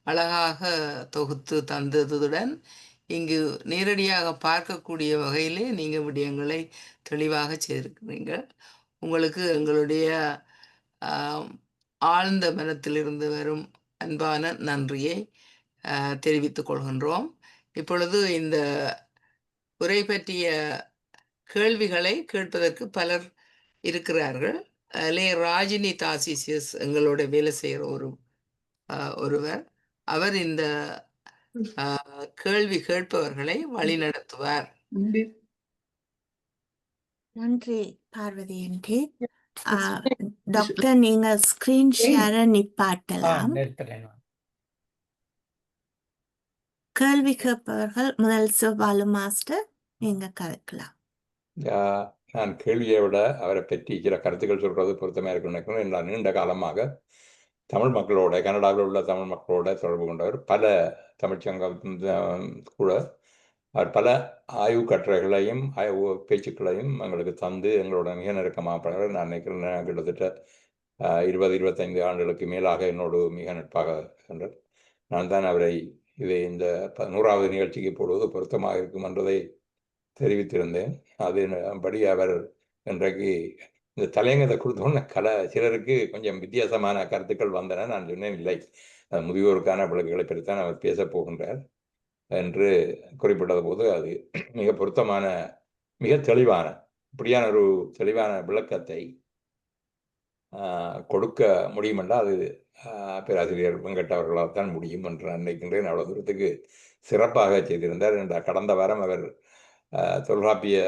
அழகாக தொகுத்து தந்ததுடன் இங்கு நேரடியாக பார்க்கக்கூடிய வகையிலே நீங்கள் விடயங்களை தெளிவாக செய்திருக்கிறீங்க. உங்களுக்கு எங்களுடைய ஆழ்ந்த மனத்திலிருந்து வரும் அன்பான நன்றியை தெரிவித்துக் கொள்கின்றோம். இப்பொழுது இந்த உரை பற்றிய கேள்விகளை கேட்பதற்கு பலர் இருக்கிறார்கள். அதிலே ராஜினி தாசிசியஸ் எங்களோட வேலை செய்கிற ஒருவர். அவர் இந்த கேள்வி கேட்பவர்களை வழிநடத்துவார். நன்றி பார்வதி ஆண்டி. டாக்டர், நீங்க ஸ்கிரீன் ஷேரை நிப்பாட்டலாம். கேள்வி கேட்பவர்கள் முதல் சிவபாலு மாஸ்டர், நீங்க கலக்கலாம். நான் கேள்வியை விட அவரை பற்றி சில கருத்துக்கள் சொல்றது பொருத்தமாக இருக்குன்னு நினைக்கிறேன். நான் நீண்ட காலமாக தமிழ் மக்களோட, கனடாவில் உள்ள தமிழ் மக்களோட தொடர்பு கொண்டவர். பல தமிழ்ச்சங்கம் கூட அவர் பல ஆய்வு கட்டுரைகளையும் ஆய்வு பேச்சுக்களையும் எங்களுக்கு தந்து எங்களோட மிக நெருக்கமாக பழகிறார். நான் நினைக்கிறேன் கிட்டத்தட்ட 20-25 ஆண்டுகளுக்கு மேலாக என்னோடு மிக நட்பாக இருக்கின்றார். நான் தான் அவரை இந்த 100வது நிகழ்ச்சிக்கு போடுவது பொருத்தமாக இருக்கும் என்றதை தெரிவித்திருந்தேன். அதன்படி அவர் இன்றைக்கு இந்த தலையங்கத்தை கொடுத்தோன்னு சிலருக்கு கொஞ்சம் வித்தியாசமான கருத்துக்கள் வந்தன. நான் சொன்னேன், இல்லை, முதியோருக்கான விளக்குகளை பற்றித்தான் அவர் பேசப் போகின்றார் என்று குறிப்பிட்டது போது அது மிக பொருத்தமான, மிக தெளிவான, இப்படியான ஒரு தெளிவான விளக்கத்தை கொடுக்க முடியும் என்றால் அது பேராசிரியர் வெங்கட் அவர்களால் தான் முடியும் என்று நான் நினைக்கின்றேன். அவ்வளவு தூரத்துக்கு சிறப்பாக செய்திருந்தார். கடந்த வாரம் அவர் தொல்காப்பிய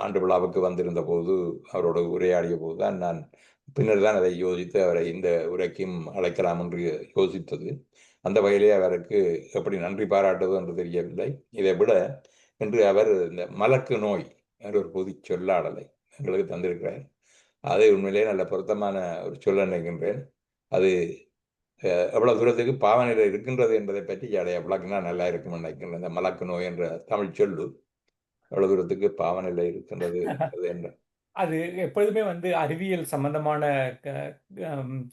ஆண்டு விழாவுக்கு வந்திருந்த போது அவரோடு உரையாடிய போது தான் நான் பின்னர் தான் அதை யோசித்து அவரை இந்த உரைக்கும் அழைக்கலாம் என்று யோசித்தது. அந்த வகையிலே அவருக்கு எப்படி நன்றி பாராட்டுவது என்று தெரியவில்லை. இதை விட இன்று அவர் இந்த மலக்கு நோய் என்ற ஒரு பொது சொல்லாடலை எங்களுக்கு தந்திருக்கிறார். அது உண்மையிலே நல்ல பொருத்தமான ஒரு சொல்ல நினைக்கின்றேன். அது எவ்வளவு தூரத்துக்கு பாவனையில் இருக்கின்றது என்பதை பற்றி அடைய விளக்குனா நல்லா இருக்கும் நினைக்கின்றேன். இந்த மலக்கு நோய் என்ற தமிழ் சொல்லு எவ்வளவு தூரத்துக்கு பாவனையில் இருக்கின்றது என்ற அது எப்பொழுதுமே அறிவியல் சம்பந்தமான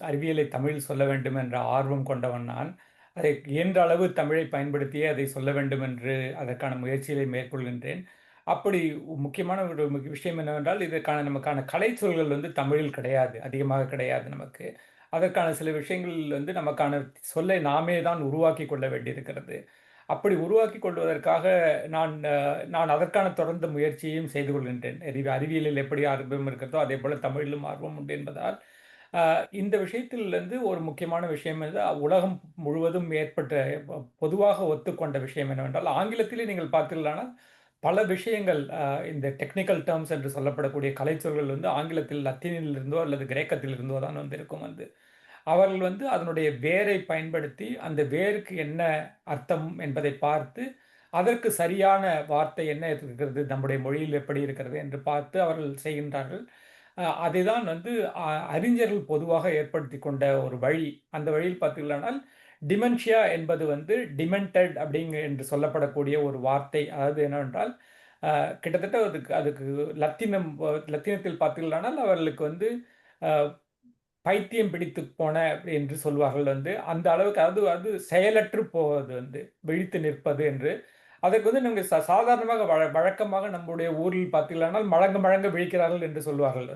அறிவியலை தமிழில் சொல்ல வேண்டும் என்ற ஆர்வம் கொண்டவன் நான். அதை இயன்ற அளவு தமிழை பயன்படுத்தியே அதை சொல்ல வேண்டும் என்று அதற்கான முயற்சிகளை மேற்கொள்கின்றேன். அப்படி முக்கியமான ஒரு விஷயம் என்னவென்றால், நமக்கான கலைச்சொல்கள் தமிழில் கிடையாது, அதிகமாக கிடையாது நமக்கு. அதற்கான சில விஷயங்கள் நமக்கான சொல்லை நாமே தான் உருவாக்கி கொள்ள வேண்டியிருக்கிறது. அப்படி உருவாக்கி கொள்வதற்காக நான் அதற்கான தொடர்ந்த முயற்சியையும் செய்து கொள்கின்றேன். அறிவியலில் எப்படி ஆர்வம் இருக்கிறதோ அதே போல தமிழிலும் ஆர்வம் உண்டு என்பதால் இந்த விஷயத்தில் ஒரு முக்கியமான விஷயம் உலகம் முழுவதும் ஏற்பட்ட பொதுவாக ஒத்துக்கொண்ட விஷயம் என்னவென்றால், ஆங்கிலத்திலே நீங்கள் பார்த்தீர்களானால் பல விஷயங்கள் இந்த டெக்னிக்கல் டேர்ம்ஸ் என்று சொல்லப்படக்கூடிய கலைச்சொல்கள் ஆங்கிலத்தில் லத்தீனிலிருந்தோ அல்லது கிரேக்கத்திலிருந்தோ தான் இருக்கும். அவர்கள் அதனுடைய வேரை பயன்படுத்தி அந்த வேருக்கு என்ன அர்த்தம் என்பதை பார்த்து அதற்கு சரியான வார்த்தை என்ன இருக்கிறது, நம்முடைய மொழியில் எப்படி இருக்கிறது என்று பார்த்து அவர்கள் செய்கின்றார்கள். அதை தான் அறிஞர்கள் பொதுவாக ஏற்படுத்தி கொண்ட ஒரு வழி. அந்த வழியில் பார்த்தீர்களானால் டிமென்ஷியா என்பது டிமென்டட் என்று சொல்லப்படக்கூடிய ஒரு வார்த்தை. அதாவது என்னவென்றால், கிட்டத்தட்ட அதுக்கு லத்தீனத்தில் பார்த்தீர்களானால் அவர்களுக்கு பைத்தியம் பிடித்து போன அப்படி என்று சொல்வார்கள் அந்த அளவுக்கு அது செயலற்று போவது விழித்து நிற்பது என்று. அதற்கு நீங்கள் சாதாரணமாக வழக்கமாக நம்முடைய ஊரில் பார்த்தீங்கன்னா மழங்க விழிக்கிறார்கள் என்று சொல்வார்கள்.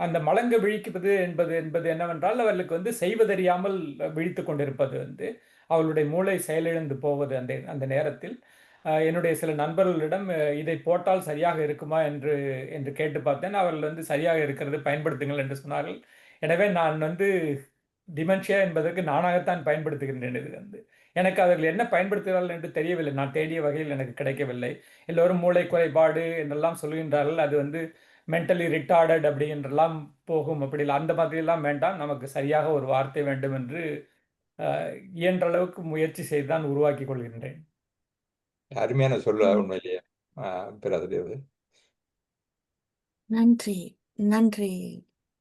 அந்த மலங்க விழிப்பது என்பது என்னவென்றால் அவர்களுக்கு செய்வதறியாமல் விழித்து கொண்டிருப்பது அவளுடைய மூளை செயலிழந்து போவது அந்த நேரத்தில். என்னுடைய சில நண்பர்களிடம் இதை போட்டால் சரியாக இருக்குமா என்று கேட்டு பார்த்தேன். அவர்கள் சரியாக இருக்கிறது, பயன்படுத்துங்கள் என்று சொன்னார்கள். எனவே நான் டிமென்ஷியா என்பதற்கு நானாகத்தான் பயன்படுத்துகின்றேன். இது எனக்கு அவர்கள் என்ன பயன்படுத்துகிறார்கள் என்று தெரியவில்லை. நான் தேடிய வகையில் எனக்கு கிடைக்கவில்லை. எல்லோரும் மூளை குறைபாடு என்றெல்லாம் சொல்கின்றார்கள். அது மென்டலி ரிட்டார்டட் அப்படி என்றெல்லாம் போகும். அப்படி இல்லை, அந்த மாதிரியெல்லாம் வேண்டாம். நமக்கு சரியாக ஒரு வார்த்தை வேண்டும் என்று இயன்ற அளவுக்கு முயற்சி செய்து தான் உருவாக்கி கொள்கின்றேன். அருமையான சொல்ல உண்மையிலேயே பேராசிரியர். நன்றி நன்றி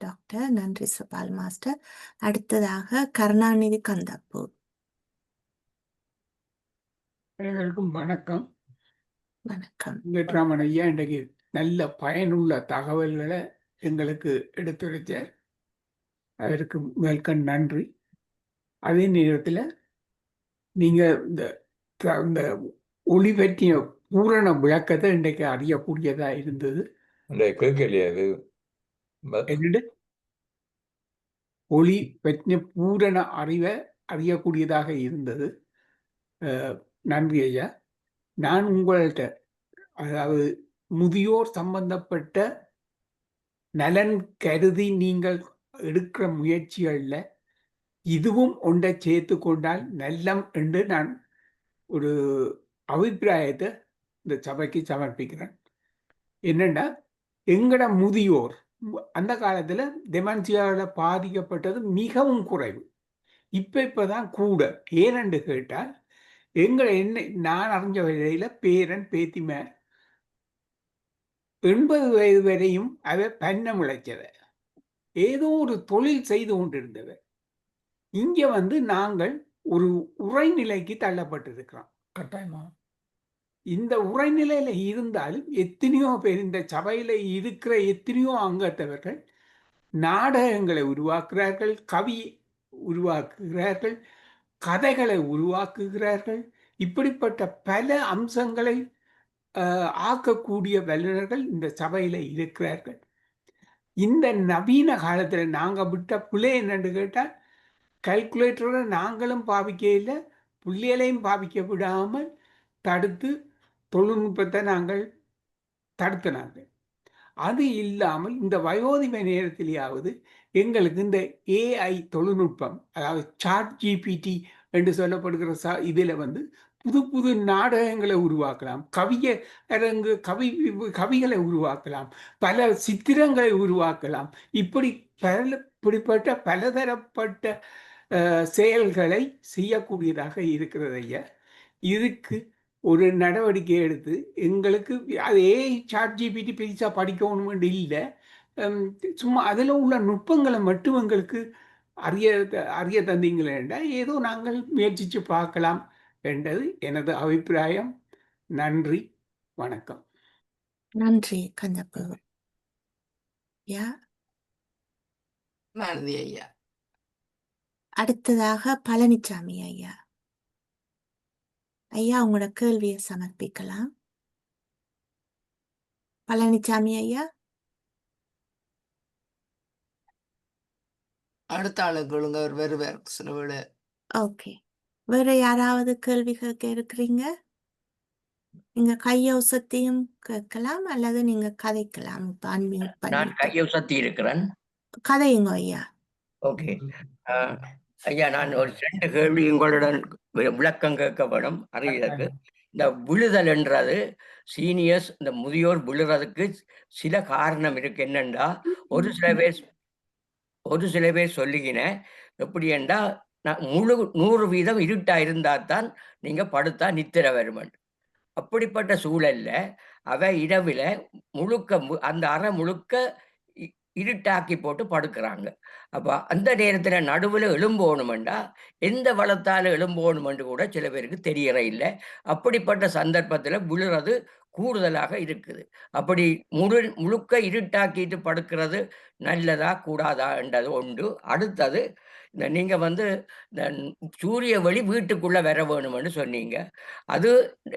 டாக்டர். நன்றி சுபால் மாஸ்டர். அடுத்ததாக கருணாநிதி கந்தப்பு. அனைவருக்கும் வணக்கம். வணக்கம். வெங்கட்ராமன் ஐயா இன்றைக்கு நல்ல பயனுள்ள தகவல்களை எங்களுக்கு எடுத்துரைச்சார். அதற்கு முதல்கண் நன்றி. அதே நேரத்தில் நீங்கள் இந்த ஒளி பற்றிய பூரண விளக்கத்தை இன்றைக்கு அறியக்கூடியதா இருந்தது. ஒளி பற்றிய பூரண அறிவை அறியக்கூடியதாக இருந்தது. நன்றி ஐயா. நான் உங்கள்கிட்ட அதாவது முதியோர் சம்பந்தப்பட்ட நலன் கருதி நீங்கள் எடுக்கிற முயற்சிகளில் இதுவும் ஒன்றை சேர்த்து கொண்டால் நல்லம் என்று நான் ஒரு அபிப்பிராயத்தை இந்த சபைக்கு சமர்ப்பிக்கிறேன். என்னென்னா, எங்கட முதியோர் அந்த காலத்தில் டெமென்ஷியாவில் பாதிக்கப்பட்டது மிகவும் குறைவு. இப்போதான் கூட. ஏனென்று கேட்டால் நான் அறிஞ்ச வகையில் பேரன் பேத்திமார் 80 வயது வரையும் அவ பண்ண முளைச்சவை, ஏதோ ஒரு தொழில் செய்து கொண்டிருந்தவை. இங்கே நாங்கள் ஒரு உரைநிலைக்கு தள்ளப்பட்டிருக்கிறோம். கட்டாயமா இந்த உரைநிலையில இருந்தாலும் எத்தனையோ பேர் இந்த சபையில இருக்கிற எத்தனையோ அங்கத்தவர்கள் நாடகங்களை உருவாக்குகிறார்கள், கவி உருவாக்குகிறார்கள், கதைகளை உருவாக்குகிறார்கள். இப்படிப்பட்ட பல அம்சங்களை ஆக்கக்கூடிய வல்லுநர்கள் இந்த சபையில இருக்கிறார்கள். இந்த நவீன காலத்துல நாங்க விட்ட பிள்ளை என்னன்னு கேட்டால், கால்குலேட்டரை நாங்களும் பாவிக்க இல்லை, பிள்ளைகளையும் பாவிக்க விடாமல் தடுத்து தொழில்நுட்பத்தை நாங்கள் தடுத்தினாங்க. அது இல்லாமல் இந்த வயோதிப நேரத்திலேயாவது எங்களுக்கு இந்த ஏஐ தொழில்நுட்பம், அதாவது சாட் ஜிபிடி என்று சொல்லப்படுகிற இதில் புது புது நாடகங்களை உருவாக்கலாம், கவிகளை உருவாக்கலாம், பல சித்திரங்களை உருவாக்கலாம். இப்படிப்பட்ட பலதரப்பட்ட செயல்களை செய்யக்கூடியதாக இருக்கிறது ஐயா. இதுக்கு ஒரு நடவடிக்கை எடுத்து எங்களுக்கு அது சாட் ஜிபிடி பெருசாக படிக்கணும் என்று இல்லை, சும்மா அதில் உள்ள நுட்பங்களை மட்டும் எங்களுக்கு அறிய தந்தீங்களேண்டா ஏதோ நாங்கள் முயற்சித்து பார்க்கலாம் என்றது எனது அபிப்பிராயம். நன்றி, வணக்கம். நன்றி கந்தப்பு. நன்றி ஐயா. அடுத்ததாக பழனிசாமி ஐயா. ஐயா, உங்களோட கேள்வியை சமர்ப்பிக்கலாம். பழனிசாமி ஐயா. அடுத்த ஆளுங்களுங்க அவர் வருவார் சில வேளை. ஓகே, வேற யாராவது கேள்வி கேட்க இருக்கிறீங்க? நீங்க கையௌசத்தையும் கேட்கலாம் அல்லது நீங்க கதைக்கலாம். நான் கையௌசத்தி இருக்கிறேன். கதையுங்க ஐயா. ஓகே ஐயா, நான் ஒரு 2 கேள்வி உங்களுடன் விளக்கம் கேட்கப்படும் அறிவதற்கு. இந்த விழுதல் என்றது சீனியர்ஸ், இந்த முதியோர் விழுறதுக்கு சில காரணம் இருக்கு. என்னண்டா, ஒரு சில பேர் சொல்லுகின எப்படி என்றா, 100% இருட்டா இருந்தா தான் நீங்க படுத்தா நித்திர வருமன். அப்படிப்பட்ட சூழல்ல அவ இரவில முழுக்க அந்த அறை முழுக்க இருட்டாக்கி போட்டு படுக்கிறாங்க. அப்ப அந்த நேரத்துல நடுவுல எழும்போணுமெண்டா எந்த வளத்தால எழும்போணுமென்று கூட சில பேருக்கு தெரியற இல்லை. அப்படிப்பட்ட சந்தர்ப்பத்துல விழுறது கூடுதலாக இருக்குது. அப்படி முழுக்க இருட்டாக்கிட்டு படுக்கிறது நல்லதா கூடாதா என்றது ஒன்று. அடுத்தது நீங்க வந்து இந்த சூரிய ஒளி வீட்டுக்குள்ள வர வேணும்னு சொன்னீங்க. அது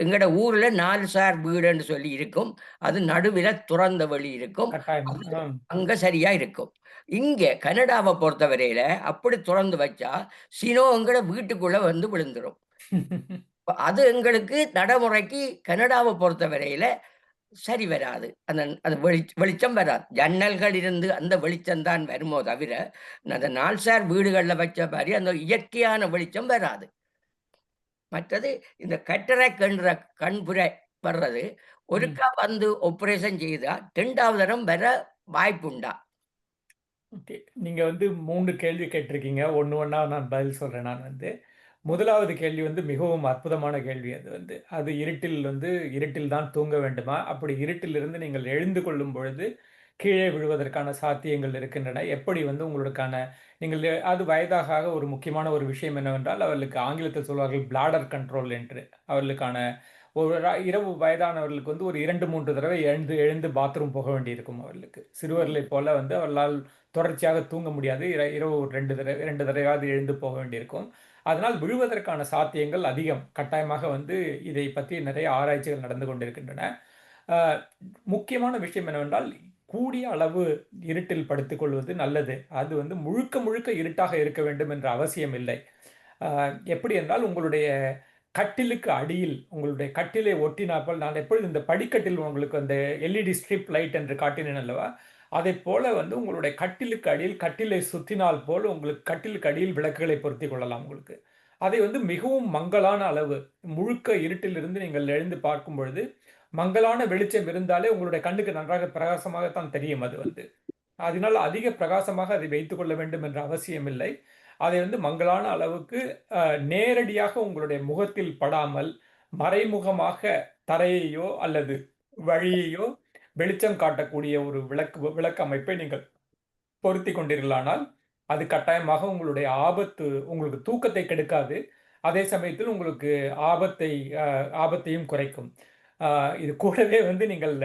எங்கட ஊர்ல 4 சார் வீடுன்னு சொல்லி இருக்கும். அது நடுவில துறந்த வழி இருக்கும். கட்டாயமா. அது அங்க சரியா இருக்கும். இங்க கனடாவ பொறுத்தவரையில அப்படி தொறந்து வச்சா, சினோ எங்கட வீட்டுக்குள்ள வந்து விழுந்துரும். அது எங்களுக்கு நடைமுறைக்கு கனடாவ பொறுத்தவரையில சரி வராது. அந்த வெளிச்சம் வராது. ஜன்னல்கள் இருந்து அந்த வெளிச்சம் தான் வருமோ தவிர, அந்த நால்சார் வீடுகள்ல வச்ச மாரி அந்த இயற்கையான வெளிச்சம் வராது. மற்றது இந்த கட்டராக்ட் என்ற கண்புரை வர்றது, ஒருக்கா வந்து ஆப்பரேஷன் செய்தா 2வது தரம் வர வாய்ப்புண்டா? ஓகே. நீங்க வந்து 3 கேள்வி கேட்டிருக்கீங்க. ஒண்ணு ஒண்ணா நான் பதில் சொல்றேன் நான் வந்து. முதலாவது கேள்வி வந்து மிகவும் அற்புதமான கேள்வி அது வந்து. அது இருட்டில் தான் தூங்க வேண்டுமா? அப்படி இருட்டிலிருந்து நீங்கள் எழுந்து கொள்ளும் பொழுது, கீழே விழுவதற்கான சாத்தியங்கள் இருக்கின்றன. எப்படி வந்து உங்களுக்கான நீங்கள் அது வயதாக ஆக ஒரு முக்கியமான ஒரு விஷயம் என்னவென்றால், அவர்களுக்கு ஆங்கிலத்தில் சொல்வார்கள் பிளாடர் கண்ட்ரோல் என்று. அவர்களுக்கான ஒரு இரவு வயதானவர்களுக்கு வந்து ஒரு 2, 3 தடவை எழுந்து எழுந்து பாத்ரூம் போக வேண்டியிருக்கும் அவர்களுக்கு. சிறுவர்களைப் போல வந்து அவர்களால் தொடர்ச்சியாக தூங்க முடியாது. இரவு ஒரு 2 தடவையாவது எழுந்து போக வேண்டியிருக்கும். அதனால் விழுவதற்கான சாத்தியங்கள் அதிகம். கட்டாயமாக வந்து இதை பற்றி நிறைய ஆராய்ச்சிகள் நடந்து கொண்டிருக்கின்றன. அ முக்கியமான விஷயம் என்னவென்றால், கூடிய அளவு இருட்டில் படுத்துக் கொள்வது நல்லது. அது வந்து முழுக்க முழுக்க இருட்டாக இருக்க வேண்டும் என்ற அவசியம் இல்லை. அ எப்படி என்றால், உங்களுடைய கட்டிலுக்கு அடியில், உங்களுடைய கட்டிலை ஒட்டினாற்போல் நான் எப்பொழுதும் இந்த படிக்கட்டில் உங்களுக்கு அந்த எல்இடி ஸ்ட்ரிப் லைட் என்று காட்டினேன் அல்லவா? அதைப் போல வந்து உங்களுடைய கட்டிலுக்கு அடியில், கட்டிலை சுற்றினால் போல் உங்களுக்கு கட்டிலுக்கு அடியில் விளக்குகளை பொருத்திக் கொள்ளலாம் உங்களுக்கு. அதை வந்து மிகவும் மங்கலான அளவு, முழுக்க இருட்டிலிருந்து நீங்கள் எழுந்து பார்க்கும் பொழுது, மங்கலான வெளிச்சம் இருந்தாலே உங்களுடைய கண்ணுக்கு நன்றாக பிரகாசமாகத்தான் தெரியும் அது வந்து. அதனால் அதிக பிரகாசமாக அதை வைத்துக் கொள்ள வேண்டும் என்ற அவசியம் இல்லை. அதை வந்து மங்கலான அளவுக்கு நேரடியாக உங்களுடைய முகத்தில் படாமல், மறைமுகமாக தரையையோ அல்லது வழியையோ வெளிச்சம் காட்டக்கூடிய ஒரு விளக்கு அமைப்பை நீங்கள் பொருத்திக் கொண்டீர்களானால், அது கட்டாயமாக உங்களுக்கு தூக்கத்தை கெடுக்காது. அதே சமயத்தில் உங்களுக்கு ஆபத்தை ஆபத்தையும் குறைக்கும். இது கூடவே வந்து நீங்கள்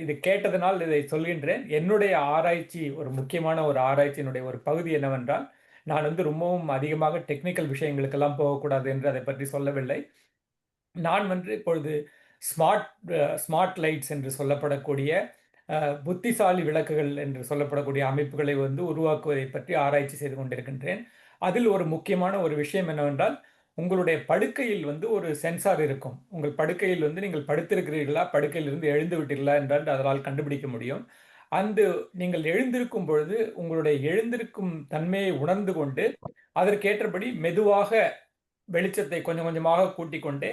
இது கேட்டதனால் இதை சொல்கின்றேன். என்னுடைய ஆராய்ச்சி ஒரு முக்கியமான ஒரு ஆராய்ச்சியினுடைய ஒரு பகுதி என்னவென்றால், நான் வந்து ரொம்பவும் அதிகமாக டெக்னிக்கல் விஷயங்களுக்கெல்லாம் போகக்கூடாது என்று அதைப் பற்றி சொல்லவில்லை. நான் வந்து இப்பொழுது ஸ்மார்ட் ஸ்மார்ட் லைட்ஸ் என்று சொல்லப்படக்கூடிய புத்திசாலி விளக்குகள் என்று சொல்லப்படக்கூடிய அமைப்புகளை வந்து உருவாக்குவதை பற்றி ஆராய்ச்சி செய்து கொண்டிருக்கின்றேன். அதில் ஒரு முக்கியமான ஒரு விஷயம் என்னவென்றால், உங்களுடைய படுக்கையில் வந்து ஒரு சென்சார் இருக்கும். உங்கள் படுக்கையில் வந்து நீங்கள் படுத்திருக்கிறீர்களா, படுக்கையிலிருந்து எழுந்து விட்டீர்களா என்றால் அதனால் கண்டுபிடிக்க முடியும். நீங்கள் எழுந்திருக்கும் பொழுது உங்களுடைய எழுந்திருக்கும் தன்மையை உணர்ந்து கொண்டு, அதற்கேற்றபடி மெதுவாக வெளிச்சத்தை கொஞ்சம் கொஞ்சமாக கூட்டிக் கொண்டே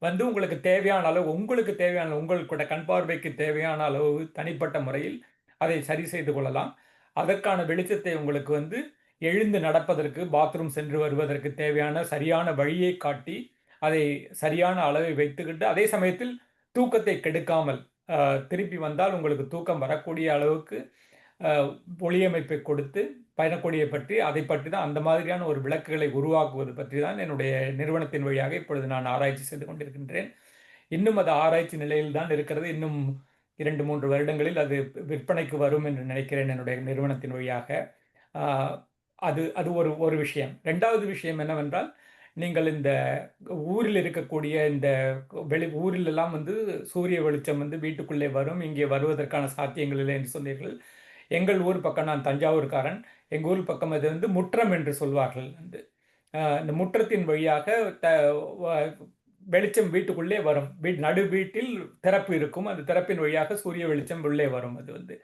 வந்து உங்களுக்கு தேவையான அளவு உங்களுடைய கண் பார்வைக்கு தேவையான அளவு தனிப்பட்ட முறையில் அதை சரி செய்து கொள்ளலாம். அதற்கான வெளிச்சத்தை உங்களுக்கு வந்து எழுந்து நடப்பதற்கு, பாத்ரூம் சென்று வருவதற்கு தேவையான சரியான வழியை காட்டி, அதை சரியான அளவை வைத்துக்கிட்டு, அதே சமயத்தில் தூக்கத்தை கெடுக்காமல், திருப்பி வந்தால் உங்களுக்கு தூக்கம் வரக்கூடிய அளவுக்கு ஒளியமைப்பை கொடுத்து பயணக்கொடியை பற்றி அதை பற்றி தான் அந்த மாதிரியான ஒரு விளக்குகளை உருவாக்குவது பற்றி தான் என்னுடைய நிறுவனத்தின் வழியாக இப்பொழுது நான் ஆராய்ச்சி செய்து கொண்டிருக்கின்றேன். இன்னும் அது ஆராய்ச்சி நிலையில் தான் இருக்கிறது. இன்னும் 2, 3 வருடங்களில் அது விற்பனைக்கு வரும் என்று நினைக்கிறேன் என்னுடைய நிறுவனத்தின் வழியாக. அது அது ஒரு விஷயம். 2வது விஷயம் என்னவென்றால், நீங்கள் இந்த ஊரில் இருக்கக்கூடிய இந்த ஊரிலெல்லாம் வந்து சூரிய வெளிச்சம் வந்து வீட்டுக்குள்ளே வரும். இங்கே வருவதற்கான சாத்தியங்கள் இல்லை என்று சொன்னீர்கள். எங்கள் ஊர் பக்கம் நான் தஞ்சாவூர்காரன். எங்க ஊர் பக்கம் அது வந்து முற்றம் என்று சொல்வார்கள் வந்து. இந்த முற்றத்தின் வழியாக வெளிச்சம் வீட்டுக்குள்ளே வரும். நடு வீட்டில் திறப்பு இருக்கும். அந்த திறப்பின் வழியாக சூரிய வெளிச்சம் உள்ளே வரும் அது வந்து.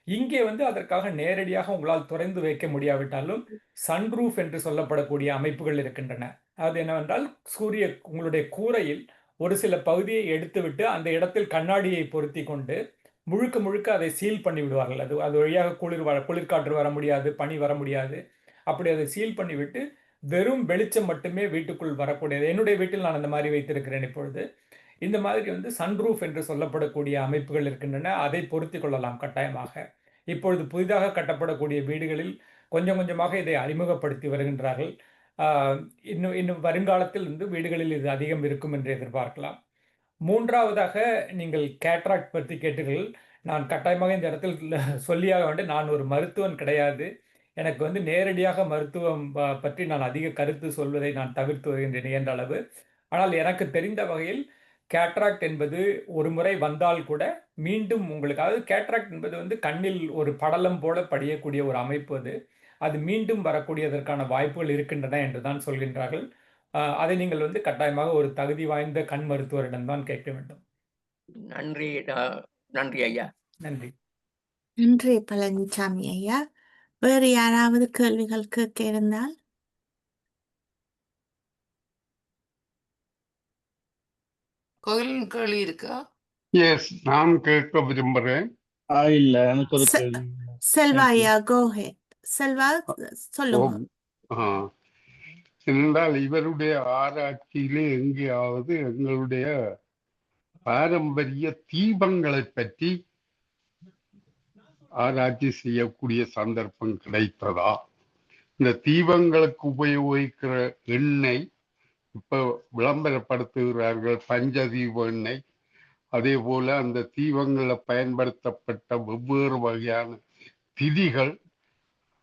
இங்கே வந்து அதற்காக நேரடியாக உங்களால் திறந்து வைக்க முடியாவிட்டாலும், சன்ரூஃப் என்று சொல்லப்படக்கூடிய அமைப்புகள் இருக்கின்றன. அது என்னவென்றால், உங்களுடைய கூரையில் ஒரு சில பகுதியை எடுத்துவிட்டு, அந்த இடத்தில் கண்ணாடியை பொருத்திக் கொண்டு, முழுக்க முழுக்க அதை சீல் பண்ணி விடுவார்கள். அது வழியாக குளிர்காற்று வர முடியாது, பனி வர முடியாது. அப்படி அதை சீல் பண்ணிவிட்டு, வெறும் வெளிச்சம் மட்டுமே வீட்டுக்குள் வரக்கூடியது. என்னுடைய வீட்டில் நான் அந்த மாதிரி வைத்திருக்கிறேன் இப்பொழுது. இந்த மாதிரி வந்து சன்ரூஃப் என்று சொல்லப்படக்கூடிய அமைப்புகள் இருக்கின்றன. அதை பொருத்திக் கொள்ளலாம் கட்டாயமாக. இப்பொழுது புதிதாக கட்டப்படக்கூடிய வீடுகளில் கொஞ்சம் கொஞ்சமாக இதை அறிமுகப்படுத்தி வருகின்றார்கள். இன்னும் இன்னும் வருங்காலத்தில் வந்து வீடுகளில் இது அதிகம் இருக்கும் என்று எதிர்பார்க்கலாம். மூன்றாவதாக நீங்கள் கேட்ராக்ட் பற்றி கேட்டீர்கள். நான் கட்டாயமாக இந்த இடத்தில் சொல்லியாக வேண்டும், நான் ஒரு மருத்துவன் கிடையாது. எனக்கு வந்து நேரடியாக மருத்துவம் பற்றி நான் அதிக கருத்து சொல்வதை நான் தவிர்த்து வருகின்றேன் இயன்ற அளவு. ஆனால் எனக்கு தெரிந்த வகையில் கேட்ராக்ட் என்பது ஒரு முறை வந்தால் கூட மீண்டும் உங்களுக்கு, அதாவது கேட்ராக்ட் என்பது வந்து கண்ணில் ஒரு படலம் போல படியக்கூடிய ஒரு அமைப்பு அது. அது மீண்டும் வரக்கூடியதற்கான வாய்ப்புகள் இருக்கின்றன என்று தான் சொல்கின்றார்கள். அதை நீங்கள் வந்து கட்டாயமாக ஒரு தகுதி வாய்ந்த கண் மருத்துவரிடம்தான் கேட்க வேண்டும். நன்றி. நன்றி ஐயா. நன்றி. நன்றி பழனிசாமி ஐயா. வேறு யாராவது கேள்விகள் கேட்க இருந்தால்? கோயிலின் கேள்வி இருக்கா? எஸ், நான் கேட்க விரும்புகிறேன். இல்ல எனக்கு ஒரு செ- கேள்வி. Selva Thank you. ஐயா, கோ ஹெட். செல்வா, சொல்லுங்க. என்றால் இவருடைய ஆராய்ச்சியிலே எங்கேயாவது எங்களுடைய பாரம்பரிய தீபங்களை பற்றி ஆராய்ச்சி செய்யக்கூடிய சந்தர்ப்பம் கிடைத்ததா? இந்த தீபங்களுக்கு உபயோகிக்கிற எண்ணெய் இப்ப விளம்பரப்படுத்துகிறார்கள், பஞ்சதீப எண்ணெய். அதே போல அந்த தீபங்களில் பயன்படுத்தப்பட்ட வெவ்வேறு வகையான திதிகள்,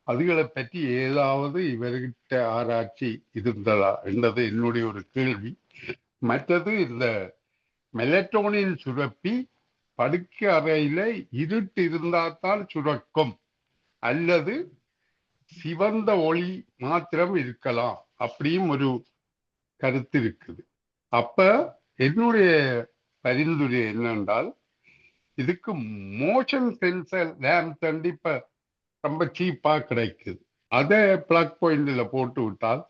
அதுகளை பற்றி ஏதாவது இவர்கிட்ட ஆராய்ச்சி இருந்ததா என்றது என்னுடைய ஒரு கேள்வி. மற்றது, இந்த மெலட்டோனின் சுரப்பி படுக்கை அறையில இருட்டு இருந்தால்தான் சுரக்கும் அல்லது சிவந்த ஒளி மாத்திரம் இருக்கலாம் அப்படியும் ஒரு கருத்து இருக்குது. அப்ப என்னுடைய பரிந்துரை என்னென்றால், இதுக்கு மோஷன் சென்சர் லேம்ப் கண்டிப்பா ரொம்ப சீப்பா கிடைக்குது. அதை பிளக் பாயிண்ட்ல போட்டு விட்டால்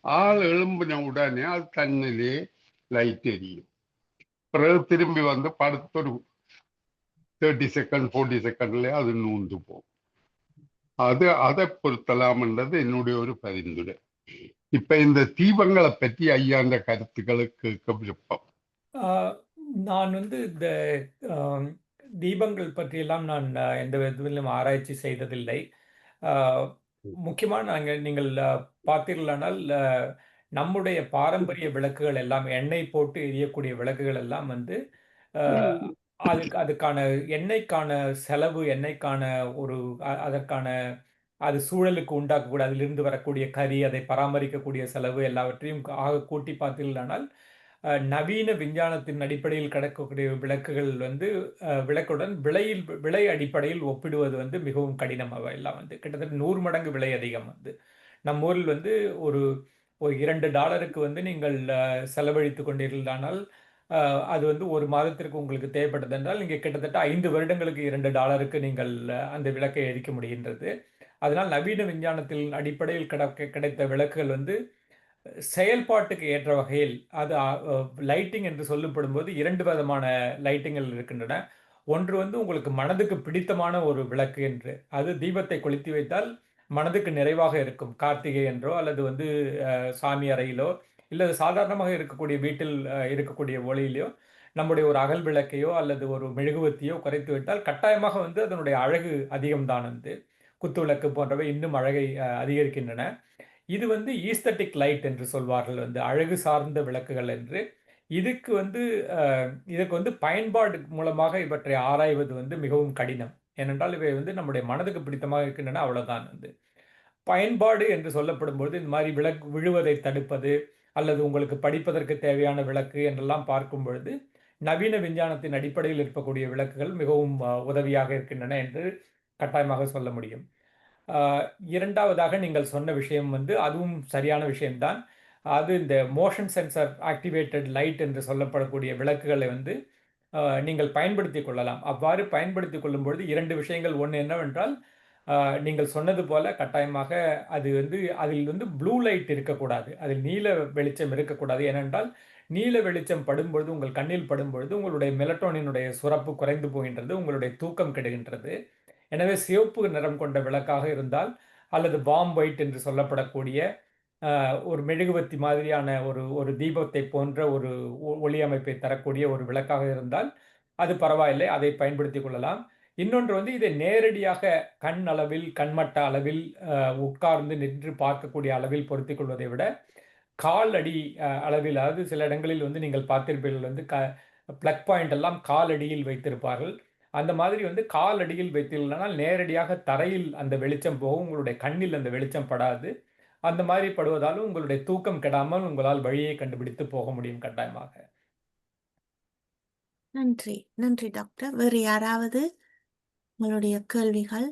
ஆள் எழும்பின உடனே அது கண்ணிலே லைட் எரியும். பிறகு திரும்பி வந்து படுத்த ஒரு 30 செகண்ட் 40 செகண்ட்ல அது நூந்து போகும். அதை பொருத்தலாம்ன்றது என்னுடைய ஒரு பரிந்துரை. இப்ப இந்த தீபங்களை பற்றி ஐயா அந்த கருத்துக்களுக்கு கேட்க விருப்பம். நான் வந்து இந்த தீபங்கள் பற்றியெல்லாம் நான் எந்த விதத்திலும் ஆராய்ச்சி செய்ததில்லை. முக்கியமாக நீங்கள் பார்த்தீர்களானால் நம்முடைய பாரம்பரிய விளக்குகள் எல்லாம், எண்ணெய் போட்டு எரியக்கூடிய விளக்குகள் எல்லாம் வந்து அதுக்கான எண்ணெய்க்கான செலவு, எண்ணெய்க்கான ஒரு அதற்கான அது சூழலுக்கு உண்டாக்கக்கூடிய, அதிலிருந்து வரக்கூடிய கரி, அதை பராமரிக்கக்கூடிய செலவு எல்லாவற்றையும் கூட்டி பார்த்தீர்களானால் நவீன விஞ்ஞானத்தின் அடிப்படையில் கிடைக்கக்கூடிய விளக்குகள் வந்து விளக்குடன் விலை அடிப்படையில் ஒப்பிடுவது வந்து மிகவும் கடினம். அவையெல்லாம் வந்து கிட்டத்தட்ட 100 மடங்கு விலை அதிகம். வந்து நம்ம ஊரில் வந்து ஒரு $2 வந்து நீங்கள் செலவழித்து கொண்டீர்களானால் அது வந்து ஒரு மாதத்திற்கு உங்களுக்கு தேவைப்பட்டது என்றால் நீங்கள் கிட்டத்தட்ட 5 வருடங்களுக்கு $2 நீங்கள் அந்த விளக்கை எரிக்க முடிகின்றது. அதனால் நவீன விஞ்ஞானத்தின் அடிப்படையில் கிடைத்த விளக்குகள் வந்து செயல்பாட்டுக்கு ஏற்ற வகையில், அது லைட்டிங் என்று சொல்லப்படும்போது 2 விதமான லைட்டிங்கள் இருக்கின்றன. ஒன்று வந்து உங்களுக்கு மனதுக்கு பிடித்தமான ஒரு விளக்கு என்று, அது தீபத்தை கொளுத்தி வைத்தால் மனதுக்கு நிறைவாக இருக்கும். கார்த்திகை என்றோ அல்லது வந்து சாமி அறையிலோ இல்லை சாதாரணமாக இருக்கக்கூடிய வீட்டில் இருக்கக்கூடிய ஒளியிலையோ நம்முடைய ஒரு அகல் விளக்கையோ அல்லது ஒரு மெழுகுவத்தியோ குறைத்து விட்டால் கட்டாயமாக வந்து அதனுடைய அழகு அதிகம்தான். வந்து குத்துவிளக்கு போன்றவை இன்னும் அழகை அதிகரிக்கின்றன. இது வந்து ஈஸ்தட்டிக் லைட் என்று சொல்வார்கள், வந்து அழகு சார்ந்த விளக்குகள் என்று. இதுக்கு வந்து பயன்பாடு மூலமாக இவற்றை ஆராய்வது வந்து மிகவும் கடினம். ஏனென்றால் இவை வந்து நம்முடைய மனதுக்கு பிடித்தமாக இருக்கின்றன, அவ்வளவுதான். வந்து பயன்பாடு என்று சொல்லப்படும்போது இந்த மாதிரி விளக்கு விழுவதை தடுப்பது அல்லது உங்களுக்கு படிப்பதற்கு தேவையான விளக்கு என்றெல்லாம் பார்க்கும் பொழுது நவீன விஞ்ஞானத்தின் அடிப்படையில் இருக்கக்கூடிய விளக்குகள் மிகவும் உதவியாக இருக்கின்றன என்று கட்டாயமாக சொல்ல முடியும். இரண்டாவதாக நீங்கள் சொன்ன விஷயம் வந்து அதுவும் சரியான விஷயம்தான். அது இந்த மோஷன் சென்சர் ஆக்டிவேட்டட் லைட் என்று சொல்லப்படக்கூடிய விளக்குகளை வந்து நீங்கள் பயன்படுத்தி கொள்ளலாம். அவ்வாறு பயன்படுத்தி கொள்ளும்பொழுது 2 விஷயங்கள். ஒன்று என்னவென்றால், நீங்கள் சொன்னது போல கட்டாயமாக அது வந்து அதில் வந்து ப்ளூ லைட் இருக்கக்கூடாது, அதில் நீல வெளிச்சம் இருக்கக்கூடாது. ஏனென்றால் நீல வெளிச்சம் படும்பொழுது, உங்கள் கண்ணில் படும்பொழுது உங்களுடைய மெலட்டோனினுடைய சுரப்பு குறைந்து போகின்றது, உங்களுடைய தூக்கம் கெடுகின்றது. எனவே சிவப்பு நிறம் கொண்ட விளக்காக இருந்தால் அல்லது வார்ம் ஒயிட் என்று சொல்லப்படக்கூடிய ஒரு மெழுகுவத்தி மாதிரியான ஒரு தீபத்தை போன்ற ஒரு ஒளி அமைப்பை தரக்கூடிய ஒரு விளக்காக இருந்தால் அது பரவாயில்லை, அதை பயன்படுத்தி கொள்ளலாம். இன்னொன்று வந்து இதை நேரடியாக கண் அளவில், கண்மட்ட அளவில் உட்கார்ந்து நின்று பார்க்கக்கூடிய அளவில் பொருத்திக் கொள்வதை விட கால் அடி அளவில், அதாவது சில இடங்களில் வந்து நீங்கள் பார்த்திருப்பீர்கள் வந்து பிளக் பாயிண்ட் எல்லாம் காலடியில் வைத்திருப்பார்கள். அந்த மாதிரி வந்து காலடியில் வைத்தீர்களானால் நேரடியாக தரையில் அந்த வெளிச்சம் போகும். உங்களுடைய கண்ணில் அந்த வெளிச்சம் படாது. அந்த மாதிரி படுவதாலும் உங்களுடைய தூக்கம் கெடாமல் உங்களால் வழியை கண்டுபிடித்து போக முடியும் கட்டாயமாக. நன்றி நன்றி டாக்டர். வேறு யாராவது உங்களுடைய கேள்விகள்?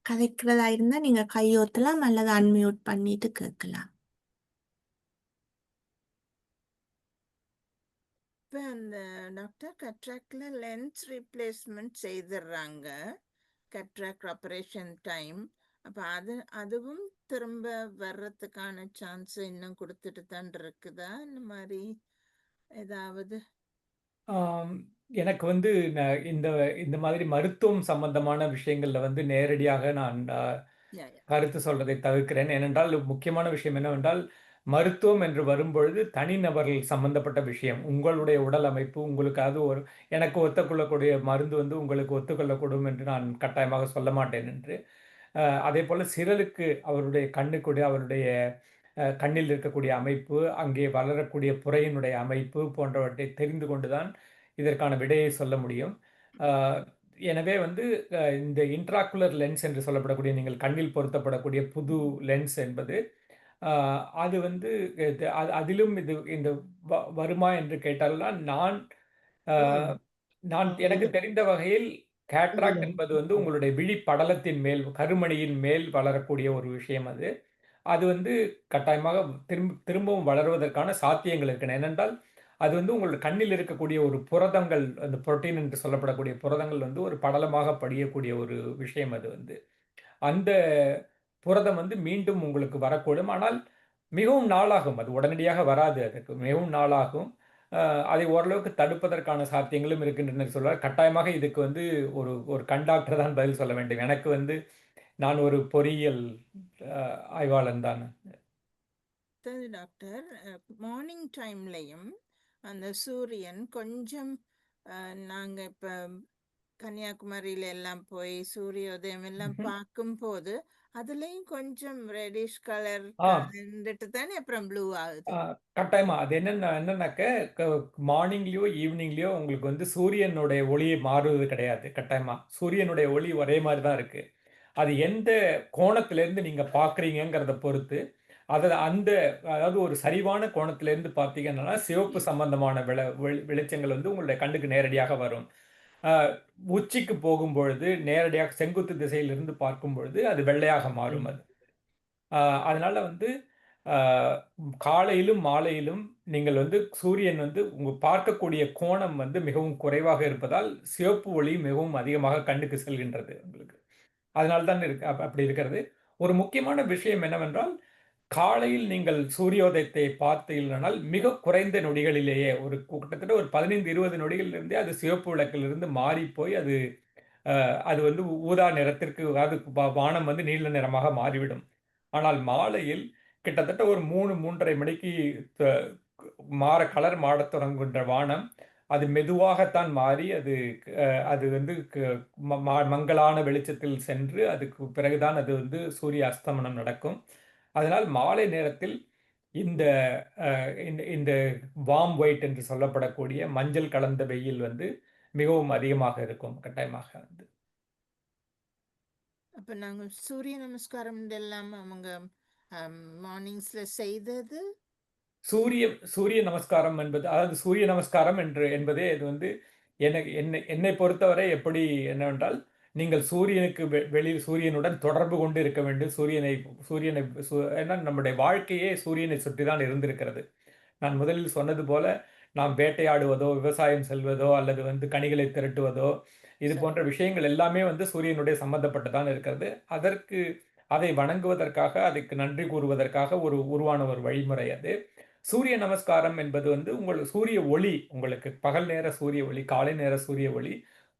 கதைக்கிறதா இருந்தா நீங்க கையோத்தலாம் அல்லது அன்மியூட் பண்ணிட்டு கேட்கலாம். இப்போ அந்த டாக்டர் கட்ராக்ட்ல லென்ஸ் ரீப்ளேஸ்மெண்ட் செய்துடுறாங்க, கட்ராக்ட் ஆப்ரேஷன் டைம். அப்போ அதுவும் திரும்ப வர்றதுக்கான சான்ஸ் இன்னும் கொடுத்துட்டு தான் இருக்குதா? இந்த மாதிரி ஏதாவது? எனக்கு வந்து இந்த இந்த மாதிரி மருத்துவம் சம்பந்தமான விஷயங்கள்ல வந்து நேரடியாக நான் கருத்து சொல்றதை தவிர்க்கிறேன். ஏனென்றால் முக்கியமான விஷயம் என்னவென்றால், மருத்துவம் என்று வரும்பொழுது தனிநபர்கள் சம்பந்தப்பட்ட விஷயம். உங்களுடைய உடல் அமைப்பு உங்களுக்கு அது எனக்கு ஒத்துக்கொள்ளக்கூடிய மருந்து வந்து உங்களுக்கு ஒத்துக்கொள்ளக்கூடும் என்று நான் கட்டாயமாக சொல்ல மாட்டேன் என்று. அதே போல சிலருக்கு அவருடைய கண்ணுக்குடைய அவருடைய கண்ணில் இருக்கக்கூடிய அமைப்பு, அங்கே வளரக்கூடிய புரையினுடைய அமைப்பு போன்றவற்றை தெரிந்து கொண்டுதான் இதற்கான விடையை சொல்ல முடியும். எனவே வந்து இந்த இன்ட்ராக்குலர் லென்ஸ் என்று சொல்லப்படக்கூடிய நீங்கள் கண்ணில் பொருத்தப்படக்கூடிய புது லென்ஸ் என்பது அது வந்து அதிலும் இது இந்த வருமா என்று கேட்டால்தான் நான் எனக்கு தெரிந்த வகையில் கேட்ராக்ட் என்பது வந்து உங்களுடைய விழி படலத்தின் மேல் கருமணியின் மேல் வளரக்கூடிய ஒரு விஷயம். அது வந்து கட்டாயமாக திரும்பவும் வளருவதற்கான சாத்தியங்கள் இருக்கின்றன. ஏனென்றால் அது வந்து உங்களோட கண்ணில் இருக்கக்கூடிய ஒரு புரதங்கள், அந்த புரோட்டீன் என்று சொல்லப்படக்கூடிய புரதங்கள் வந்து ஒரு படலமாக படியக்கூடிய ஒரு விஷயம். அது வந்து அந்த புரதம் வந்து மீண்டும் உங்களுக்கு வரக்கூடும். ஆனால் மிகவும் நாளாகும். அது உடனடியாக வராது. அதுக்கு மிகவும் நாளாகும். அதை ஓரளவுக்கு தடுப்பதற்கான சாத்தியங்களும் இருக்கின்றன சொல்வார். கட்டாயமாக இதுக்கு வந்து ஒரு கண்டாக்டர் தான் பதில் சொல்ல வேண்டும். எனக்கு வந்து நான் ஒரு பொறியியல் ஆய்வாளன் தான். டாக்டர், மார்னிங் டைம்லையும் அந்த சூரியன் கொஞ்சம் நாங்க இப்ப கன்னியாகுமரியில எல்லாம் போய் சூரியோதயம் எல்லாம் பார்க்கும் போது அதுலயும் கொஞ்சம் ரெடிஷ் கலர் இருந்துட்டு தானே அப்புறம் ப்ளூ ஆகுது. கட்டாயமா அது என்னன்னாக்க மார்னிங்லயோ ஈவினிங்லயோ உங்களுக்கு வந்து சூரியனுடைய ஒளியை மாறுவது கிடையாது. கட்டாயமா சூரியனுடைய ஒளி ஒரே மாதிரி தான் இருக்கு. அது எந்த கோணத்திலிருந்து நீங்க பாக்குறீங்கிறத பொறுத்து அதாவது ஒரு சரிவான கோணத்திலிருந்து பார்த்தீங்கன்னா சிவப்பு சம்பந்தமான வெளிச்சங்கள் வந்து உங்களுடைய கண்ணுக்கு நேரடியாக வரும். உச்சிக்கு போகும்பொழுது நேரடியாக செங்குத்து திசையிலிருந்து பார்க்கும் பொழுது அது வெள்ளையாக மாறும். அது அதனால வந்து காலையிலும் மாலையிலும் நீங்கள் வந்து சூரியன் வந்து பார்க்கக்கூடிய கோணம் வந்து மிகவும் குறைவாக இருப்பதால் சிவப்பு ஒளி மிகவும் அதிகமாக கண்ணுக்கு செல்கின்றது உங்களுக்கு. அதனால்தான் அப்படி இருக்கிறது. ஒரு முக்கியமான விஷயம் என்னவென்றால், காலையில் நீங்கள் சூரியோதயத்தை பார்த்தீர்களானால் மிக குறைந்த நொடிகளிலேயே கிட்டத்தட்ட ஒரு 15-20 நொடிகளிலிருந்தே அது சிவப்பு விளக்கிலிருந்து மாறி போய் அது வந்து ஊதா நிறத்திற்கு, அது வானம் வந்து நீல நிறமாக மாறிவிடும். ஆனால் மாலையில் கிட்டத்தட்ட ஒரு 3-3:30 மணிக்கு கலர் மாறத் தொடங்குகின்ற வானம் அது மெதுவாகத்தான் மாறி அது வந்து மங்கலான வெளிச்சத்தில் சென்று அதுக்கு பிறகுதான் அது வந்து சூரிய அஸ்தமனம் நடக்கும். அதனால் மாலை நேரத்தில் இந்த இந்த வார்ம் ஒயிட் என்று சொல்லப்படக்கூடிய மஞ்சள் கலந்த வெயில் வந்து மிகவும் அதிகமாக இருக்கும் கட்டாயமாக. வந்து அப்ப நாங்க சூரிய நமஸ்காரம் எல்லாம் அவங்க மார்னிங்ஸ்ல செய்தது. சூரிய நமஸ்காரம் என்பது, அதாவது சூரிய நமஸ்காரம் என்பதே இது வந்து என்னை பொறுத்தவரை எப்படி என்னவென்றால், நீங்கள் சூரியனுக்கு வெளியில் சூரியனுடன் தொடர்பு கொண்டு இருக்க வேண்டும். சூரியனை ஏன்னா நம்முடைய வாழ்க்கையே சூரியனை சுற்றி தான் இருந்திருக்கிறது. நான் முதலில் சொன்னது போல நாம் வேட்டையாடுவதோ, விவசாயம் செல்வதோ, அல்லது வந்து கனிகளை திரட்டுவதோ, இது போன்ற விஷயங்கள் எல்லாமே வந்து சூரியனுடைய சம்பந்தப்பட்டுதான் இருக்கிறது. அதை வணங்குவதற்காக, அதுக்கு நன்றி கூறுவதற்காக உருவான ஒரு வழிமுறை அது. சூரிய நமஸ்காரம் என்பது வந்து சூரிய ஒளி, உங்களுக்கு பகல் நேர சூரிய ஒளி, காலை நேர சூரிய ஒளி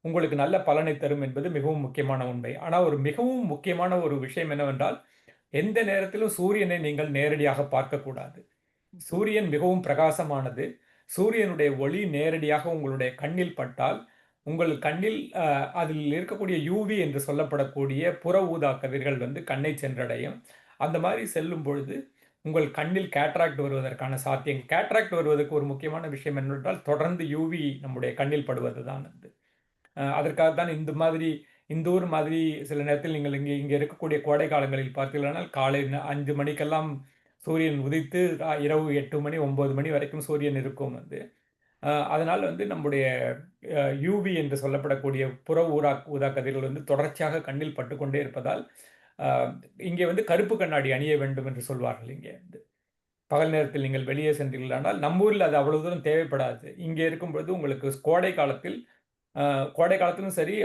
உங்களுக்கு நல்ல பலனை தரும் என்பது மிகவும் முக்கியமான உண்மை. ஆனால் ஒரு மிகவும் முக்கியமான ஒரு விஷயம் என்னவென்றால், எந்த நேரத்திலும் சூரியனை நீங்கள் நேரடியாக பார்க்கக்கூடாது. சூரியன் மிகவும் பிரகாசமானது. சூரியனுடைய ஒளி நேரடியாக உங்களுடைய கண்ணில் பட்டால் உங்கள் கண்ணில் அதில் இருக்கக்கூடிய யூவி என்று சொல்லப்படக்கூடிய புற ஊதா கதிர்கள் வந்து கண்ணை சென்றடையும். அந்த மாதிரி செல்லும் பொழுது உங்கள் கண்ணில் கேட்ராக்ட் வருவதற்கான சாத்தியம். கேட்ராக்ட் வருவதற்கு ஒரு முக்கியமான விஷயம் என்னவென்றால் தொடர்ந்து யூவி நம்முடைய கண்ணில் படுவது தான் அது. அதற்காக தான் இந்த ஊர் மாதிரி சில நேரத்தில் நீங்கள் இங்கே இருக்கக்கூடிய கோடை காலங்களில் பார்த்தீர்களானால் காலை 5 மணிக்கெல்லாம் சூரியன் உதித்து இரவு 8 மணி 9 மணி வரைக்கும் சூரியன் இருக்கும் வந்து. அதனால் வந்து நம்முடைய யூவி என்று சொல்லப்படக்கூடிய புற ஊதா கதிர்கள் வந்து தொடர்ச்சியாக கண்ணில் பட்டுக்கொண்டே இருப்பதால் இங்கே வந்து கருப்பு கண்ணாடி அணிய வேண்டும் என்று சொல்வார்கள். இங்கே வந்து பகல் நேரத்தில் நீங்கள் வெளியே சென்றீர்களானால் நம்ம ஊரில் அது அவ்வளவு தூரம் தேவைப்படாது. இங்கே இருக்கும் பொழுது உங்களுக்கு கோடை காலத்திலும் சரி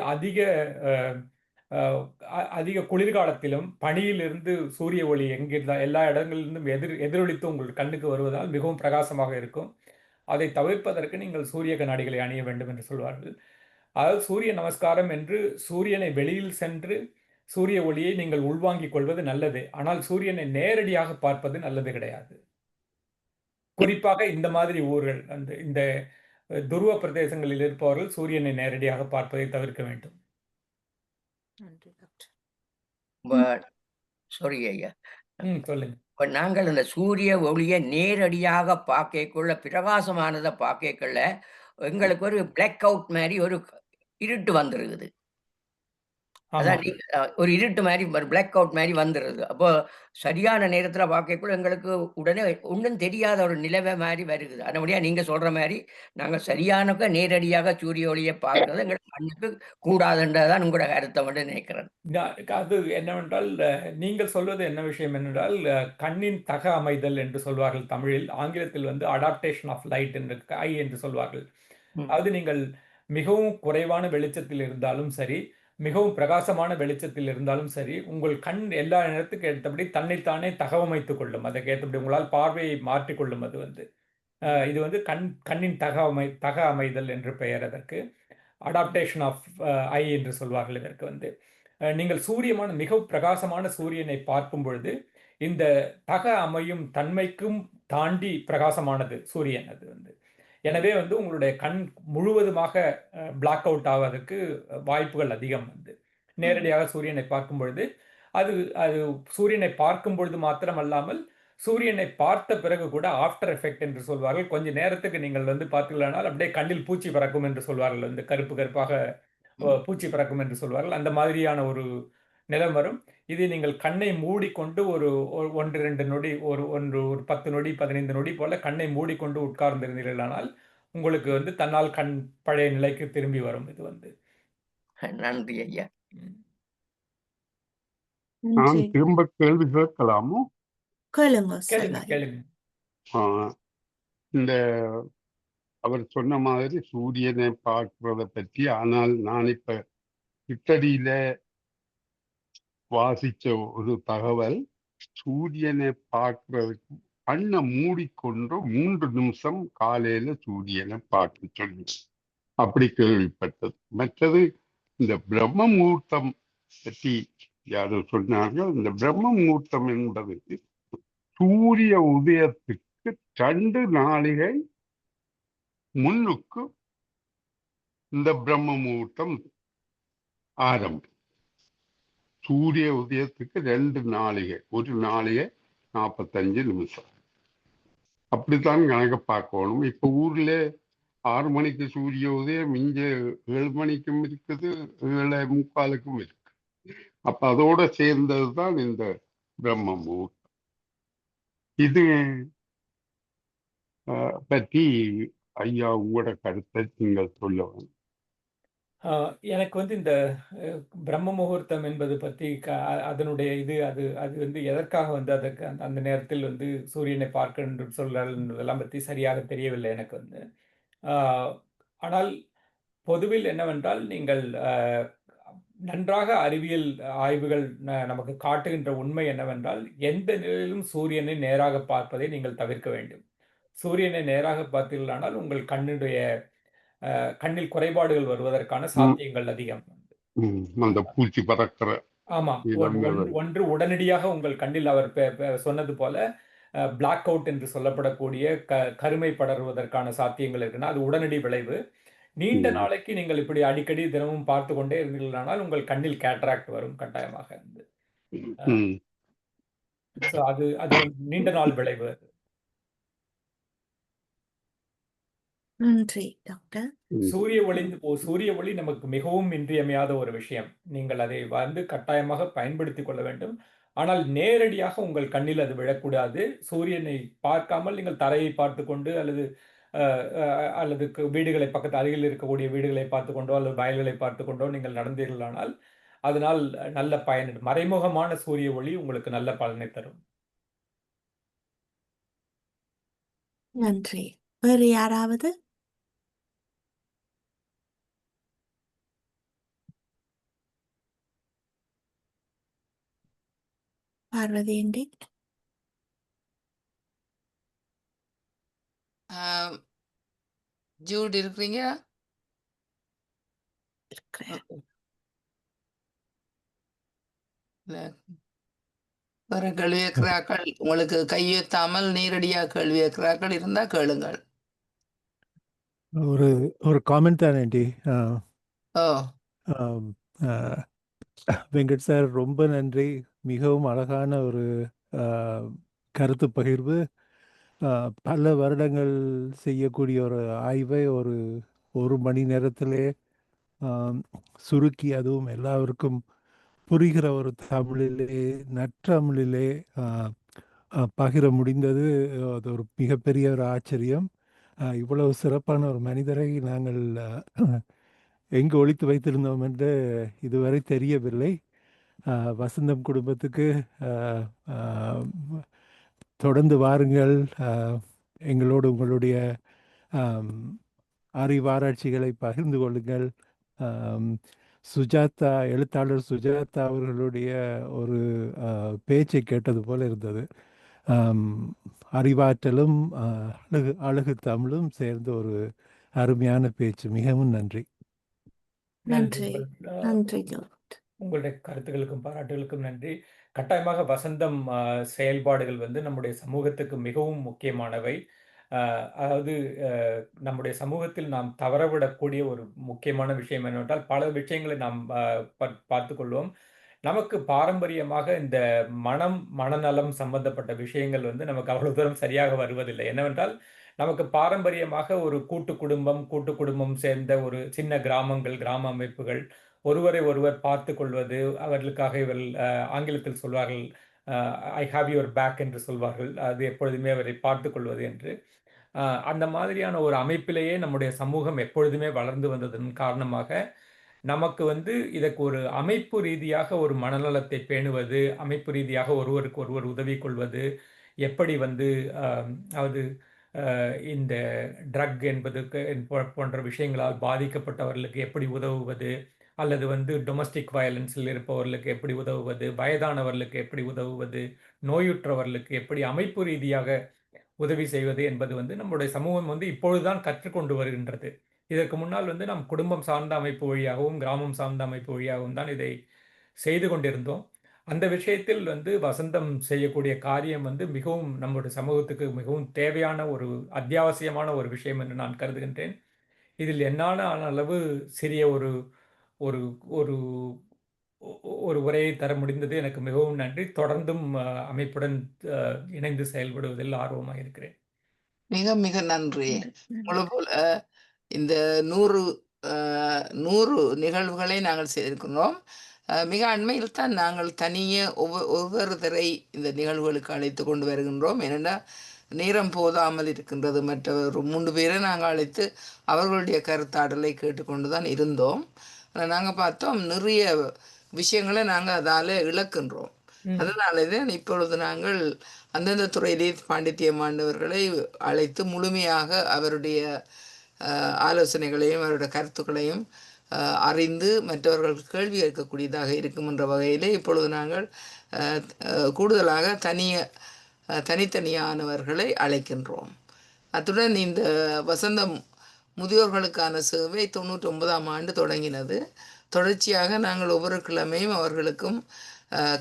அதிக குளிர்காலத்திலும் பனியிலிருந்து சூரிய ஒளி எங்கிருந்தா எல்லா இடங்களிலிருந்தும் எதிரொலித்து உங்கள் கண்ணுக்கு வருவதால் மிகவும் பிரகாசமாக இருக்கும். அதை தவிர்ப்பதற்கு நீங்கள் சூரிய கண்ணாடிகளை அணிய வேண்டும் என்று சொல்வார்கள். அதாவது சூரிய நமஸ்காரம் என்று சூரியனை வெளியில் சென்று சூரிய ஒளியை நீங்கள் உள்வாங்கிக் கொள்வது நல்லது. ஆனால் சூரியனை நேரடியாக பார்ப்பது நல்லது கிடையாது. குறிப்பாக இந்த மாதிரி ஊர்கள் இந்த துருவ பிரதேசங்களில் இருப்பவர்கள் சூரியனை நேரடியாக பார்ப்பதை தவிர்க்க வேண்டும். நன்றி டாக்டர். சாரி ஐயா, சொல்லுங்க. இப்ப நாங்கள் அந்த சூரிய ஒளியை நேரடியாக பார்க்கக்குள்ள பிரகாசமானதை பார்க்கக்குள்ள எங்களுக்கு ஒரு பிளாக் அவுட் மாதிரி ஒரு இருட்டு வந்துருக்குது. அதான் ஒரு இருட்டு மாதிரி ஒரு பிளாக் அவுட் மாதிரி வந்துடுது. அப்போ சரியான நேரத்துல பார்க்கக்குள்ள எங்களுக்கு உடனே ஒன்றும் தெரியாத ஒரு நிலைமை மாதிரி வருகுது. அதனுடைய நீங்க சொல்ற மாதிரி நாங்க சரியான நேரடியாக சூரிய ஒளியை பார்க்கறது எங்களுக்கு கண்ணுக்கு கூடாதுன்றதான் உங்களோட கருத்தை மட்டும் நினைக்கிறேன். அது என்னவென்றால் நீங்கள் சொல்வது என்ன விஷயம் என்னென்றால் கண்ணின் தக அமைதல் என்று சொல்வார்கள் தமிழில். ஆங்கிலத்தில் வந்து அடாப்டேஷன் ஆஃப் லைட் என்று சொல்வார்கள். அதாவது நீங்கள் மிகவும் குறைவான வெளிச்சத்தில் இருந்தாலும் சரி, மிகவும் பிரகாசமான வெளிச்சத்தில் இருந்தாலும் சரி, உங்கள் கண் எல்லா நேரத்துக்கு ஏற்றபடி தன்னைத்தானே தகவமைத்துக் கொள்ளும். அதற்கு ஏற்றபடி உங்களால் பார்வையை மாற்றிக்கொள்ளும். அது வந்து இது வந்து கண்ணின் தக அமைதல் என்று பெயர். அதற்கு அடாப்டேஷன் ஆஃப் ஐ என்று சொல்வார்கள். இதற்கு வந்து நீங்கள் மிக பிரகாசமான சூரியனை பார்க்கும் பொழுது இந்த தக அமையும் தன்மைக்கும் தாண்டி பிரகாசமானது சூரியன் அது வந்து. எனவே வந்து உங்களுடைய கண் முழுவதுமாக பிளாக் அவுட் ஆவதற்கு வாய்ப்புகள் அதிகம். வந்து நேரடியாக சூரியனை பார்க்கும் பொழுது அது சூரியனை பார்க்கும் பொழுது மாத்திரமல்லாமல் சூரியனை பார்த்த பிறகு கூட ஆஃப்டர் எஃபெக்ட் என்று சொல்வார்கள். கொஞ்ச நேரத்துக்கு நீங்கள் வந்து பார்த்தீர்களானால் அப்படியே கண்ணில் பூச்சி பறக்கும் என்று சொல்வார்கள். வந்து கருப்பாக பூச்சி பறக்கும் என்று சொல்வார்கள். அந்த மாதிரியான ஒரு நிலம் வரும். இது நீங்கள் கண்ணை மூடிக்கொண்டு ஒரு 1-2 நொடி ஒரு 10 நொடி 15 நொடி போல கண்ணை மூடிக்கொண்டு உட்கார்ந்திருந்தீர்களானால் உங்களுக்கு வந்து தன்னால் கண் பழைய நிலைக்கு திரும்பி வரும். இது வந்து. நன்றி ஐயா. நான் திரும்ப கேள்வி கேட்கலாமோ? கேளுங்க. இந்த அவர் சொன்ன மாதிரி சூரியனை பார்க்கிறத பற்றி, ஆனால் நான் இப்ப இட்டடியில வாசிச்ச ஒரு தகவல், சூரியனை பார்க்கிறதுக்கு கண்ணை மூடிக்கொண்டு 3 நிமிஷம் காலையில சூரியனை பார்க்க சொல்லி அப்படி கேள்விப்பட்டது. மற்றது இந்த பிரம்ம முகூர்த்தம் பற்றி யாரும் சொன்னார்கள். இந்த பிரம்ம முகூர்த்தம் என்பது சூரிய உதயத்துக்கு 2 நாளிகை முன்னுக்கு இந்த பிரம்ம முகூர்த்தம் ஆரம்பம். சூரிய உதயத்துக்கு 2 நாளிகை, ஒரு நாளிகை 45 நிமிஷம், அப்படித்தான் கணக்கு பார்க்கணும். இப்ப ஊர்ல 6 மணிக்கு சூரிய உதயம், இங்க 7 மணிக்கும் இருக்குது, 7:45 இருக்கு. அப்ப அதோட சேர்ந்ததுதான் இந்த பிரம்ம முகூர்த்தம். இது பற்றி ஐயா உங்களோட கருத்தை நீங்கள் சொல்ல வேண்டும். எனக்கு வந்து இந்த பிரம்ம முகூர்த்தம் என்பது பற்றி அதனுடைய அது வந்து எதற்காக வந்து அதற்கு அந்த நேரத்தில் வந்து சூரியனை பார்க்க சொல்றதெல்லாம் பற்றி சரியாக தெரியவில்லை எனக்கு வந்து. ஆனால் பொதுவில் என்னவென்றால் நீங்கள் நன்றாக அறிவியல் ஆய்வுகள் நமக்கு காட்டுகின்ற உண்மை என்னவென்றால் எந்த நிலையிலும் சூரியனை நேராக பார்ப்பதை நீங்கள் தவிர்க்க வேண்டும். சூரியனை நேராக பார்த்தீர்களானால் உங்கள் கண்ணில் குறைபாடுகள் வருவதற்கான சாத்தியங்கள் அதிகம். அந்த பூச்சி பறக்கிற ஆமா, ஒன்று உடனடியாக உங்கள் கண்ணில் அவர் சொன்னது போல பிளாக் அவுட் என்று சொல்லப்படக்கூடிய கருமை படர்வதற்கான சாத்தியங்கள் இருக்குன்னா அது உடனடி விளைவு. நீண்ட ம். நாளைக்கு நீங்கள் இப்படி அடிக்கடி தினமும் பார்த்து கொண்டே இருந்தீர்களானால் உங்கள் கண்ணில் கேட்ராக்ட் வரும் கட்டாயமாக. ம். ஸோ அது அது வந்து நீண்ட நாள் விளைவு அது. நன்றி டாக்டர். ம். சூரிய ஒளி நமக்கு மிகவும் இன்றியமையாத ஒரு விஷயம். நீங்கள் அதை வந்து கட்டாயமாக பயன்படுத்திக் கொள்ள வேண்டும். ஆனால் நேரடியாக உங்கள் கண்ணில் அது விழக்கூடாது. சூரியனை பார்க்காமல் நீங்கள் தரையை பார்த்துக்கொண்டு அல்லது அல்லது வீடுகளை பக்கத்து அருகில் இருக்கக்கூடிய வீடுகளை பார்த்துக்கொண்டோ அல்லது வயல்களை பார்த்துக்கொண்டோ நீங்கள் நடந்தீர்களானால் அதனால் நல்ல பயன், மறைமுகமான சூரிய ஒளி உங்களுக்கு நல்ல பலனை தரும். நன்றி. வேறு யாராவது? பார்வதி ஆண்டி. ஜூட் இருக்கிறீங்க? இருக்கிறேன். இல்ல. வேற கேள்வி கேட்கிறார்கள். உங்களுக்கு கையெத்தாமல் நேரடியாக கேள்வி கேட்கிறார்கள் இருந்தா கேளுங்கள். ஒரு ஒரு காமெண்ட் தானே ஆண்டி. ஓ ஆம், ஆ, வெங்கட் சார் ரொம்ப நன்றி. மிகவும் அழகான ஒரு ஆ, கருத்து பகிர்வு. பல வருடங்கள் செய்யக்கூடிய ஒரு ஆய்வை ஒரு மணி நேரத்திலே ஆம், சுருக்கி அதுவும் எல்லாருக்கும் புரிகிற ஒரு தமிழிலே நற்றமிழிலே பகிர முடிந்தது. அது ஒரு மிகப்பெரிய ஒரு ஆச்சரியம். இவ்வளவு சிறப்பான ஒரு மனிதரை நாங்கள் எங்கு ஒளித்து வைத்திருந்தோம் என்று இதுவரை தெரியவில்லை. வசந்தம் குடும்பத்துக்கு தொடர்ந்து வாருங்கள். எங்களோடு உங்களுடைய அறிவாராய்ச்சிகளை பகிர்ந்து கொள்ளுங்கள். சுஜாதா, எழுத்தாளர் சுஜாதா அவர்களுடைய ஒரு பேச்சை கேட்டது போல இருந்தது. அறிவாற்றலும் அழகு தமிழும் சேர்ந்த ஒரு அருமையான பேச்சு. மிகவும் நன்றி. நன்றி. நன்றி டாக்டர். உங்களுடைய கருத்துக்களுக்கும் பாராட்டுகளுக்கும் நன்றி. கட்டாயமாக வசந்தம் செயல்பாடுகள் வந்து நம்முடைய சமூகத்துக்கு மிகவும் முக்கியமானவை. அதாவது நம்முடைய சமூகத்தில் நாம் தவறவிடக்கூடிய ஒரு முக்கியமான விஷயம் என்னவென்றால், பல விஷயங்களை நாம் பார்த்துக்கொள்வோம். நமக்கு பாரம்பரியமாக இந்த மனநலம் சம்பந்தப்பட்ட விஷயங்கள் வந்து நமக்கு அவ்வளவு தூரம் சரியாக வருவதில்லை. என்னவென்றால், நமக்கு பாரம்பரியமாக ஒரு கூட்டு குடும்பம் சேர்ந்த ஒரு சின்ன கிராமங்கள், கிராம அமைப்புகள், ஒருவரை ஒருவர் பார்த்து கொள்வது, அவர்களுக்காக இவர்கள் ஆங்கிலத்தில் சொல்வார்கள், ஐ ஹாவ் யுவர் பேக் என்று சொல்வார்கள். அது எப்பொழுதுமே அவரை பார்த்து கொள்வது என்று. அந்த மாதிரியான ஒரு அமைப்பிலேயே நம்முடைய சமூகம் எப்பொழுதுமே வளர்ந்து வந்ததன் காரணமாக நமக்கு வந்து இதற்கு ஒரு அமைப்பு ரீதியாக ஒரு மனநலத்தை பேணுவது, அமைப்பு ரீதியாக ஒருவருக்கு ஒருவர் உதவி கொள்வது, எப்படி வந்து அதாவது இந்த ட்ரக் என்பதுக்கு போன்ற விஷயங்களால் பாதிக்கப்பட்டவர்களுக்கு எப்படி உதவுவது, அல்லது வந்து டொமஸ்டிக் வயலன்ஸில் இருப்பவர்களுக்கு எப்படி உதவுவது, வயதானவர்களுக்கு எப்படி உதவுவது, நோயுற்றவர்களுக்கு எப்படி அமைப்பு ரீதியாக உதவி செய்வது என்பது வந்து நம்முடைய சமூகம் வந்து இப்பொழுதுதான் கற்றுக்கொண்டு வருகின்றது. இதற்கு முன்னால் வந்து நாம் குடும்பம் சார்ந்த அமைப்பு வழியாகவும், கிராமம் சார்ந்த அமைப்பு வழியாகவும் தான் இதை செய்து கொண்டிருந்தோம். அந்த விஷயத்தில் வந்து வசந்தம் செய்யக்கூடிய காரியம் வந்து மிகவும் நம்முடைய சமூகத்துக்கு மிகவும் தேவையான ஒரு அத்தியாவசியமான ஒரு விஷயம் என்று நான் கருதுகின்றேன். இதில் என்னான அளவு சிறிய ஒரு ஒரு ஒரு ஒரு உரையை தர முடிந்தது எனக்கு மிகவும் நன்றி. தொடர்ந்தும் அமைப்புடன் இணைந்து செயல்படுவதில் ஆர்வமாக இருக்கிறேன். மிக மிக நன்றி. உங்களை போல இந்த 100 நிகழ்வுகளை நாங்கள் செய்திருக்கிறோம். மிக அண்மையில் தான் நாங்கள் தனியே ஒவ்வொருத்தரை இந்த நிகழ்வுகளுக்கு அழைத்து கொண்டு வருகின்றோம். ஏனென்னா நேரம் போதாமல் இருக்கின்றது. மற்ற ஒரு 3 பேரை நாங்கள் அழைத்து அவர்களுடைய கருத்தாடலை கேட்டுக்கொண்டு தான் இருந்தோம். நாங்கள் பார்த்தோம் நிறைய விஷயங்களை நாங்கள் அதால் இழக்கின்றோம். அதனால தான் இப்பொழுது நாங்கள் அந்தந்த துறையிலே பாண்டித்யமானவர்களை அழைத்து முழுமையாக அவருடைய ஆலோசனைகளையும் அவருடைய கருத்துக்களையும் அறிந்து மற்றவர்கள் கேள்வி கேட்கக்கூடியதாக இருக்கும் என்ற வகையிலே இப்பொழுது நாங்கள் கூடுதலாக தனித்தனியானவர்களை அழைக்கின்றோம். அத்துடன் இந்த வசந்தம் முதியோர்களுக்கான சேவை 99ஆம் ஆண்டு தொடங்கினது. தொடர்ச்சியாக நாங்கள் ஒவ்வொரு கிழமையும் அவர்களுக்கும்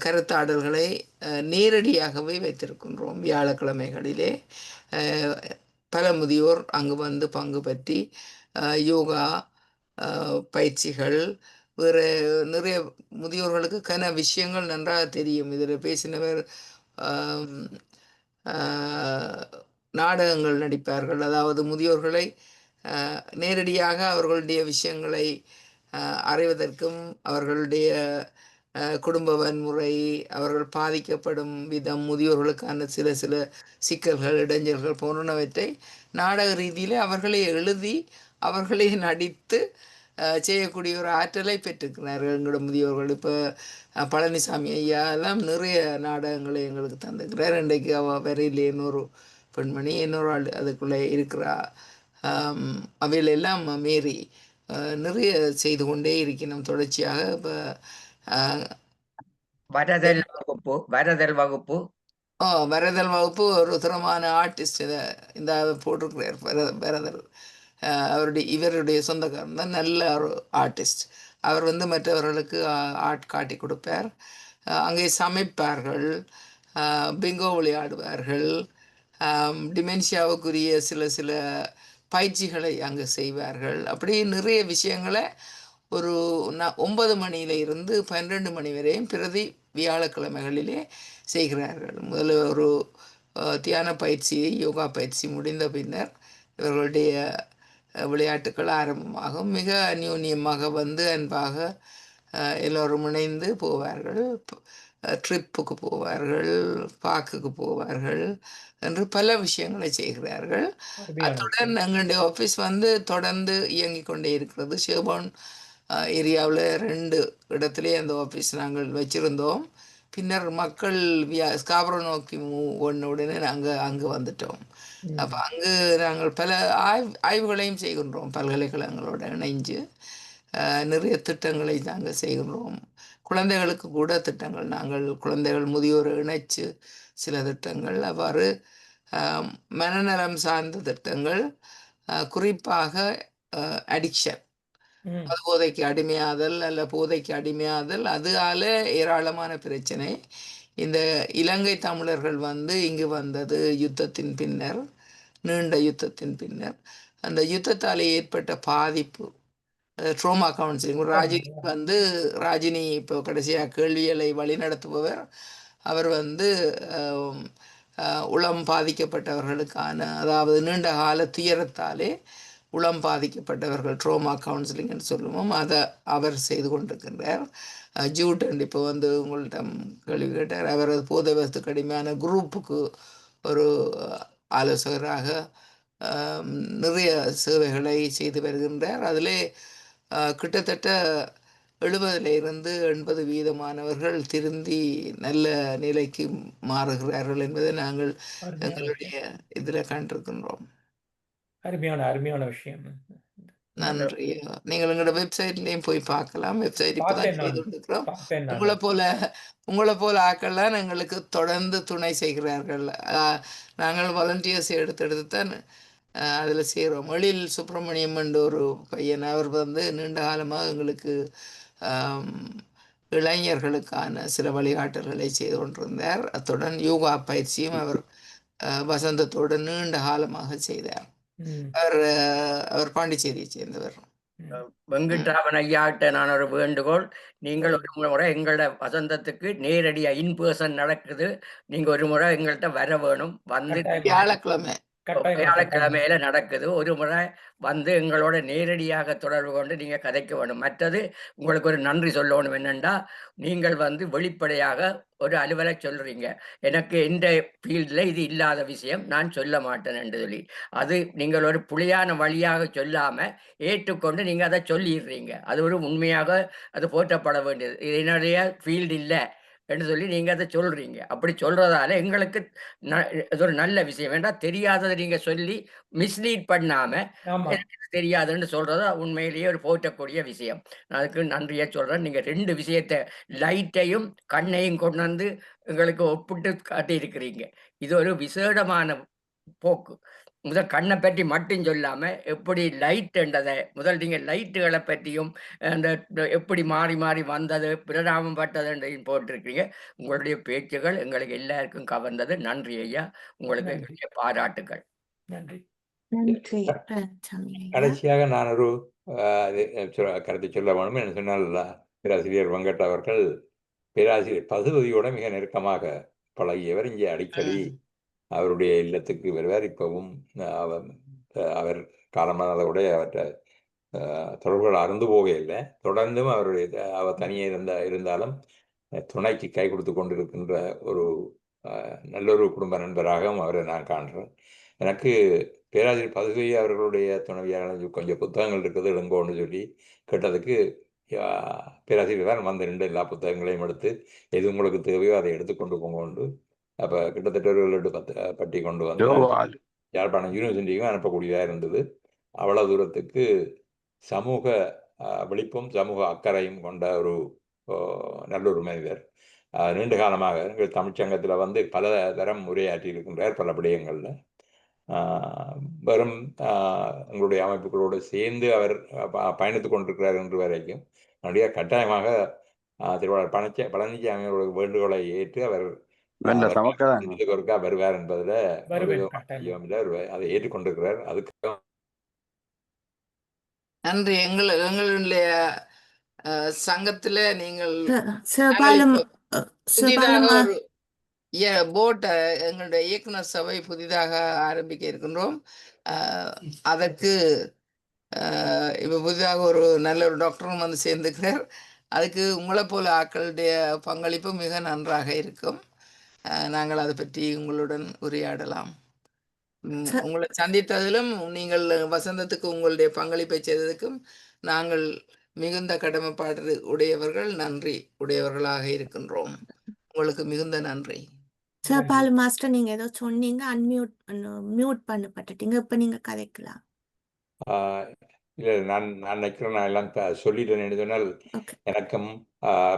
கருத்தாடல்களை நேரடியாகவே வைத்திருக்கின்றோம். வியாழக்கிழமைகளிலே பல முதியோர் அங்கு வந்து பங்கு பற்றி யோகா பயிற்சிகள், வேறு நிறைய முதியோர்களுக்கு விஷயங்கள் நன்றாக தெரியும். இதில் பேசினவர் ஆம், நாடகங்கள் நடிப்பார்கள். அதாவது முதியோர்களை நேரடியாக அவர்களுடைய விஷயங்களை அறிவதற்கும், அவர்களுடைய குடும்ப வன்முறை, அவர்கள் பாதிக்கப்படும் விதம், முதியோர்களுக்கான சில சில சிக்கல்கள், இடைஞ்சல்கள் போன்றவற்றை நாடக ரீதியில் அவர்களே எழுதி அவர்களே நடித்து செய்யக்கூடிய ஒரு ஆற்றலை பெற்றிருக்கிறார்கள் எங்களோட முதியோர்கள். இப்போ பழனிசாமி ஐயா எல்லாம் நிறைய நாடகங்களை எங்களுக்கு தந்துக்கிறார். இன்றைக்கு அவள் வரையில் இன்னொரு பெண்மணி இன்னொரு ஆள் அதுக்குள்ளே இருக்கிறா. அவையில் எல்லாம் மீறி நிறைய செய்து கொண்டே இருக்கணும் தொடர்ச்சியாக. இப்போ வரதல் வகுப்பு வரதல் வகுப்பு ஒரு தரமான ஆர்டிஸ்ட் இதை இந்த போட்டிருக்கிறார் வரதல். இவருடைய சொந்தக்காரன் தான், நல்ல ஒரு ஆர்டிஸ்ட். அவர் மற்றவர்களுக்கு ஆர்ட் காட்டி கொடுப்பார். அங்கே சமைப்பார்கள், பிங்கோ விளையாடுவார்கள், டிமென்ஷியாவுக்குரிய சில சில பயிற்சிகளை அங்கே செய்வார்கள். அப்படி நிறைய விஷயங்களை ஒரு 9 மணியில இருந்து 12 மணி வரையும் பிரதி வியாழக்கிழமைகளிலே செய்கிறார்கள். முதல்ல ஒரு தியான பயிற்சி, யோகா பயிற்சி முடிந்த பின்னர் இவர்களுடைய விளையாட்டுக்கள் ஆரம்பமாகும். மிக அந்யோன்யமாக அன்பாக எல்லோரும் இணைந்து போவார்கள். ட்ரிப்புக்கு போவார்கள், பார்க்குக்கு போவார்கள் என்று பல விஷயங்களை செய்கிறார்கள். அத்துடன் எங்களுடைய ஆஃபீஸ் தொடர்ந்து இயங்கிக் கொண்டே இருக்கிறது. ஷேர்போர்ன் ஏரியாவில் 2 இடத்துலே அந்த ஆஃபீஸ் நாங்கள் வச்சுருந்தோம். பின்னர் மக்கள் ஸ்காபரோ நோக்கி உடனே நாங்கள் அங்கே வந்துட்டோம். அப்போ அங்கு நாங்கள் பல ஆய்வுகளையும் செய்கின்றோம். பல்கலைக்கழகங்களோட இணைஞ்சு நிறைய திட்டங்களை நாங்கள் செய்கின்றோம். குழந்தைகளுக்கு கூட திட்டங்கள், நாங்கள் குழந்தைகள் முதியோரை இணைச்சு சில திட்டங்கள், அவ்வாறு மனநலம் சார்ந்த திட்டங்கள், குறிப்பாக அடிக்ஷன், போதைக்கு அடிமையாதல் அல்ல போதைக்கு அடிமையாதல், அதால ஏராளமான பிரச்சனை. இந்த இலங்கை தமிழர்கள் இங்கு வந்தது யுத்தத்தின் பின்னர், நீண்ட யுத்தத்தின் பின்னர். அந்த யுத்தத்தால் ஏற்பட்ட பாதிப்பு, ட்ரோமா கவுன்சிலிங். ராஜினி இப்போ கடைசியாக கேள்விகளை வழிநடத்துபவர். அவர் உளம் பாதிக்கப்பட்டவர்களுக்கான, அதாவது நீண்ட கால துயரத்தாலே உளம் பாதிக்கப்பட்டவர்கள், ட்ரோமா கவுன்சிலிங்னு சொல்லுவோம், அதை அவர் செய்து கொண்டிருக்கின்றார். ஜூட்டன் இப்போ உங்கள்கிட்ட கேள்வி கேட்டார். அவர் போதை வஸ்து கடுமையான குரூப்புக்கு ஒரு ஆலோசகராக நிறைய சேவைகளை செய்து வருகின்றார். அதிலே கிட்டத்தட்ட 70% 80% திருந்தி நல்ல நிலைக்கு மாறுகிறார்கள் என்பதை நாங்கள் எங்களுடைய இதில் கண்டிருக்கின்றோம். அருமையான விஷயம். நன்றி. நீங்கள் எங்களோட வெப்சைட்லேயும் போய் பார்க்கலாம். வெப்சைட் இப்போ தான் செய்து கொண்டிருக்கிறோம். உங்களை போல ஆக்கள்லாம் எங்களுக்கு தொடர்ந்து துணை செய்கிறார்கள். நாங்கள் வாலண்டியர்ஸ் எடுத்து தான் அதில் செய்கிறோம். எழில் சுப்பிரமணியம் என்ற ஒரு பையன், அவர் நீண்ட காலமாக எங்களுக்கு இளைஞர்களுக்கான சில வழிகாட்டல்களை செய்து கொண்டிருந்தார். அத்துடன் யோகா பயிற்சியும் அவர் வசந்தத்தோடு நீண்ட காலமாக செய்தார். அவர் பாண்டிச்சேரியை சேர்ந்தவர். வெங்கட்ராமன் ஐயாட்ட நான் ஒரு வேண்டுகோள், நீங்கள் ஒரு முறை எங்களோட வசந்தத்துக்கு நேரடியா இன்பர்சன் நடக்குது, நீங்க ஒரு முறை எங்கள்கிட்ட வர வேணும். வியாழக்கிழமையில நடக்குது. ஒரு முறை எங்களோட நேரடியாக தொடர்பு கொண்டு நீங்க கதைக்க வேணும். மற்றது உங்களுக்கு ஒரு நன்றி சொல்லணும். என்னென்னா, நீங்கள் வெளிப்படையாக ஒரு அலுவலை சொல்றீங்க, எனக்கு இந்த ஃபீல்டில் இது இல்லாத விஷயம் நான் சொல்ல மாட்டேன் என்று சொல்லி, அது நீங்கள் ஒரு புலியான வழியாக சொல்லாம ஏற்றுக்கொண்டு நீங்க அதை சொல்லிடுறீங்க. அது ஒரு உண்மையாக அது போற்றப்பட வேண்டியது. இது என்னுடைய ஃபீல்டு இல்லை என்று சொல்லி நீங்க அதை சொல்றீங்க. அப்படி சொல்றதால எங்களுக்கு இது ஒரு நல்ல விஷயம். வேண்டாம், தெரியாததை நீங்க சொல்லி மிஸ்லீட் பண்ணாம தெரியாதுன்னு சொல்றது உண்மையிலேயே ஒரு போற்றக்கூடிய விஷயம். நான் அதுக்கு நன்றியா சொல்றேன். நீங்க 2 விஷயத்தை, லைட்டையும் கண்ணையும் கொண்டு எங்களுக்கு ஒப்பிட்டு காட்டியிருக்கிறீங்க. இது ஒரு விசேடமான போக்கு. முதல் கண்ணை பற்றி மட்டும் சொல்லாம எப்படி லைட் என்றதை முதல் நீங்க லைட்டுகளை பற்றியும் அந்த எப்படி மாறி மாறி வந்தது, பிரதாபம் பட்டது என்றையும் போட்டிருக்கீங்க. உங்களுடைய பேச்சுகள் எங்களுக்கு எல்லாருக்கும் கவர்ந்தது. நன்றி ஐயா, உங்களுக்கு எங்களுடைய பாராட்டுகள். நன்றி. நன்றி பழனிசாமி ஐயா. கடைசியாக நான் ஒரு கருத்தை சொல்ல வேண்டும் என்று சொன்னால் பேராசிரியர் வெங்கட் அவர்கள் பேராசிரியர் பசுபதியோட மிக நெருக்கமாக பழகியவர். இங்கே அடிக்கடி அவருடைய இல்லத்துக்கு வருவார். இப்பவும் அவர் காலமானதோடைய அவற்றை தொடர்புகள் அறந்து போக இல்லை. தொடர்ந்தும் அவர் தனியே இருந்தாலும் துணைக்கு கை கொடுத்து கொண்டிருக்கின்ற ஒரு நல்லொரு குடும்ப நண்பராகவும் அவரை நான் காண்கிறேன். எனக்கு பேராசிரியர் பசுபதி அவர்களுடைய துணைவியாளர் கொஞ்சம் புத்தகங்கள் இருக்குது இளங்கோன்னு சொல்லி கேட்டதுக்கு பேராசிரியர் தான் வந்து எல்லா புத்தகங்களையும் எடுத்து எது உங்களுக்கு தேவையோ அதை எடுத்துக்கொண்டு போங்கொண்டு அப்போ கிட்டத்தட்ட ஒரு 2 பட்டி கொண்டு வந்து யாழ்ப்பாணம் யூனிவர்சிட்டிக்கும் அனுப்பக்கூடியதாக இருந்தது. அவ்வளவு தூரத்துக்கு சமூக விழிப்பும் சமூக அக்கறையும் கொண்ட ஒரு நல்லொரு மனிதர். நீண்ட காலமாக எங்கள் தமிழ்ச்சங்கத்தில் வந்து பல தரம் உரையாற்றி இருக்கின்றார் பல விடயங்களில். வெறும் எங்களுடைய அமைப்புகளோடு சேர்ந்து அவர் பயணித்து கொண்டிருக்கிறார் என்று வரைக்கும் என்னுடைய கட்டாயமாக திருவாளர் பழனிசாமி அவருடைய வேண்டுகோளை ஏற்று அவர் ஒருக்கா வருவார் என்பதில் அதை ஏற்றுக்கொண்டிருக்கிறார். அதுக்கு நன்றி. எங்களுடைய சங்கத்துல நீங்கள் புதிதாக ஒரு போட் எங்களுடைய இயக்குனர் சபை புதிதாக ஆரம்பிக்க இருக்கின்றோம். அதற்கு இப்போ புதிதாக ஒரு நல்ல ஒரு டாக்டரும் வந்து சேர்ந்துக்கிறார். அதுக்கு உங்களை போல ஆக்களுடைய பங்களிப்பு மிக நன்றாக இருக்கும். நாங்கள் அதை பற்றி உங்களுடன் உரையாடலாம். உங்களை சந்தித்ததிலும் நீங்கள் வசந்தத்துக்கு உங்களுடைய பங்களிப்பை செய்ததுக்கும் நாங்கள் மிகுந்த கடமைப்பாடு உடையவர்கள், நன்றி உடையவர்களாக இருக்கின்றோம். உங்களுக்கு மிகுந்த நன்றி. பாலு மாஸ்டர், நீங்க ஏதோ சொன்னீங்க, மியூட் பண்ணப்பட்டுட்டீங்க. இப்ப நீங்க கதைக்கலாம். இல்லை, நான் நினைக்கிறேன் நான் எல்லாம் சொல்லிட்டேன். சொன்னால் எனக்கும்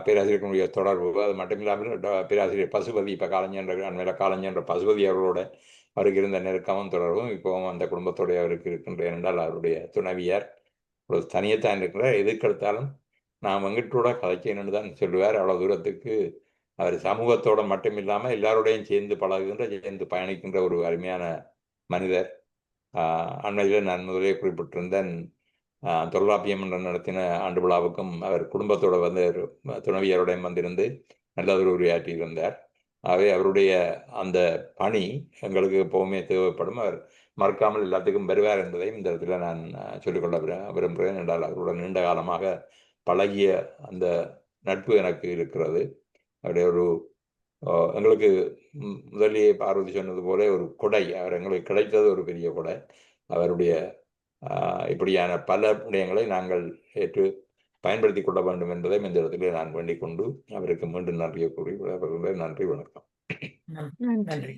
பேராசிரியர்களுடைய தொடர்பு அது மட்டும் இல்லாமல் பேராசிரியர் பசுபதி இப்போ காலஞ்சென்ற பசுபதி அவர்களோட அவருக்கு இருந்த நெருக்கமும் தொடர்பும் இப்போவும் அந்த குடும்பத்தோடைய அவருக்கு இருக்கின்ற என்றால் அவருடைய துணைவியார் ஒரு தனியத்தான் இருக்கிறார். எதுக்கெடுத்தாலும் நான் வெங்கட்டோட கதைச்சேன்னு தான் சொல்லுவார். அவ்வளோ தூரத்துக்கு அவர் சமூகத்தோட மட்டும் இல்லாமல் எல்லாரோடையும் சேர்ந்து பழகுகின்ற, சேர்ந்து பயணிக்கின்ற ஒரு அருமையான மனிதர். அண்மையில் நான் முதலே குறிப்பிட்டிருந்தேன், தொல்காப்பியம் என்று நடத்தின ஆண்டு விழாவுக்கும் அவர் குடும்பத்தோடு வந்து துணைவியருடன் வந்திருந்து நல்லதொரு உரையாற்றி இருந்தார். ஆகவே அவருடைய அந்த பணி எங்களுக்கு எப்போவுமே தேவைப்படும். அவர் மறக்காமல் எல்லாத்துக்கும் வருவார் என்பதையும் இந்த இடத்துல நான் சொல்லிக்கொள்ள விரும்புகிறேன். என்றால் அவருடன் நீண்ட காலமாக பழகிய அந்த நட்பு எனக்கு இருக்கிறது. அவருடைய ஒரு எங்களுக்கு முதலிலே பார்வதி சொன்னது போல ஒரு கொடை, அவர் எங்களுக்கு கிடைத்தது ஒரு பெரிய கொடை. அவருடைய இப்படியான பல விடயங்களை நாங்கள் ஏற்று பயன்படுத்தி கொள்ள வேண்டும் என்பதை இந்த இடத்துல நான் வேண்டிக் கொண்டு அவருக்கு மீண்டும் நன்றியை கூறி நன்றி, வணக்கம். நன்றி.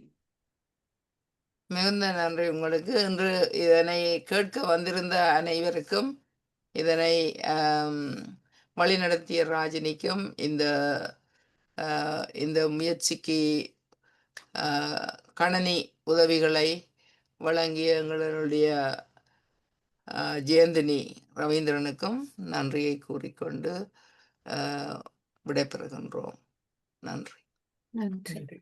மிகுந்த நன்றி உங்களுக்கு. இன்று இதனை கேட்க வந்திருந்த அனைவருக்கும், இதனை வழிநடத்திய ராஜினிக்கும், இந்த முயற்சிக்கு கணனி உதவிகளை வழங்கிய எங்களுடைய ஜெயந்தினி ரவீந்திரனுக்கும் நன்றியை கூறிக்கொண்டு விடைபெறுகின்றோம். நன்றி. நன்றி.